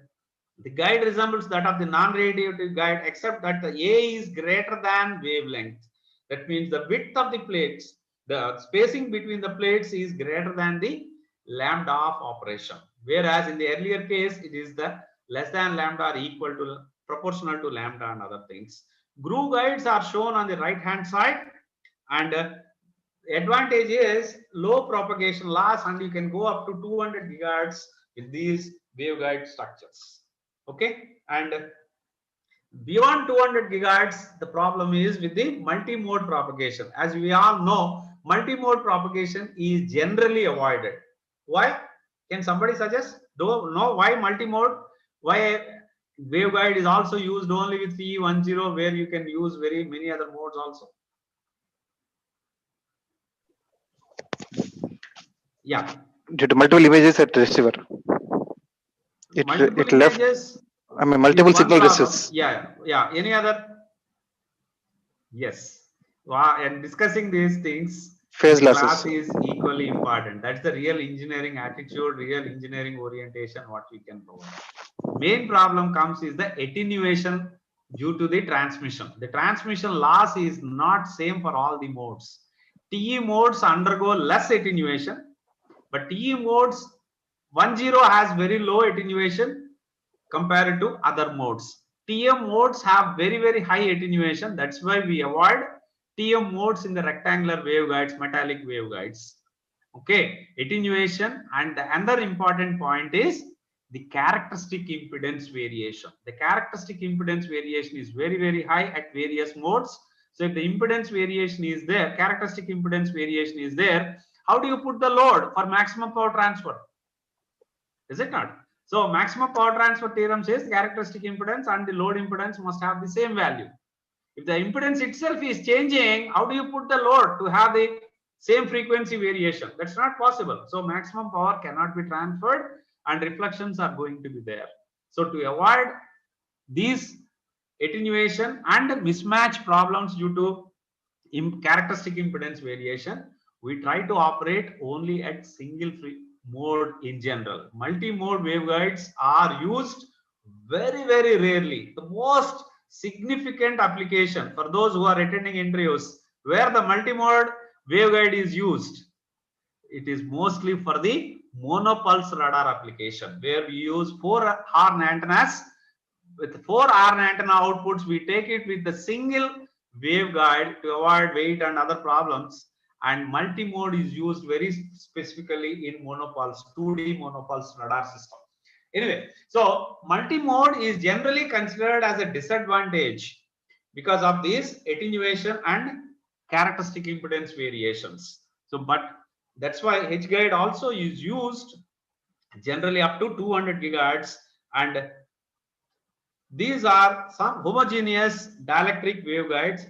the guide resembles that of the non-radiative guide, except that the A is greater than wavelength. That means the width of the plates, the spacing between the plates is greater than the lambda of operation. Whereas in the earlier case, it is the less than lambda or equal to proportional to lambda and other things. Groove guides are shown on the right hand side, and advantage is low propagation loss, and you can go up to 200 gigahertz with these waveguide structures. Okay, and beyond 200 gigahertz, the problem is with the multi-mode propagation. As we all know, multi-mode propagation is generally avoided. Why? Can somebody suggest? Don't know why multi-mode? Why waveguide is also used only with TE10, where you can use very many other modes also? Yeah. Due to multiple images at receiver. It left. I mean, multiple signal receives. Yeah, yeah. Any other? Yes. And discussing these things, phase losses class is equally important. That's the real engineering attitude, real engineering orientation, what we can provide. Main problem comes is the attenuation due to the transmission. The transmission loss is not same for all the modes. TE modes undergo less attenuation, but TE modes 10 has very low attenuation compared to other modes. TM modes have very, very high attenuation. That's why we avoid TM modes in the rectangular waveguides, metallic waveguides. Okay, attenuation. And the another important point is the characteristic impedance variation. The characteristic impedance variation is very, very high at various modes. So if the impedance variation is there, characteristic impedance variation is there, how do you put the load for maximum power transfer? Is it not? So maximum power transfer theorem says characteristic impedance and the load impedance must have the same value. If the impedance itself is changing, how do you put the load to have the same frequency variation? That's not possible. So maximum power cannot be transferred and reflections are going to be there. So to avoid these attenuation and mismatch problems due to characteristic impedance variation, we try to operate only at single mode in general. Multi-mode waveguides are used very, very rarely. The most significant application for those who are attending interviews where the multi-mode waveguide is used, it is mostly for the monopulse radar application, where we use 4 horn antennas. With 4 horn antenna outputs, we take it with the single waveguide to avoid weight and other problems. And multi-mode is used very specifically in monopulse, 2D monopulse radar system. Anyway, so multi-mode is generally considered as a disadvantage because of this attenuation and characteristic impedance variations. So, but that's why H-guide also is used generally up to 200 gigahertz, and these are some homogeneous dielectric waveguides.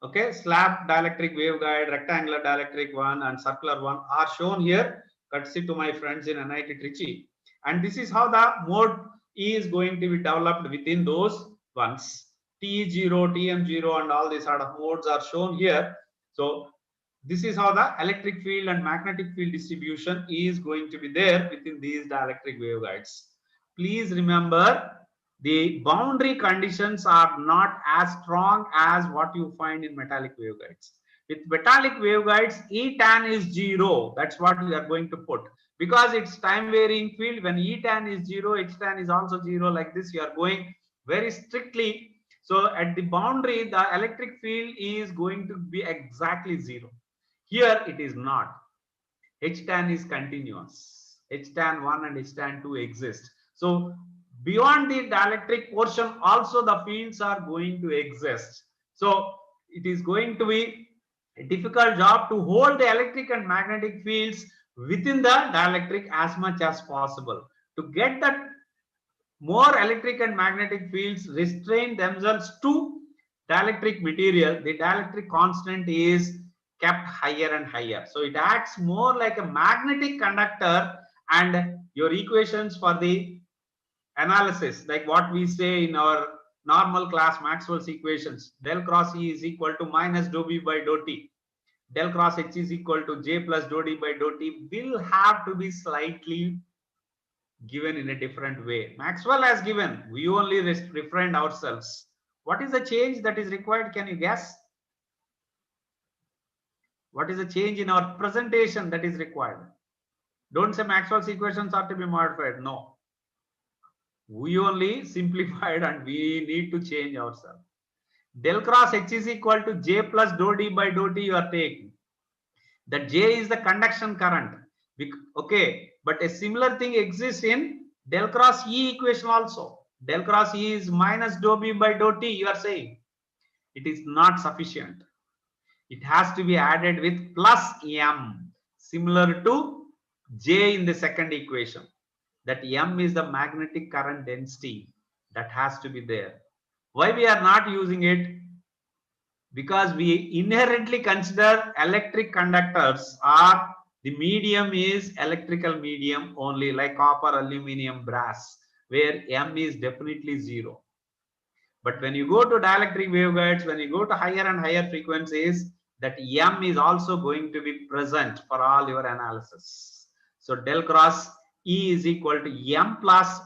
Okay, slab dielectric waveguide, rectangular dielectric one, and circular one are shown here, courtesy to my friends in NIT Trichy. And this is how the mode is going to be developed within those ones. T0, TM0, and all these sort of modes are shown here. So this is how the electric field and magnetic field distribution is going to be there within these dielectric waveguides. Please remember, the boundary conditions are not as strong as what you find in metallic waveguides. With metallic waveguides, E tan is 0. That's what we are going to put. Because it's time varying field, when E tan is 0, H tan is also 0. Like this, you are going very strictly. So at the boundary, the electric field is going to be exactly 0. Here it is not. H tan is continuous. H tan 1 and H tan 2 exist. So beyond the dielectric portion, also the fields are going to exist. So it is going to be a difficult job to hold the electric and magnetic fields within the dielectric as much as possible. To get that more electric and magnetic fields restrain themselves to dielectric material, the dielectric constant is kept higher and higher. So it acts more like a magnetic conductor, and your equations for the analysis, like what we say in our normal class Maxwell's equations, del cross E is equal to minus dou B by dou T. Del cross H is equal to J plus dou D by dou T will have to be slightly given in a different way. Maxwell has given, we only refined ourselves. What is the change that is required? Can you guess? What is the change in our presentation that is required? Don't say Maxwell's equations are to be modified. No. We only simplified and we need to change ourselves. Del cross H is equal to J plus dou D by dou T you are taking. That J is the conduction current. Okay, but a similar thing exists in del cross E equation also. Del cross E is minus dou B by dou T you are saying. It is not sufficient. It has to be added with plus M, similar to J in the second equation. That M is the magnetic current density that has to be there. Why we are not using it? Because we inherently consider electric conductors are the medium is electrical medium only, like copper, aluminum, brass, where M is definitely 0. But when you go to dielectric waveguides, when you go to higher and higher frequencies, that M is also going to be present for all your analysis. So del cross E is equal to M plus,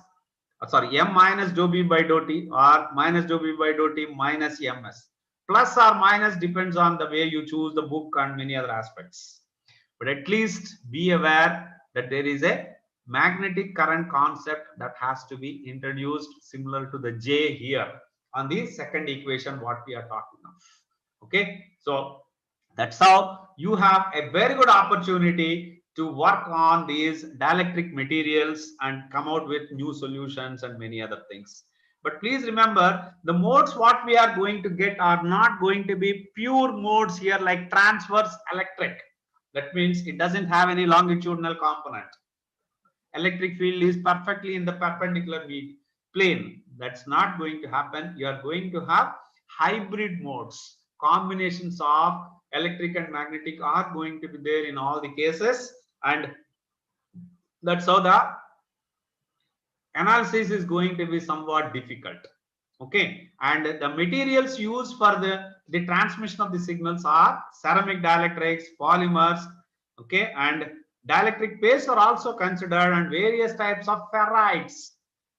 M minus dou B by dou T, or minus dou B by dou T minus MS. Plus or minus depends on the way you choose the book and many other aspects. But at least be aware that there is a magnetic current concept that has to be introduced, similar to the J here on the second equation what we are talking of. Okay, so that's how you have a very good opportunity to work on these dielectric materials and come out with new solutions and many other things. But please remember, the modes what we are going to get are not going to be pure modes here like transverse electric. That means it doesn't have any longitudinal component. Electric field is perfectly in the perpendicular plane. That's not going to happen. You are going to have hybrid modes. Combinations of electric and magnetic are going to be there in all the cases. And that's how the analysis is going to be somewhat difficult. Okay, and the materials used for the transmission of the signals are ceramic dielectrics, polymers, Okay, and dielectric paste are also considered, and various types of ferrites.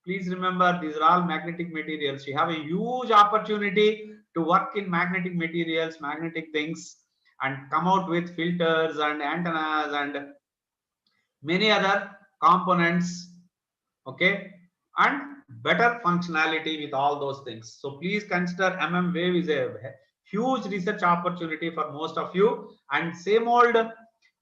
Please remember, these are all magnetic materials. You have a huge opportunity to work in magnetic materials, magnetic things, and come out with filters and antennas and many other components. Okay, and better functionality with all those things. So please consider wave is a huge research opportunity for most of you, and same old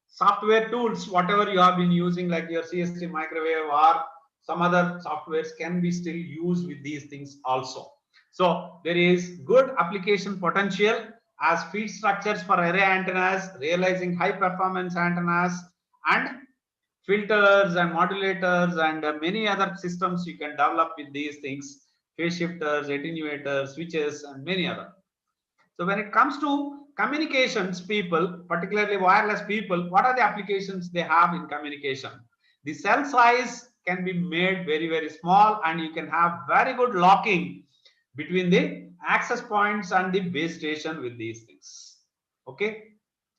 software tools, whatever you have been using, like your CST microwave or some other softwares, can be still used with these things also. So there is good application potential as feed structures for array antennas, realizing high performance antennas, and filters and modulators and many other systems you can develop with these things, phase shifters, attenuators, switches, and many other. So when it comes to communications people, particularly wireless people, what are the applications they have in communication? The cell size can be made very, very small, and you can have very good locking between the access points and the base station with these things. Okay.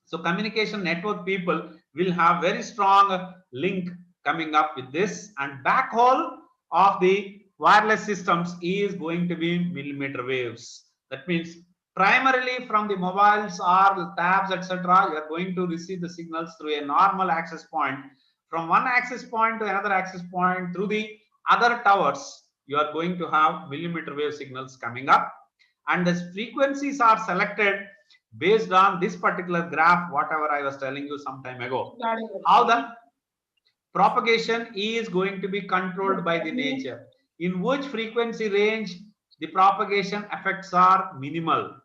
So communication network people will have very strong link coming up with this, and backhaul of the wireless systems is going to be millimeter waves. That means primarily from the mobiles or tabs, etc., you are going to receive the signals through a normal access point. From one access point to another access point through the other towers, you are going to have millimeter wave signals coming up, and the frequencies are selected based on this particular graph, whatever I was telling you some time ago. How the propagation is going to be controlled by the nature, in which frequency range the propagation effects are minimal.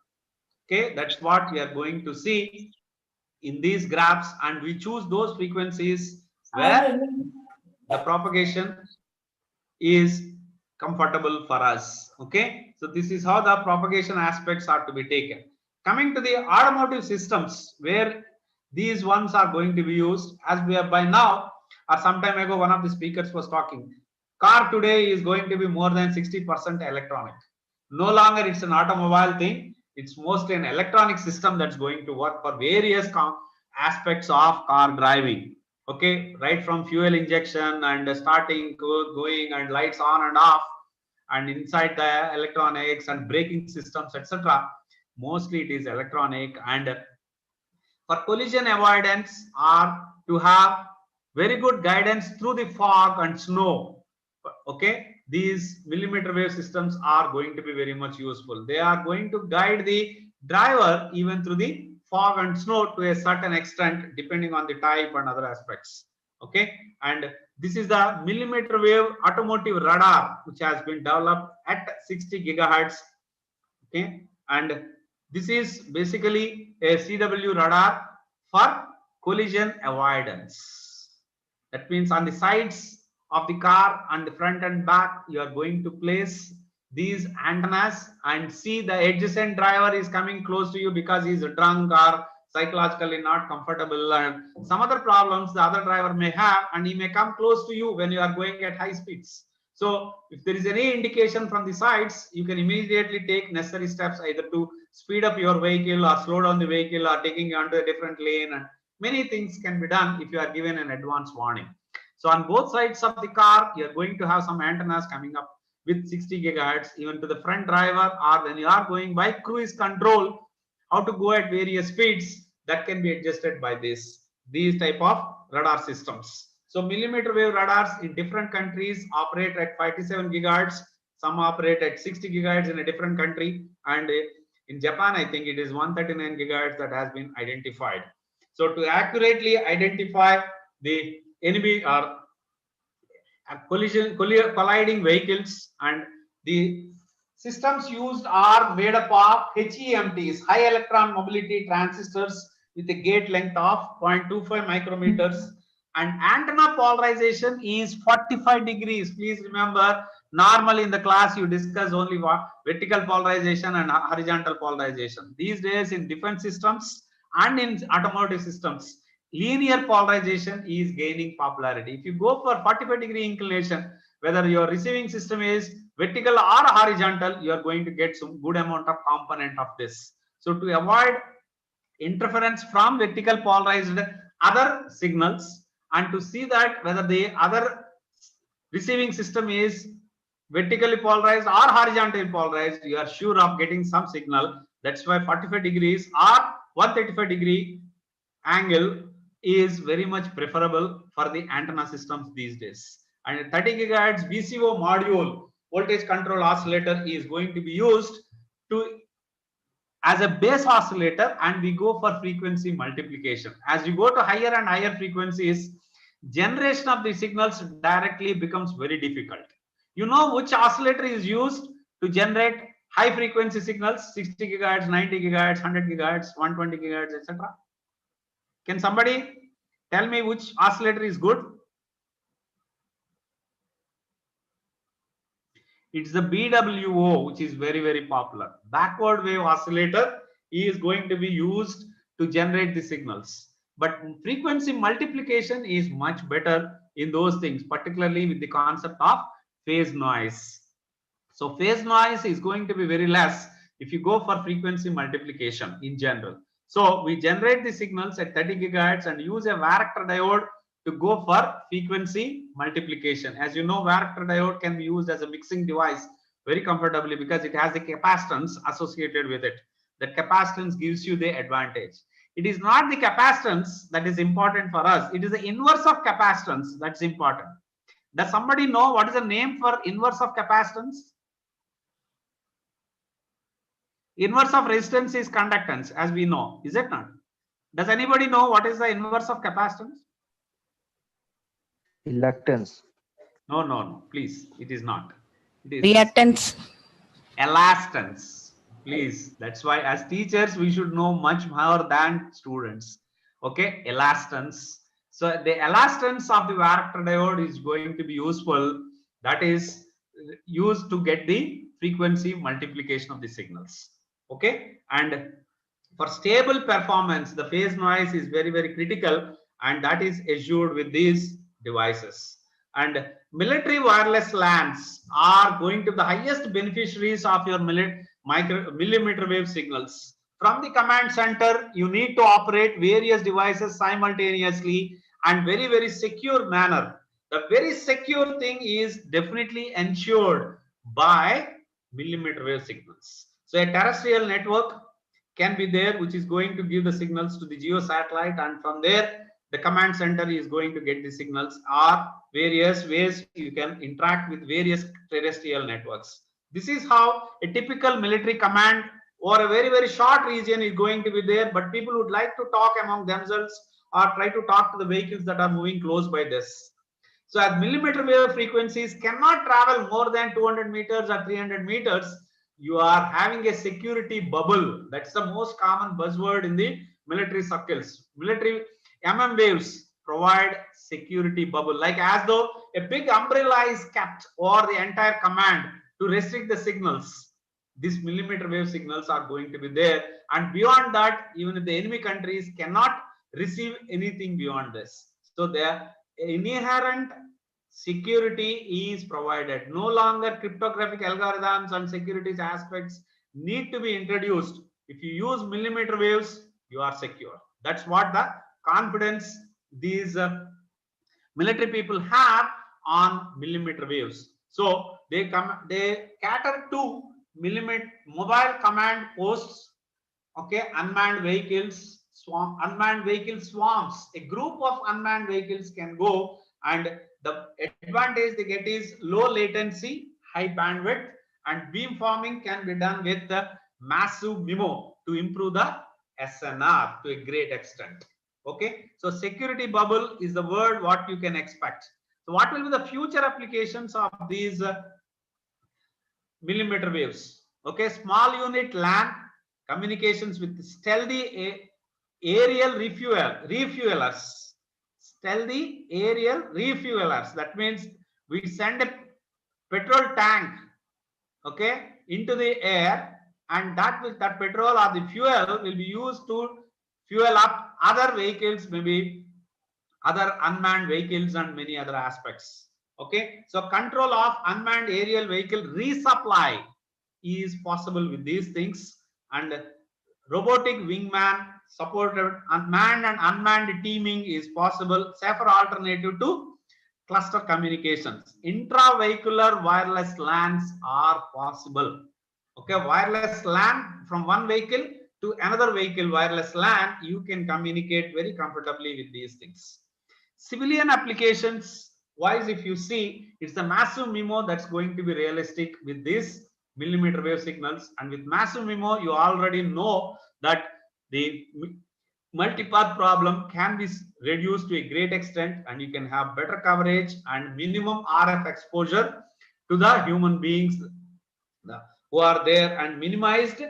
Okay, that's what we are going to see in these graphs, and we choose those frequencies where the propagation is comfortable for us. Okay, so this is how the propagation aspects are to be taken. Coming to the automotive systems, where these ones are going to be used, as we are by now, or some time ago, one of the speakers was talking, car today is going to be more than 60% electronic. No longer it's an automobile thing, it's mostly an electronic system that's going to work for various aspects of car driving. Okay, right from fuel injection and starting, going, and lights on and off, and inside the electronics and braking systems, etc. Mostly it is electronic. And for collision avoidance or to have very good guidance through the fog and snow, okay, these millimeter wave systems are going to be very much useful. They are going to guide the driver even through the fog and snow to a certain extent, depending on the type and other aspects. Okay, and this is the millimeter wave automotive radar, which has been developed at 60 gigahertz. Okay, and this is basically a CW radar for collision avoidance. That means on the sides of the car and the front and back, you are going to place these antennas and see the adjacent driver is coming close to you because he's drunk or psychologically not comfortable, and some other problems the other driver may have, and he may come close to you when you are going at high speeds. So if there is any indication from the sides, you can immediately take necessary steps, either to speed up your vehicle or slow down the vehicle or taking you onto a different lane, and many things can be done if you are given an advance warning. So on both sides of the car, you are going to have some antennas coming up with 60 gigahertz, even to the front driver, or when you are going by cruise control, how to go at various speeds, that can be adjusted by these type of radar systems. So millimeter wave radars in different countries operate at 57 gigahertz. Some operate at 60 gigahertz in a different country, and in Japan, I think it is 139 gigahertz that has been identified. So to accurately identify the enemy or colliding vehicles, and the systems used are made up of HEMTs, high electron mobility transistors, with a gate length of 0.25 micrometers, and antenna polarization is 45 degrees. Please remember, normally in the class you discuss only vertical polarization and horizontal polarization. These days in defense systems and in automotive systems, linear polarization is gaining popularity. If you go for 45-degree inclination, whether your receiving system is vertical or horizontal, you are going to get some good amount of component of this. So to avoid interference from vertical polarized other signals and to see that whether the other receiving system is vertically polarized or horizontally polarized, you are sure of getting some signal. That's why 45 degrees or 135 degree angle is very much preferable for the antenna systems these days. And 30 gigahertz VCO module, voltage control oscillator, is going to be used to as a base oscillator, and we go for frequency multiplication. As you go to higher and higher frequencies, generation of the signals directly becomes very difficult. You know which oscillator is used to generate high frequency signals, 60 gigahertz, 90 gigahertz, 100 gigahertz, 120 gigahertz, etc. Can somebody tell me which oscillator is good? It's the BWO, which is very, very popular. Backward wave oscillator is going to be used to generate the signals. But frequency multiplication is much better in those things, particularly with the concept of phase noise. So phase noise is going to be very less if you go for frequency multiplication in general. So we generate the signals at 30 gigahertz and use a varactor diode to go for frequency multiplication. As you know, varactor diode can be used as a mixing device very comfortably because it has the capacitance associated with it. That capacitance gives you the advantage. It is not the capacitance that is important for us. It is the inverse of capacitance that's important. Does somebody know what is the name for inverse of capacitance? Inverse of resistance is conductance, as we know, is it not? Does anybody know what is the inverse of capacitance? Reluctance. No, no, no, please, it is not. It is Reactance. elastance. Please, that's why as teachers we should know much more than students. Okay, elastance. So the elastance of the varactor diode is going to be useful. That is used to get the frequency multiplication of the signals. Okay, and for stable performance, the phase noise is very, very critical, and that is assured with these devices. And military wireless LANs are going to be the highest beneficiaries of your millimeter wave signals. From the command center, you need to operate various devices simultaneously and very, very secure manner. The very secure thing is definitely ensured by millimeter wave signals. So a terrestrial network can be there, which is going to give the signals to the geo satellite, and from there the command center is going to get the signals, or various ways you can interact with various terrestrial networks. This is how a typical military command or a very, very short region is going to be there, but people would like to talk among themselves or try to talk to the vehicles that are moving close by this. So as millimeter wave frequencies cannot travel more than 200 meters or 300 meters, you are having a security bubble. That's the most common buzzword in the military circles. Military waves provide security bubble, like as though a big umbrella is kept over the entire command to restrict the signals. These millimeter wave signals are going to be there, and beyond that, even if the enemy countries cannot receive anything beyond this. So their inherent security is provided. No longer cryptographic algorithms and security aspects need to be introduced. If you use millimeter waves, you are secure. That's what the confidence these military people have on millimeter waves. So they cater to mobile command posts, okay, unmanned vehicles, unmanned vehicle swarms. A group of unmanned vehicles can go, and the advantage they get is low latency, high bandwidth, and beamforming can be done with the massive MIMO to improve the SNR to a great extent. Okay, so security bubble is the word what you can expect. So what will be the future applications of these millimeter waves? Okay, small unit LAN communications with stealthy aerial refuelers. Stealthy aerial refuelers. That means we send a petrol tank, okay, into the air, and that petrol or the fuel will be used to fuel up other vehicles, maybe other unmanned vehicles and many other aspects. Okay, so control of unmanned aerial vehicle resupply is possible with these things, and robotic wingman supported manned and unmanned teaming is possible. Safer alternative to cluster communications. Intra-vehicular wireless LANs are possible. Okay, wireless LAN from one vehicle to another vehicle wireless LAN, you can communicate very comfortably with these things. Civilian applications wise, if you see, it's a massive MIMO that's going to be realistic with these millimeter wave signals. And with massive MIMO, you already know that the multipath problem can be reduced to a great extent, and you can have better coverage and minimum RF exposure to the human beings who are there, and minimized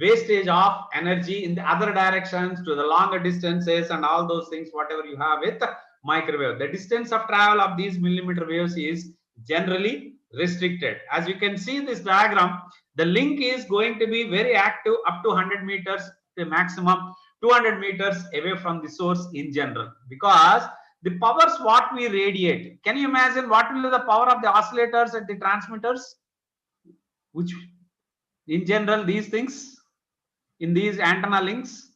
wastage of energy in the other directions to the longer distances and all those things, whatever you have with microwave. The distance of travel of these millimeter waves is generally restricted. As you can see this diagram, the link is going to be very active up to 100 meters to maximum 200 meters away from the source in general, because the powers what we radiate. Can you imagine what will be the power of the oscillators and the transmitters? Which in general, these things in these antenna links,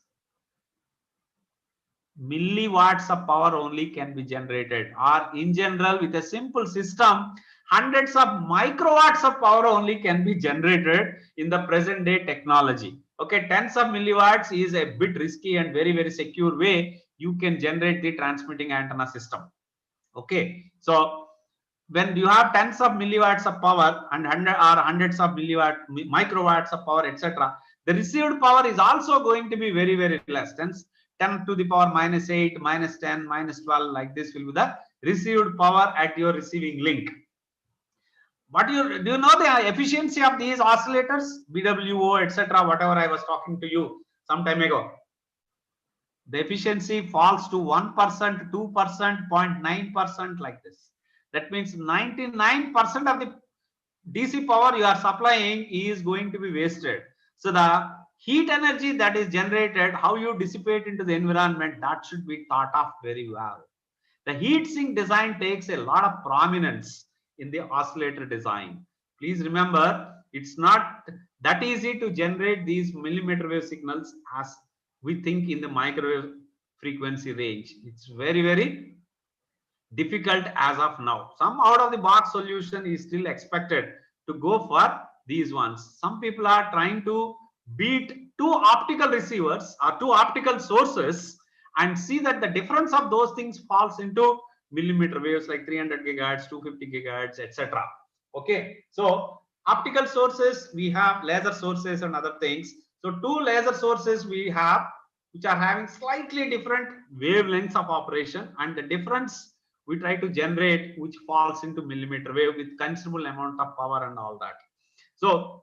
milliwatts of power only can be generated, or in general with a simple system, hundreds of microwatts of power only can be generated in the present day technology. Okay, tens of milliwatts is a bit risky and very, very secure way you can generate the transmitting antenna system. Okay, so when you have tens of milliwatts of power and hundreds of microwatts of power, etc., the received power is also going to be very, very less. 10 to the power minus 8, minus 10, minus 12, like this will be the received power at your receiving link. What do you know the efficiency of these oscillators, BWO, etc., whatever I was talking to you some time ago? The efficiency falls to 1%, 2%, 0.9%, like this. That means 99% of the DC power you are supplying is going to be wasted. So the heat energy that is generated, how you dissipate into the environment, that should be thought of very well. The heat sink design takes a lot of prominence in the oscillator design. Please remember, it's not that easy to generate these millimeter wave signals as we think in the microwave frequency range. It's very, very difficult as of now. Some out of the box solution is still expected to go for these ones. Some people are trying to beat two optical receivers or two optical sources and see that the difference of those things falls into millimeter waves like 300 gigahertz, 250 gigahertz, etc. Okay, so optical sources, we have laser sources and other things. So two laser sources we have which are having slightly different wavelengths of operation, and the difference we try to generate which falls into millimeter wave with considerable amount of power and all that. So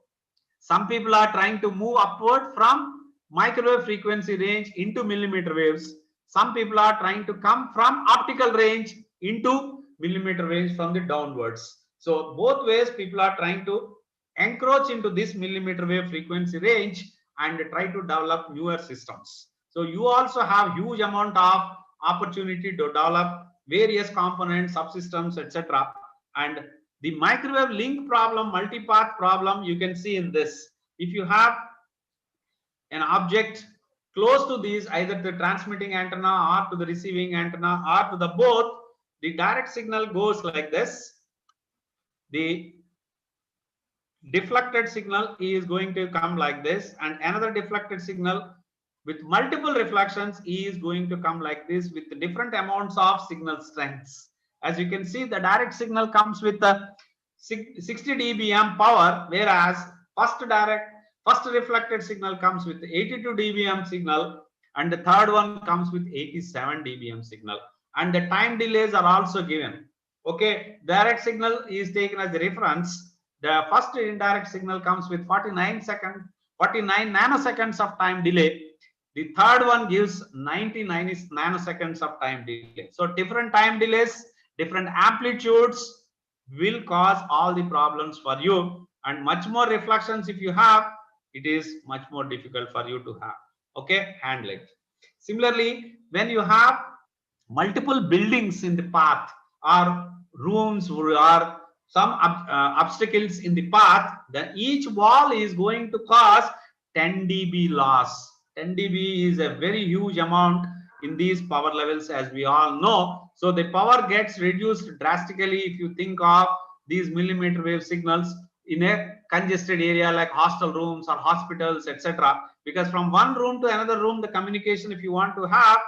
some people are trying to move upward from microwave frequency range into millimeter waves. Some people are trying to come from optical range into millimeter range from the downwards. So both ways people are trying to encroach into this millimeter wave frequency range and try to develop newer systems. So you also have huge amount of opportunity to develop various components, subsystems, etc. And the microwave link problem, multipath problem, you can see in this. If you have an object close to these, either the transmitting antenna or to the receiving antenna or to the both, the direct signal goes like this. The deflected signal is going to come like this, and another deflected signal with multiple reflections is going to come like this with different amounts of signal strengths. As you can see, the direct signal comes with the 60 dBm power, whereas first reflected signal comes with 82 dBm signal, and the third one comes with 87 dBm signal. And the time delays are also given. Okay, direct signal is taken as a reference. The first indirect signal comes with 49 nanoseconds of time delay. The third one gives 99 nanoseconds of time delay. So different time delays, different amplitudes will cause all the problems for you, and much more reflections if you have, it is much more difficult for you to have. Okay, handle it. Similarly, when you have multiple buildings in the path or rooms or some obstacles in the path, then each wall is going to cause 10 dB loss. 10 dB is a very huge amount in these power levels, as we all know. So the power gets reduced drastically if you think of these millimeter wave signals in a congested area like hostel rooms or hospitals, etc. Because from one room to another room, the communication, if you want to have,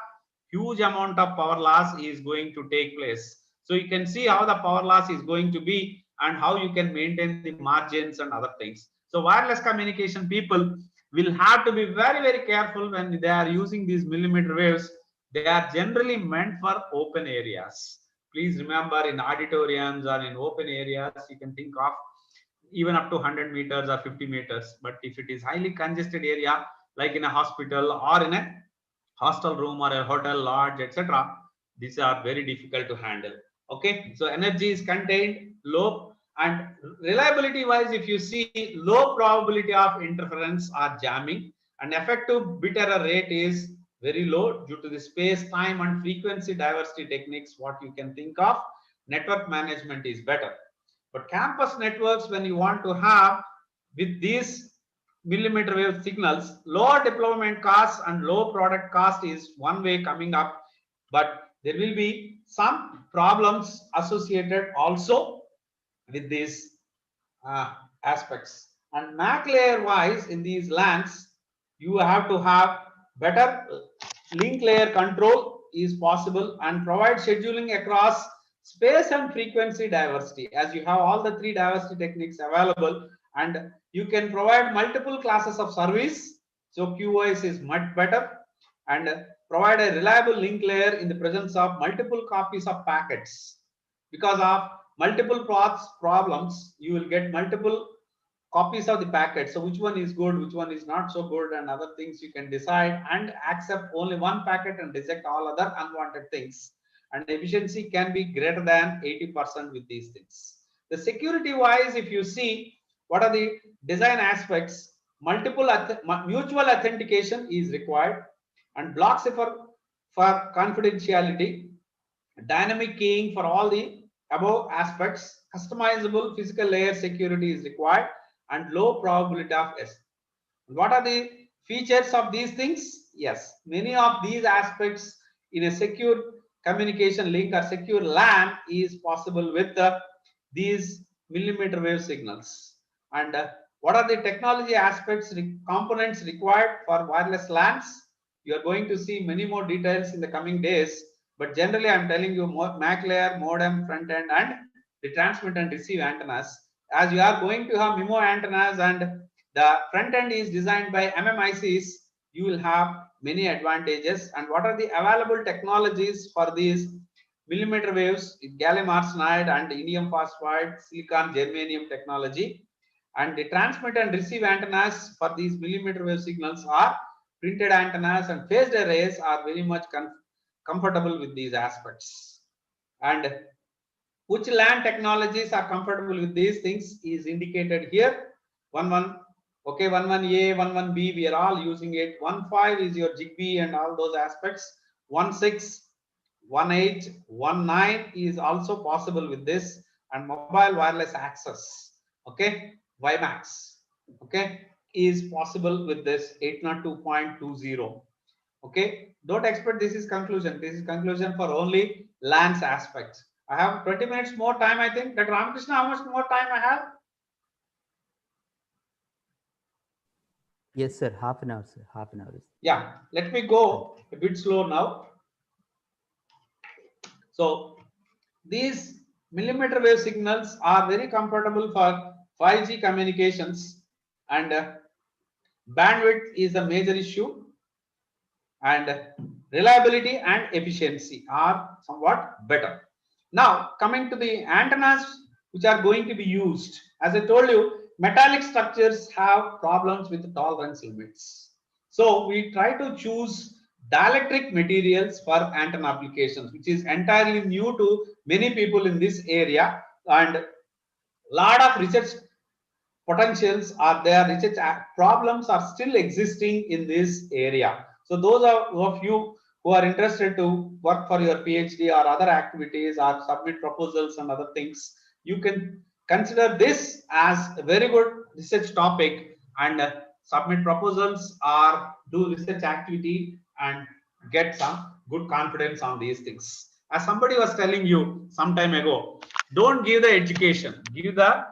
huge amount of power loss is going to take place. So you can see how the power loss is going to be and how you can maintain the margins and other things. So wireless communication people will have to be very, very careful when they are using these millimeter waves. They are generally meant for open areas. Please remember, in auditoriums or in open areas, you can think of even up to 100 meters or 50 meters. But if it is highly congested area, like in a hospital or in a hostel room or a hotel lodge, etc., these are very difficult to handle. Okay, so energy is contained, low, and reliability wise, if you see, low probability of interference or jamming, and effective bit error rate is very low due to the space, time, and frequency diversity techniques. What you can think of, network management is better. But campus networks, when you want to have with these millimeter wave signals, lower deployment costs and low product cost is one way coming up, but there will be some problems associated also with these aspects. And MAC layer wise, in these LANs, you have to have better link layer control is possible, and provide scheduling across space and frequency diversity, as you have all the three diversity techniques available, and you can provide multiple classes of service. So QoS is much better, and provide a reliable link layer in the presence of multiple copies of packets. Because of multiple problems, you will get multiple copies of the packet. So which one is good, which one is not so good, and other things you can decide and accept only one packet and reject all other unwanted things. And efficiency can be greater than 80% with these things. The security wise, if you see, what are the design aspects? Mutual authentication is required, and block cipher for confidentiality, dynamic keying for all the above aspects, customizable physical layer security is required, and low probability of S. What are the features of these things? Yes, many of these aspects in a secure communication link or secure LAN is possible with these millimeter wave signals. And what are the technology aspects, components required for wireless LANs? You are going to see many more details in the coming days, but generally I'm telling you MAC layer, modem, front end, and the transmit and receive antennas. As you are going to have MIMO antennas and the front end is designed by MMICs, you will have many advantages. And what are the available technologies for these millimeter waves? Gallium arsenide and indium phosphide, silicon, germanium technology. And the transmit and receive antennas for these millimeter wave signals are printed antennas, and phased arrays are very much comfortable with these aspects. And which LAN technologies are comfortable with these things is indicated here. 11, okay, 11A, 11B, we are all using it. 15 is your Zigbee and all those aspects. 16, 18, 19 is also possible with this, and mobile wireless access, okay, WiMAX, okay, is possible with this 802.20. Okay, don't expect this is conclusion. This is conclusion for only LANs aspects. I have 20 minutes more time, I think. Dr. Ramakrishna, how much more time I have? Yes, sir. Half an hour, sir. Half an hour. Yeah, let me go a bit slow now. So these millimeter wave signals are very comfortable for 5G communications, and bandwidth is a major issue, and reliability and efficiency are somewhat better. Now coming to the antennas which are going to be used, as I told you, metallic structures have problems with tolerance limits. So we try to choose dielectric materials for antenna applications, which is entirely new to many people in this area, and a lot of research potentials are there, research problems are still existing in this area. So those of you who are interested to work for your PhD or other activities or submit proposals and other things, you can consider this as a very good research topic, and submit proposals or do research activity and get some good confidence on these things. As somebody was telling you some time ago, don't give the education, give the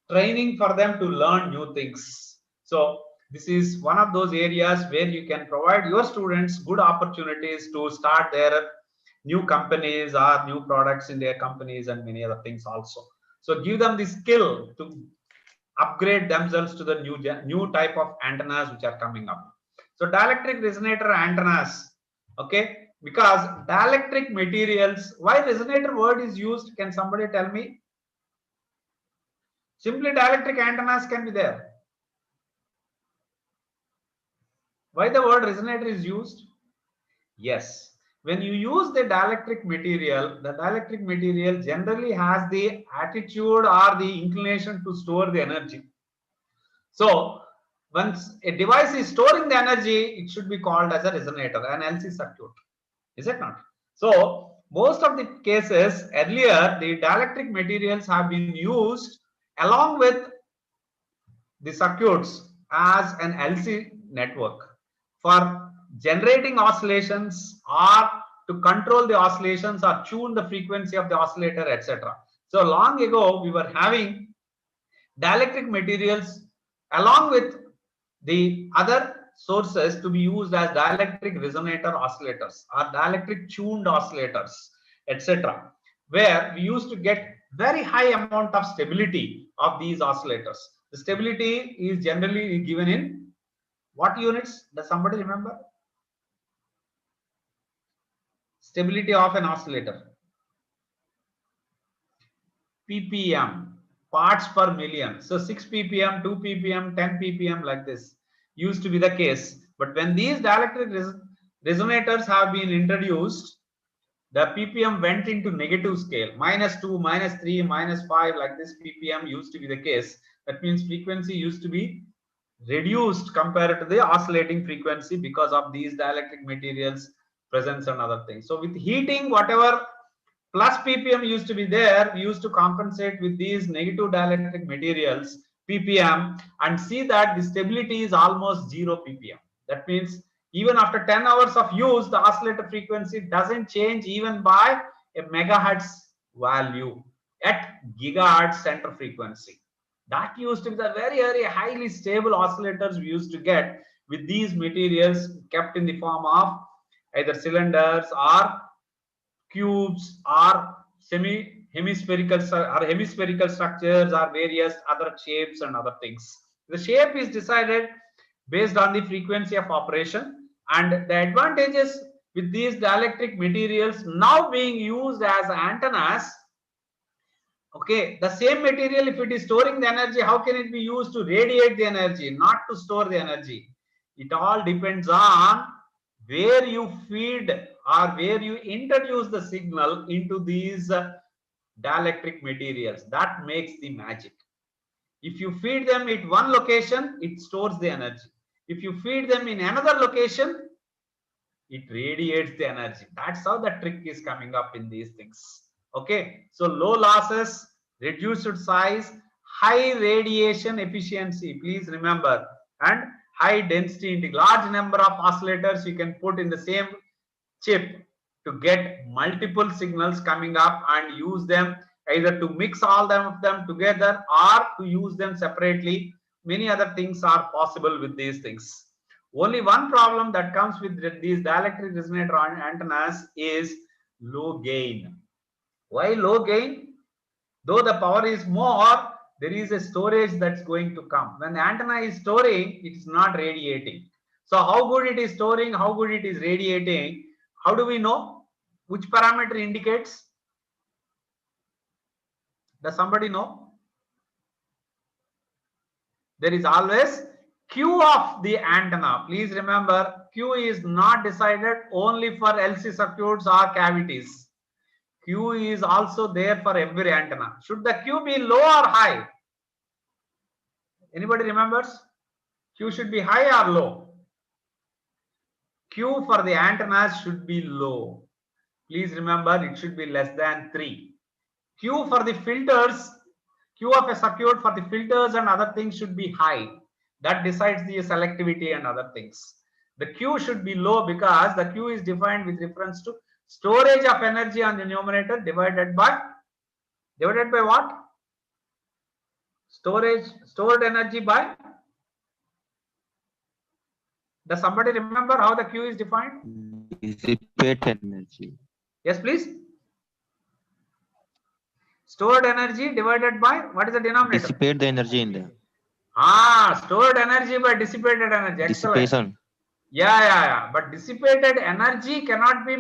training for them to learn new things. So this is one of those areas where you can provide your students good opportunities to start their new companies or new products in their companies and many other things also. So give them the skill to upgrade themselves to the new type of antennas which are coming up. So dielectric resonator antennas, okay, because dielectric materials, why resonator word is used, can somebody tell me? Simply dielectric antennas can be there. Why the word resonator is used? Yes, when you use the dielectric material generally has the attitude or the inclination to store the energy. So once a device is storing the energy, it should be called as a resonator, an LC circuit. Is it not? So most of the cases earlier, the dielectric materials have been used along with the circuits as an LC network for generating oscillations or to control the oscillations or tune the frequency of the oscillator, etc. So long ago, we were having dielectric materials along with the other sources to be used as dielectric resonator oscillators or dielectric tuned oscillators, etc., where we used to get very high amount of stability of these oscillators. The stability is generally given in what units? Does somebody remember? Stability of an oscillator. ppm, parts per million. So 6 ppm, 2 ppm, 10 ppm, like this used to be the case. But when these dielectric resonators have been introduced, the ppm went into negative scale, -2, -3, -5, like this ppm used to be the case. That means frequency used to be reduced compared to the oscillating frequency because of these dielectric materials presence and other things. So with heating, whatever plus ppm used to be there, we used to compensate with these negative dielectric materials ppm and see that the stability is almost 0 ppm. That means even after 10 hours of use, the oscillator frequency doesn't change even by a megahertz value at gigahertz center frequency. That used to be the very, very highly stable oscillators we used to get with these materials kept in the form of either cylinders or cubes or hemispherical structures or various other shapes and other things. The shape is decided based on the frequency of operation, and the advantages with these dielectric materials now being used as antennas. Okay, the same material, if it is storing the energy, how can it be used to radiate the energy, not to store the energy? It all depends on where you feed or where you introduce the signal into these dielectric materials. That makes the magic. If you feed them at one location, it stores the energy. If you feed them in another location, it radiates the energy. That's how the trick is coming up in these things. Okay, so low losses, reduced size, high radiation efficiency, please remember, and high density, large number of oscillators you can put in the same chip to get multiple signals coming up and use them either to mix all of them together or to use them separately. Many other things are possible with these things. Only one problem that comes with these dielectric resonator antennas is low gain. Why low gain? Though the power is more, there is a storage that's going to come. When the antenna is storing, it is not radiating. So how good it is storing, how good it is radiating, how do we know? Which parameter indicates? Does somebody know? There is always Q of the antenna. Please remember, Q is not decided only for LC circuits or cavities. Q is also there for every antenna. Should the Q be low or high? Anybody remembers? Q should be high or low? Q for the antennas should be low. Please remember, it should be less than 3. Q for the filters, Q of a circuit for the filters and other things should be high. That decides the selectivity and other things. The Q should be low because the Q is defined with reference to storage of energy on the numerator divided by what? Stored energy by. Does somebody remember how the Q is defined? Dissipate energy. Yes, please. Stored energy divided by what is the denominator? Dissipate the energy in there. Stored energy by dissipated energy. Excellent. Dissipation. Yeah. But dissipated energy cannot be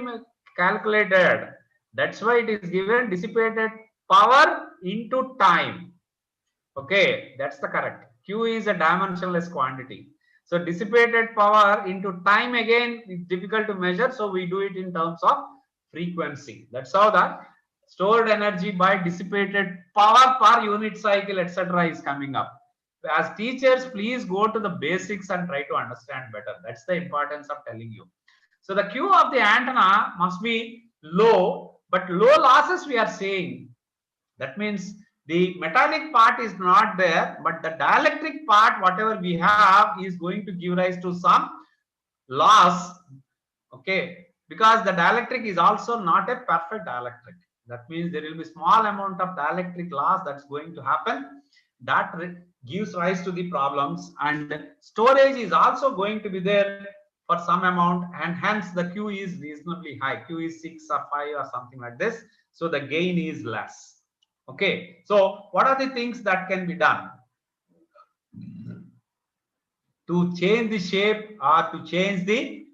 calculated. That's why it is given dissipated power into time. Okay, that's the correct. Q is a dimensionless quantity. So dissipated power into time again is difficult to measure. So we do it in terms of frequency. That's how the stored energy by dissipated power per unit cycle, etc. is coming up. As teachers, please go to the basics and try to understand better. That's the importance of telling you. So the Q of the antenna must be low, but low losses we are saying. That means the metallic part is not there, but the dielectric part, whatever we have, is going to give rise to some loss. Okay, because the dielectric is also not a perfect dielectric. That means there will be small amount of dielectric loss that's going to happen. That gives rise to the problems, and storage is also going to be there for some amount, and hence the Q is reasonably high. Q is 6 or 5 or something like this. So the gain is less. Okay, so what are the things that can be done to change the shape or to change the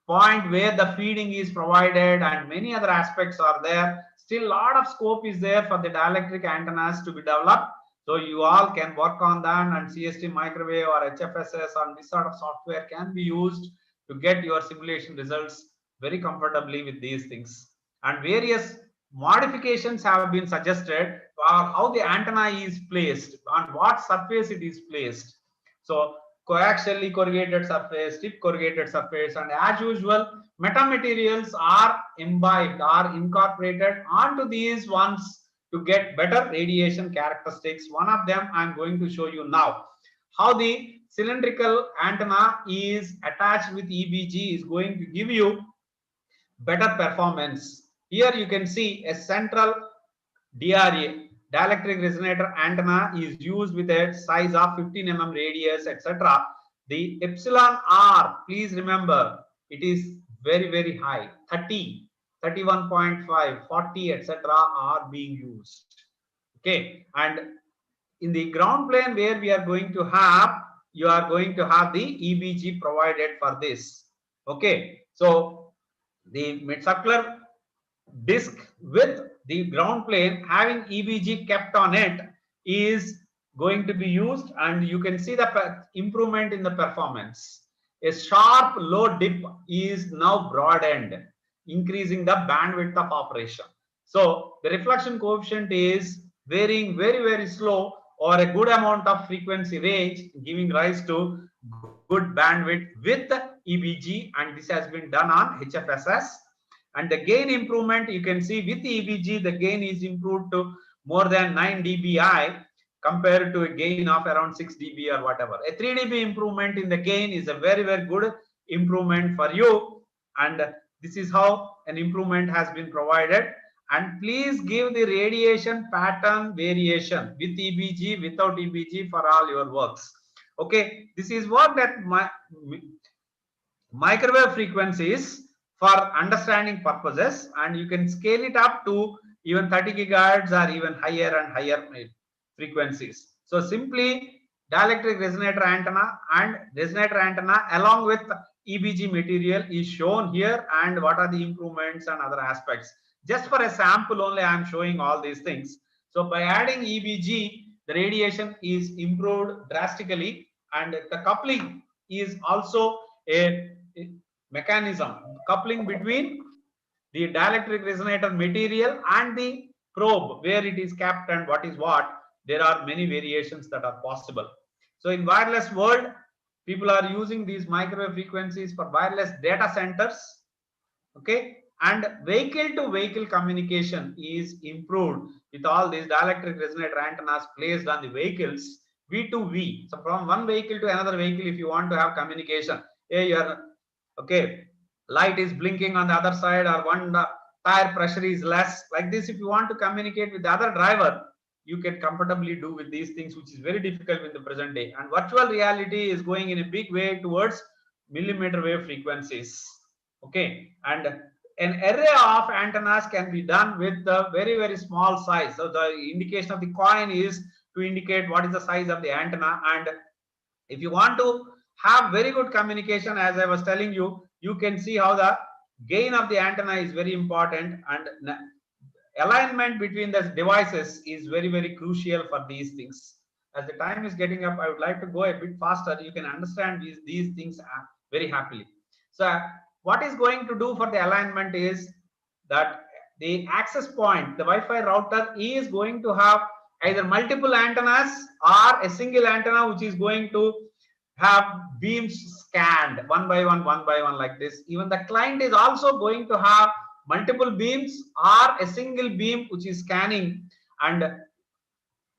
point where the feeding is provided, and many other aspects are there. Still a lot of scope is there for the dielectric antennas to be developed. So you all can work on that, and CST microwave or HFSS on this sort of software can be used to get your simulation results very comfortably with these things. And various modifications have been suggested for how the antenna is placed, on what surface it is placed. So coaxially corrugated surface, tip corrugated surface, and as usual, metamaterials are imbibed or incorporated onto these ones to get better radiation characteristics. One of them I'm going to show you now. How the cylindrical antenna is attached with EBG is going to give you better performance. Here you can see a central DRA, dielectric resonator antenna, is used with a size of 15 mm radius, etc. The epsilon R, please remember, it is very, very high. 30, 31.5, 40, etc. are being used. Okay, and in the ground plane where we are going to have, you are going to have the EBG provided for this. Okay, so the mid-circular disc with the ground plane having EBG kept on it is going to be used, and you can see the improvement in the performance. A sharp low dip is now broadened, increasing the bandwidth of operation. So the reflection coefficient is varying very, very slow or a good amount of frequency range, giving rise to good bandwidth with EBG, and this has been done on HFSS. And the gain improvement, you can see with EBG, the gain is improved to more than 9 dBi compared to a gain of around 6 dB or whatever. A 3 dB improvement in the gain is a very, very good improvement for you. And this is how an improvement has been provided. And please give the radiation pattern variation with EBG, without EBG for all your works. Okay, this is worked at microwave frequencies for understanding purposes, and you can scale it up to even 30 gigahertz or even higher and higher frequencies. So simply dielectric resonator antenna and resonator antenna along with EBG material is shown here, and what are the improvements and other aspects. Just for a sample only, I am showing all these things. So by adding EBG, the radiation is improved drastically, and the coupling is also a mechanism, coupling between the dielectric resonator material and the probe where it is kept and what is what. There are many variations that are possible. So in wireless world, people are using these microwave frequencies for wireless data centers. Okay, and vehicle to vehicle communication is improved with all these dielectric resonator antennas placed on the vehicles. V to V. So from one vehicle to another vehicle, if you want to have communication, hey, you're okay, light is blinking on the other side, or one tire pressure is less. Like this, if you want to communicate with the other driver, you can comfortably do with these things, which is very difficult in the present day. And virtual reality is going in a big way towards millimeter wave frequencies. Okay, and an array of antennas can be done with the very, very small size. So the indication of the coin is to indicate what is the size of the antenna. And if you want to have very good communication, as I was telling you, you can see how the gain of the antenna is very important, and alignment between the devices is very, very crucial for these things. As the time is getting up, I would like to go a bit faster. You can understand these things very happily. So what is going to do for the alignment is that the access point, the Wi-Fi router, is going to have either multiple antennas or a single antenna, which is going to have beams scanned one by one like this. Even the client is also going to have multiple beams or a single beam which is scanning, and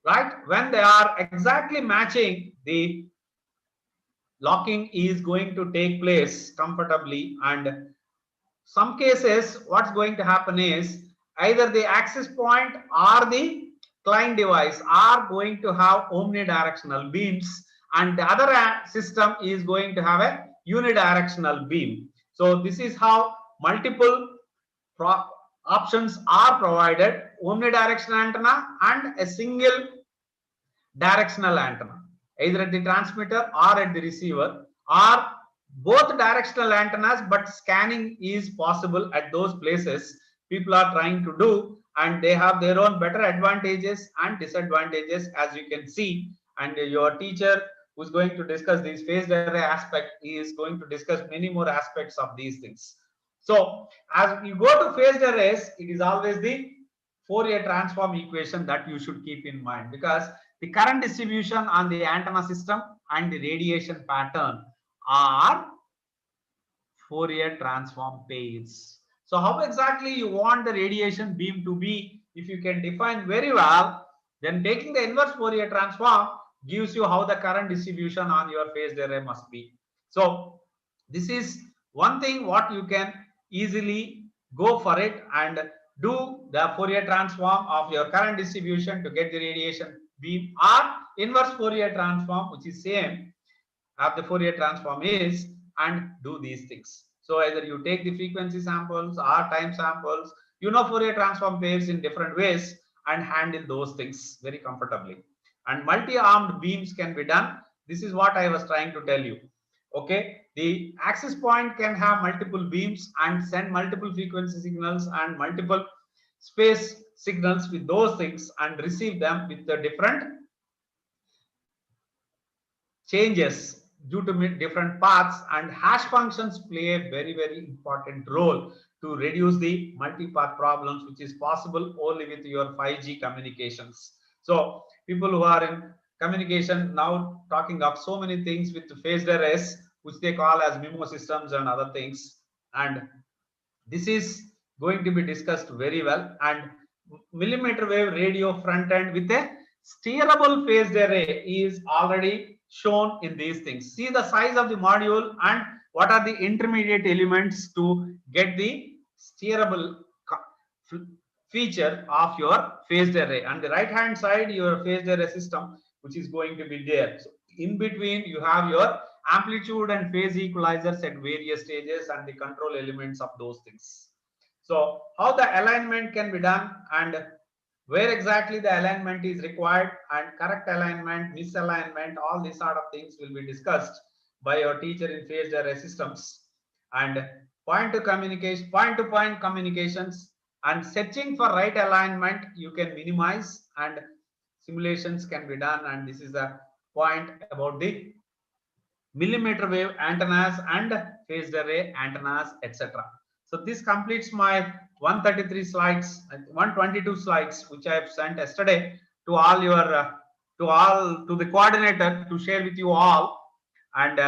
right when they are exactly matching, the locking is going to take place comfortably. And some cases what's going to happen is either the access point or the client device are going to have omnidirectional beams, and the other system is going to have a unidirectional beam. So this is how multiple options are provided: omnidirectional antenna and a single directional antenna, either at the transmitter or at the receiver, or both directional antennas, but scanning is possible at those places. People are trying to do, and they have their own better advantages and disadvantages, as you can see. And your teacher, who's going to discuss this phased array aspect, is going to discuss many more aspects of these things. So as you go to phased arrays, it is always the Fourier transform equation that you should keep in mind, because the current distribution on the antenna system and the radiation pattern are Fourier transform pairs. So how exactly you want the radiation beam to be, if you can define very well, then taking the inverse Fourier transform gives you how the current distribution on your phased array must be. So this is one thing what you can easily go for it and do the Fourier transform of your current distribution to get the radiation beam, or inverse Fourier transform, which is same as the Fourier transform is, and do these things. So either you take the frequency samples or time samples, you know Fourier transform pairs in different ways, and handle those things very comfortably. And multi-armed beams can be done. This is what I was trying to tell you. Okay, the access point can have multiple beams and send multiple frequency signals and multiple space signals with those things, and receive them with the different changes due to different paths. And hash functions play a very, very important role to reduce the multi-path problems, which is possible only with your 5G communications. So people who are in communication now talking of so many things with phased arrays, which they call as MIMO systems and other things, and this is going to be discussed very well. And millimeter wave radio front end with a steerable phased array is already shown in these things. See the size of the module and what are the intermediate elements to get the steerable feature of your phased array. On the right hand side, your phased array system, which is going to be there. So in between, you have your amplitude and phase equalizers at various stages and the control elements of those things. So how the alignment can be done, and where exactly the alignment is required, and correct alignment, misalignment, all these sort of things will be discussed by your teacher in phased array systems. And point-to-point communications and searching for right alignment you can minimize, and simulations can be done. And this is the point about the millimeter wave antennas and phased array antennas, etc. So this completes my 133 slides, 122 slides, which I have sent yesterday to all your to the coordinator to share with you all. And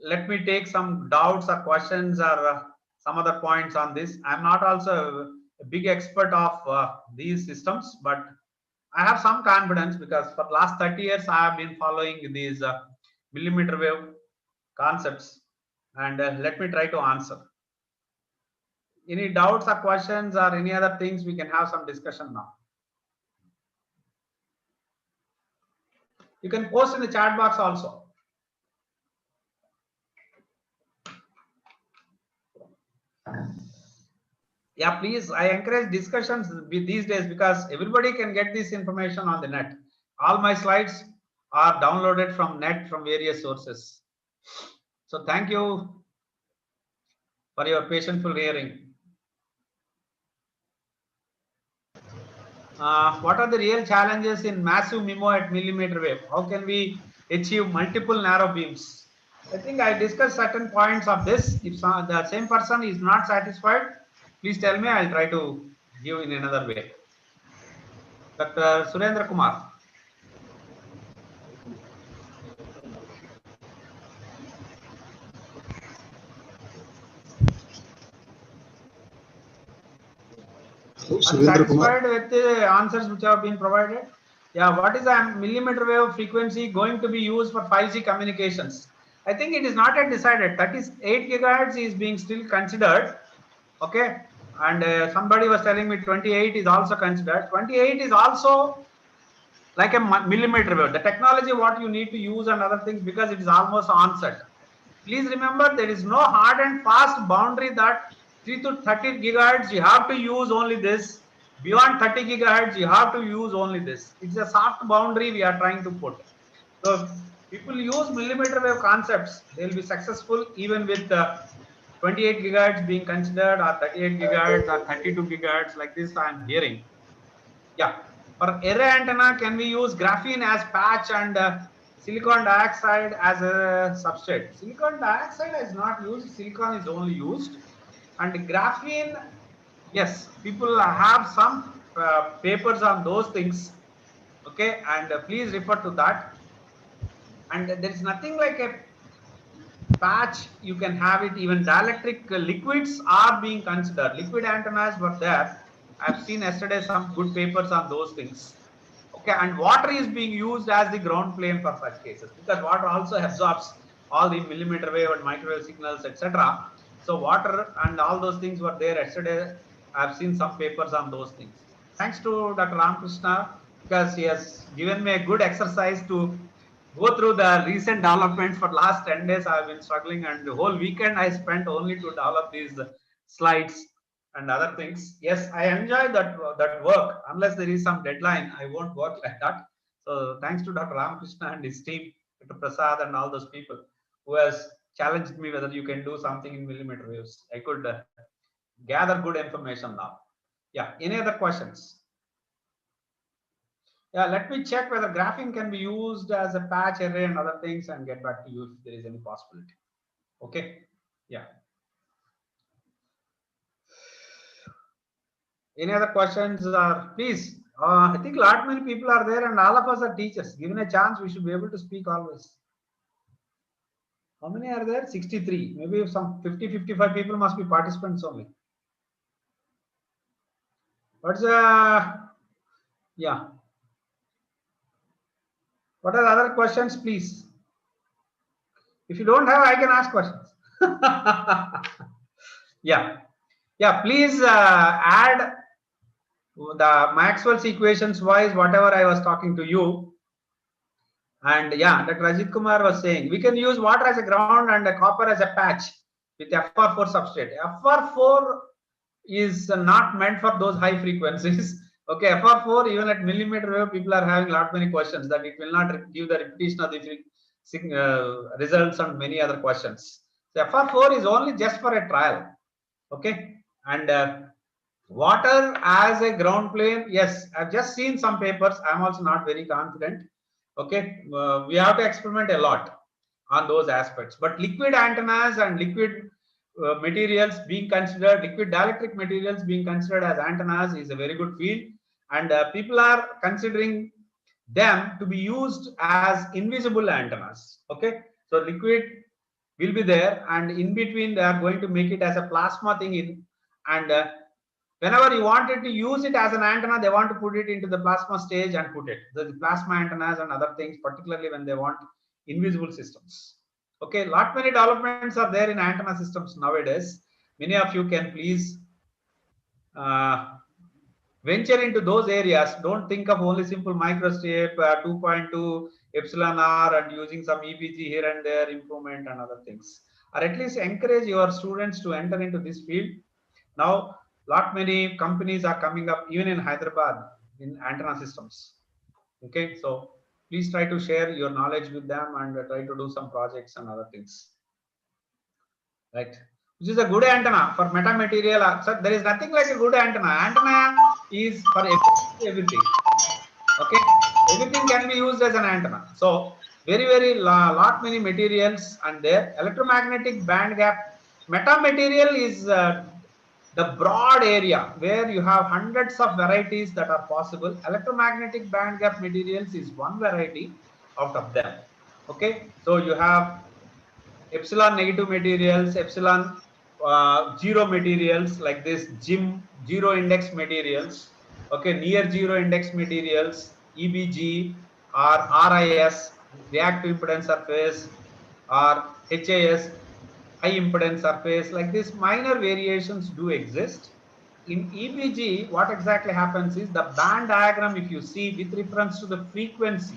let me take some doubts or questions or some other points on this. I'm not also a big expert of these systems, but I have some confidence because for the last 30 years I have been following these millimeter wave concepts, and let me try to answer. Any doubts or questions or any other things, we can have some discussion now. You can post in the chat box also. Yeah, please, I encourage discussions with these days because everybody can get this information on the net. All my slides are downloaded from net from various sources. So thank you for your patientful hearing. What are the real challenges in massive MIMO at millimeter wave? How can we achieve multiple narrow beams? I think I discussed certain points of this. If the same person is not satisfied, please tell me. I'll try to give in another way. Dr. Surendra Kumar. Satisfied with the answers which have been provided? Yeah, what is a millimeter wave frequency going to be used for 5G communications? I think it is not yet decided. 38 gigahertz is being still considered. Okay, and somebody was telling me 28 is also considered. 28 is also like a millimeter wave. The technology what you need to use and other things, because it is almost onset. Please remember, there is no hard and fast boundary that 3 to 30 gigahertz you have to use only this. Beyond 30 gigahertz you have to use only this. It's a soft boundary we are trying to put. So people use millimeter wave concepts, they will be successful even with 28 gigahertz being considered, or 38 gigahertz or 32 gigahertz, like this I am hearing. Yeah, for array antenna, can we use graphene as patch and silicon dioxide as a substrate? Silicon dioxide is not used, silicon is only used. And graphene, yes, people have some papers on those things. Okay, and please refer to that. And there is nothing like a patch, you can have it. Even dielectric liquids are being considered. Liquid antennas were there. I've seen yesterday some good papers on those things. Okay, and water is being used as the ground plane for such cases, because water also absorbs all the millimeter wave and microwave signals, etc. So water and all those things were there yesterday. I've seen some papers on those things. Thanks to Dr. Ramakrishna, because he has given me a good exercise to go through the recent developments. For last 10 days I've been struggling, and the whole weekend I spent only to develop these slides and other things. Yes, I enjoy that work. Unless there is some deadline, I won't work like that. So thanks to Dr. Ramakrishna and his team, Dr. Prasad and all those people who has challenged me whether you can do something in millimeter waves. I could gather good information now. Yeah, any other questions? Yeah, let me check whether graphene can be used as a patch array and other things, and get back to you if there is any possibility. Okay, yeah. Any other questions? Please, I think a lot many people are there, and all of us are teachers. Given a chance, we should be able to speak always. How many are there? 63. Maybe some 50, 55 people must be participants only. What's yeah. What are other questions, please? If you don't have, I can ask questions. Yeah. Yeah, please add the Maxwell's equations wise, whatever I was talking to you. And yeah, Dr. Ajit Kumar was saying, we can use water as a ground and a copper as a patch with FR4 substrate. FR4 is not meant for those high frequencies. Okay, FR4, even at millimeter wave, people are having lot many questions that it will not give the repetition of the results and many other questions. So FR4 is only just for a trial. Okay, and water as a ground plane, yes, I've just seen some papers. I'm also not very confident. Okay, we have to experiment a lot on those aspects. But liquid antennas and liquid materials being considered, liquid dielectric materials being considered as antennas is a very good field, and people are considering them to be used as invisible antennas. Okay, so liquid will be there, and in between they are going to make it as a plasma thing in, and Whenever you wanted to use it as an antenna, they want to put it into the plasma stage and put it. The plasma antennas and other things, particularly when they want invisible systems. Okay, lot many developments are there in antenna systems nowadays. Many of you can please venture into those areas. Don't think of only simple microstrip, 2.2 epsilon r and using some EPG here and there, improvement and other things. Or at least encourage your students to enter into this field. Now, lot many companies are coming up even in Hyderabad in antenna systems. Okay, so please try to share your knowledge with them and try to do some projects and other things. Right, which is a good antenna for metamaterial. So there is nothing like a good antenna. Antenna is for everything. Okay, everything can be used as an antenna. So very lot many materials, and there electromagnetic band gap metamaterial is the broad area where you have hundreds of varieties that are possible. Electromagnetic band gap materials is one variety out of them. Okay, so you have epsilon negative materials, epsilon zero materials like this, GIM zero index materials. Okay, near zero index materials, EBG or RIS, reactive impedance surface, or HAS, high impedance surface. Like this, minor variations do exist. In EBG, what exactly happens is the band diagram, if you see with reference to the frequency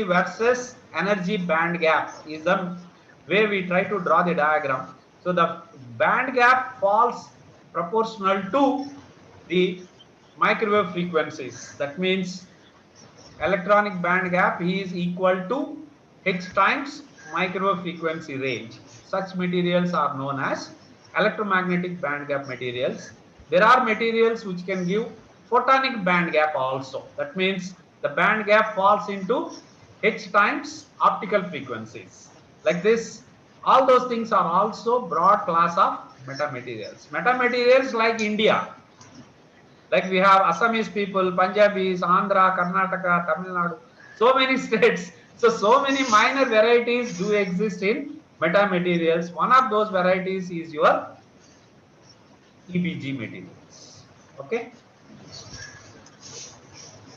versus energy band gap is the way we try to draw the diagram. So the band gap falls proportional to the microwave frequencies. That means electronic band gap is equal to H times microwave frequency range. Such materials are known as electromagnetic band gap materials. There are materials which can give photonic band gap also. That means the band gap falls into H times optical frequencies. Like this, all those things are also broad class of metamaterials. Metamaterials like India, like we have Assamese people, Punjabis, Andhra, Karnataka, Tamil Nadu, so many states. So many minor varieties do exist in metamaterials. One of those varieties is your EBG materials. Okay.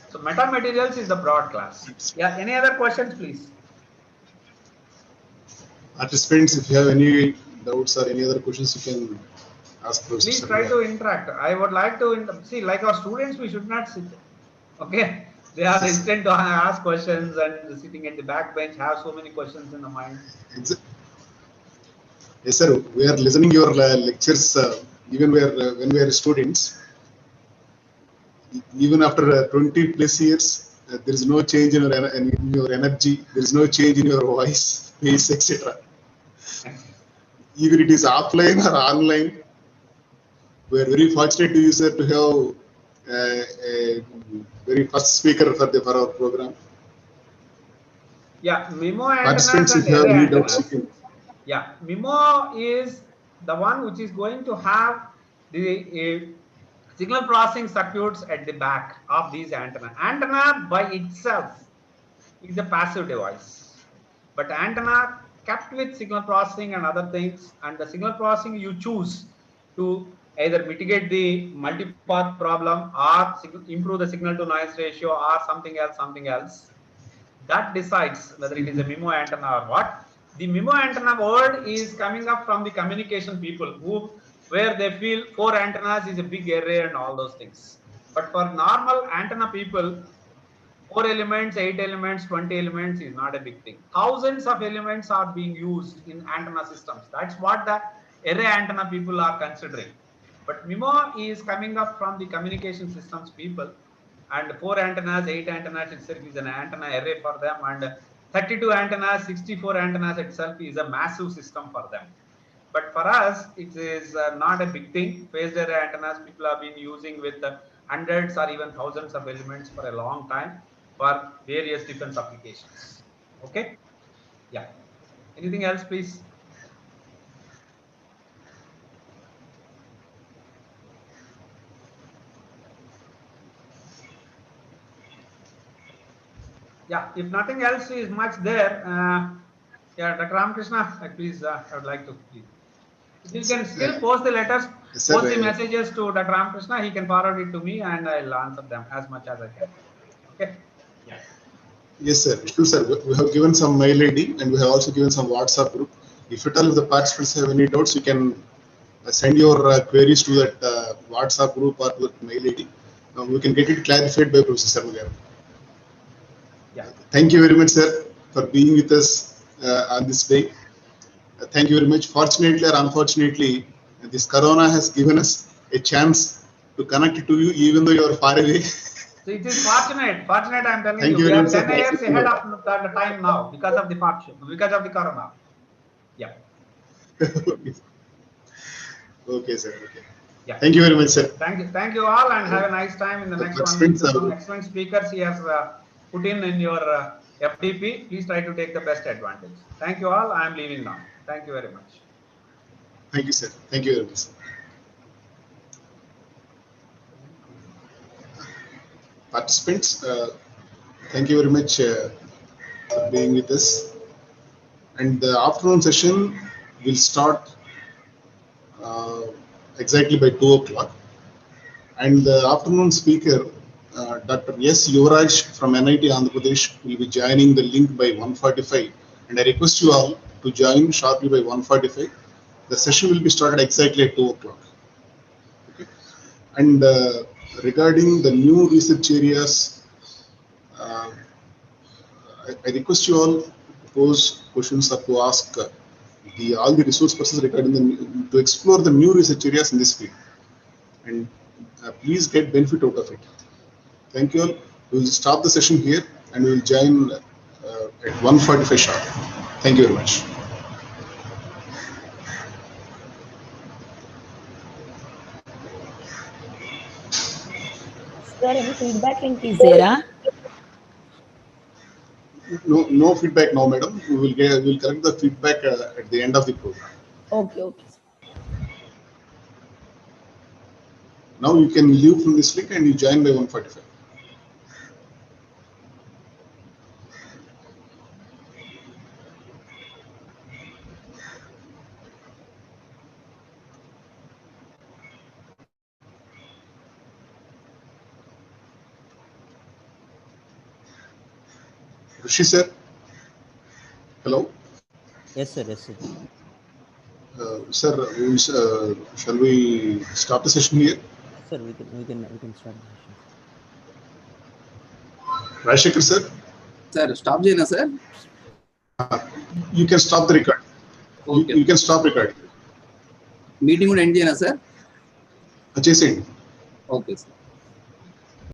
So metamaterials is the broad class. Yeah. Any other questions, please? Participants, if you have any doubts or any other questions, you can ask. Please try to interact. I would like to see, like our students, we should not sit. Okay. They are instant to ask questions and sitting at the back bench have so many questions in the mind. Yes, sir. We are listening your lectures even when we are students. Even after 20 plus years, there is no change in your energy. There is no change in your voice, pace, etc. Even it is offline or online. We are very fortunate to you, sir, to have a very first speaker for our program. Yeah, MIMO antennas and array antennas. Yeah, MIMO is the one which is going to have the signal processing circuits at the back of these antenna. Antenna by itself is a passive device, but antenna kept with signal processing and other things, and the signal processing you choose to either mitigate the multipath problem or improve the signal to noise ratio or something else. That decides whether it is a MIMO antenna or what. The MIMO antenna word is coming up from the communication people where they feel 4 antennas is a big array and all those things. But for normal antenna people, 4 elements, 8 elements, 20 elements is not a big thing. Thousands of elements are being used in antenna systems. That's what the array antenna people are considering. But MIMO is coming up from the communication systems people, and 4 antennas, 8 antennas itself is an antenna array for them, and 32 antennas, 64 antennas itself is a massive system for them. But for us, it is not a big thing. Phased array antennas people have been using with hundreds or even thousands of elements for a long time for various defense applications. Okay? Yeah. Anything else, please? Yeah, if nothing else is much there, yeah, Dr. Ramakrishna, please, I would like to please. If you can still post the letters, Sir, Post the messages to Dr. Ramakrishna. He can forward it to me and I'll answer them as much as I can. Okay. yes, sir. True, sir. We have given some mail ID and we have also given some WhatsApp group. If at all if the participants have any doubts, you can send your queries to that WhatsApp group or to that mail ID. We can get it clarified by Professor Sharma. Yeah. Thank you very much, sir, for being with us on this day. Thank you very much. Fortunately or unfortunately, this Corona has given us a chance to connect to you, even though you are far away. So it is fortunate. Fortunate, I'm telling Thank you. you We very are much, sir. 10 years ahead of the time now because of the fortune, because of the Corona. Yeah. Okay, sir. Okay. Yeah. Thank you very much, sir. Thank you all, and have a nice time in the next 1 week. Some excellent speakers he has put in your FDP. Please try to take the best advantage. Thank you all. I am leaving now. Thank you very much. Thank you, sir. Thank you very much. Participants, thank you very much for being with us. And the afternoon session will start exactly by 2 o'clock. And the afternoon speaker, Dr. S. Yuvraj from NIT Andhra Pradesh, will be joining the link by 1:45. And I request you all to join sharply by 1:45. The session will be started exactly at 2 o'clock. Okay. And regarding the new research areas, I request you all to pose questions or to ask all the resource persons regarding to explore the new research areas in this field. And please get benefit out of it. Thank you all. We will stop the session here and we will join at 1:45 sharp. Thank you very much. Is there any feedback link is there? No feedback now, madam. We'll collect the feedback at the end of the program. Okay, okay. Now you can leave from this link and you join by 1:45. Rishi sir, hello. Yes, sir. Yes, sir. Sir, shall we start the session here? Yes, sir. We can start the session. Rajshekhar sir. Sir, stop Jena sir. You can stop the record. Okay. You can stop recording. Meeting would end Jena sir. Chesing. Okay sir.